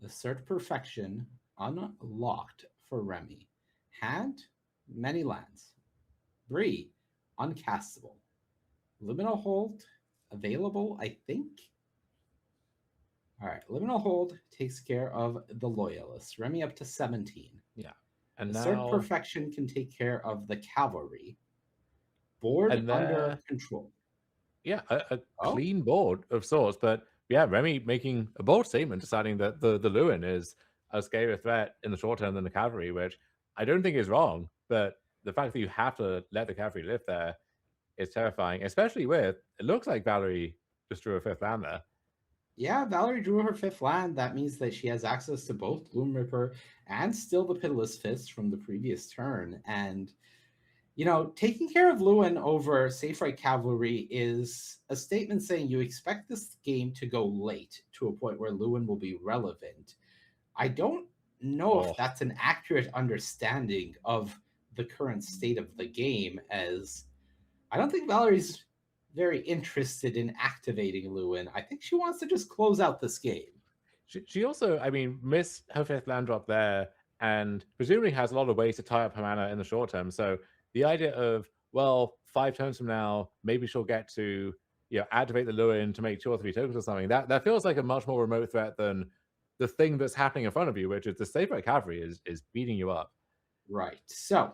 Assert perfection unlocked for Remy. Hand, many lands. Bree, uncastable. Liminal hold, available, I think. All right, Liminal hold takes care of the Loyalists. Remy up to 17. Yeah. And Assert now, perfection can take care of the Cavalry. Board and under there, control. yeah, a Oh, clean board of sorts. But yeah, Remy making a bold statement, deciding that the Lewin is a scarier threat in the short term than the cavalry, which I don't think is wrong. But the fact that you have to let the cavalry live there is terrifying, especially with it looks like Valerie just drew a fifth land there. yeah, Valerie drew her fifth land. That means that she has access to both Gloom Ripper and still the Pitiless Fist from the previous turn. And, taking care of Lewin over Safe Right Cavalry is a statement saying you expect this game to go late to a point where Lewin will be relevant. I don't know if Oh, that's an accurate understanding of the current state of the game, as I don't think Valerie's very interested in activating Lewin. I think she wants to just close out this game. she also, I mean, missed her fifth land drop there, and presumably has a lot of ways to tie up her mana in the short term. So the idea of, well, 5 turns from now, maybe she'll get to activate the Lewin to make 2 or 3 tokens or something. That feels like a much more remote threat than the thing that's happening in front of you, which is the Saber Cavalry is beating you up. Right. So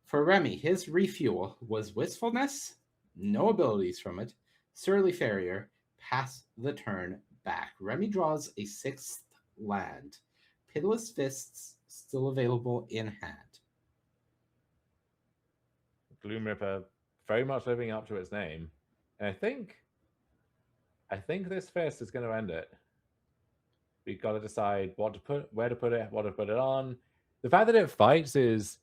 for Remy, his refuel was Wistfulness, no abilities from it, Surly Farrier, pass the turn back. Remy draws a sixth land. Pitiless Fists still available in hand. Gloom Ripper very much living up to its name, and I think this fist is going to end it. We've got to decide what to put, where to put it, what to put it on. The fact that it fights is,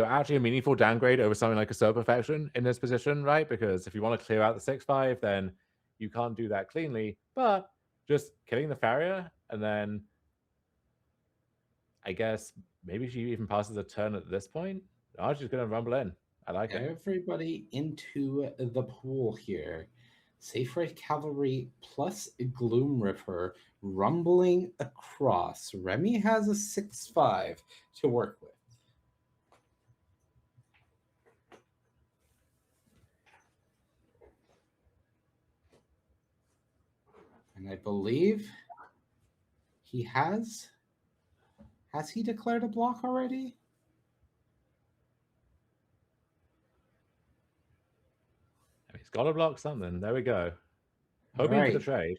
actually a meaningful downgrade over something like a Soul Perfection in this position, right? Because if you want to clear out the 6/5, then you can't do that cleanly. But just killing the farrier, and then I guess maybe she even passes a turn at this point. Oh, she's going to rumble in. I like it. Everybody into the pool here. Safe Right Cavalry plus Gloom Ripper rumbling across. Remy has a 6/5 to work with. And I believe he has. Has he declared a block already? He's got to block something. There we go. All Hoping for the right. trade.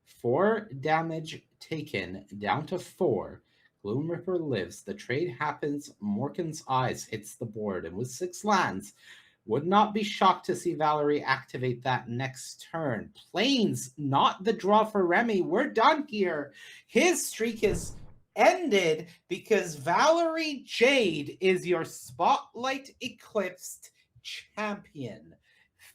4 damage taken, down to 4. Gloom Ripper lives. The trade happens. Morkan's Eyes hits the board, and with 6 lands, would not be shocked to see Valerie activate that next turn. Plains, not the draw for Remy. We're done here. His streak is ended because Valerie Jade is your Spotlight Eclipsed champion.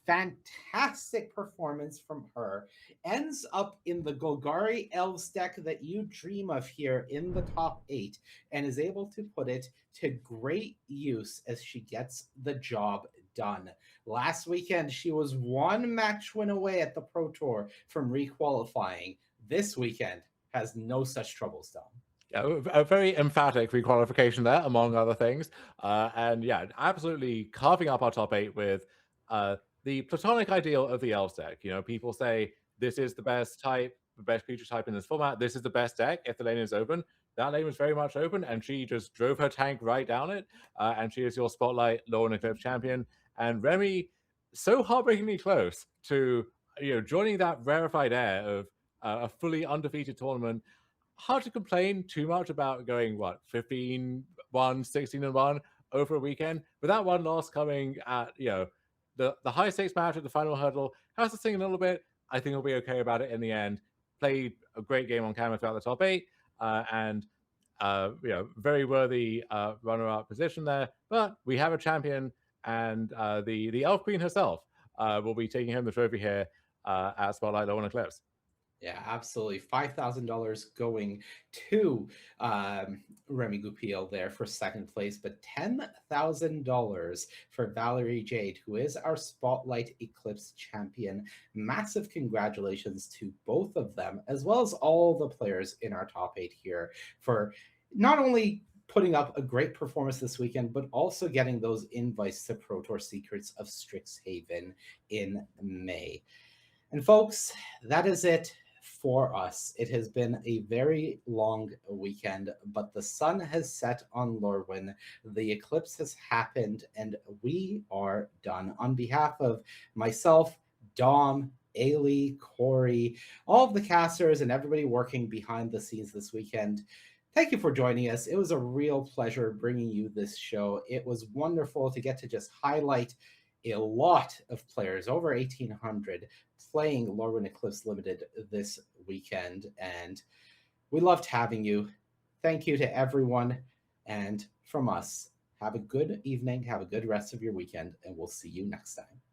Fantastic performance from her. Ends up in the Golgari Elves deck that you dream of here in the top 8, and is able to put it to great use as she gets the job done. Last weekend, she was 1 match win away at the Pro Tour from requalifying. This weekend has no such troubles, Dom. Yeah, a very emphatic requalification there, among other things. And yeah, absolutely carving up our top 8 with the platonic ideal of the elves deck. People say this is the best type, the best creature type in this format. This is the best deck if the lane is open. That lane was very much open, and she just drove her tank right down it. And she is your Spotlight Lorwyn Eclipsed champion. And Remy, so heartbreakingly close to joining that rarefied air of a fully undefeated tournament. Hard to complain too much about going 15-1, 16-1 over a weekend, but that one loss coming at the high stakes match at the final hurdle has to sing a little bit. I think we'll be okay about it in the end. Played a great game on camera throughout the top 8, and very worthy runner-up position there. But we have a champion, and the Elf Queen herself will be taking home the trophy here at Spotlight Lorwyn Eclipse. Yeah, absolutely. $5,000 going to Remy Goupil there for second place, but $10,000 for Valerie Jade, who is our Spotlight Eclipse champion. Massive congratulations to both of them, as well as all the players in our top eight here for not only putting up a great performance this weekend, but also getting those invites to Pro Tour Secrets of Strixhaven in May. And folks, that is it for us. It has been a very long weekend, but the sun has set on Lorwyn. The eclipse has happened, and we are done. On behalf of myself, Dom, Ailey, Corey, all of the casters, and everybody working behind the scenes this weekend, thank you for joining us. It was a real pleasure bringing you this show. It was wonderful to get to just highlight a lot of players, over 1,800, playing Lorwyn Eclipsed Limited this weekend. And we loved having you. Thank you to everyone. And from us, have a good evening, have a good rest of your weekend, and we'll see you next time.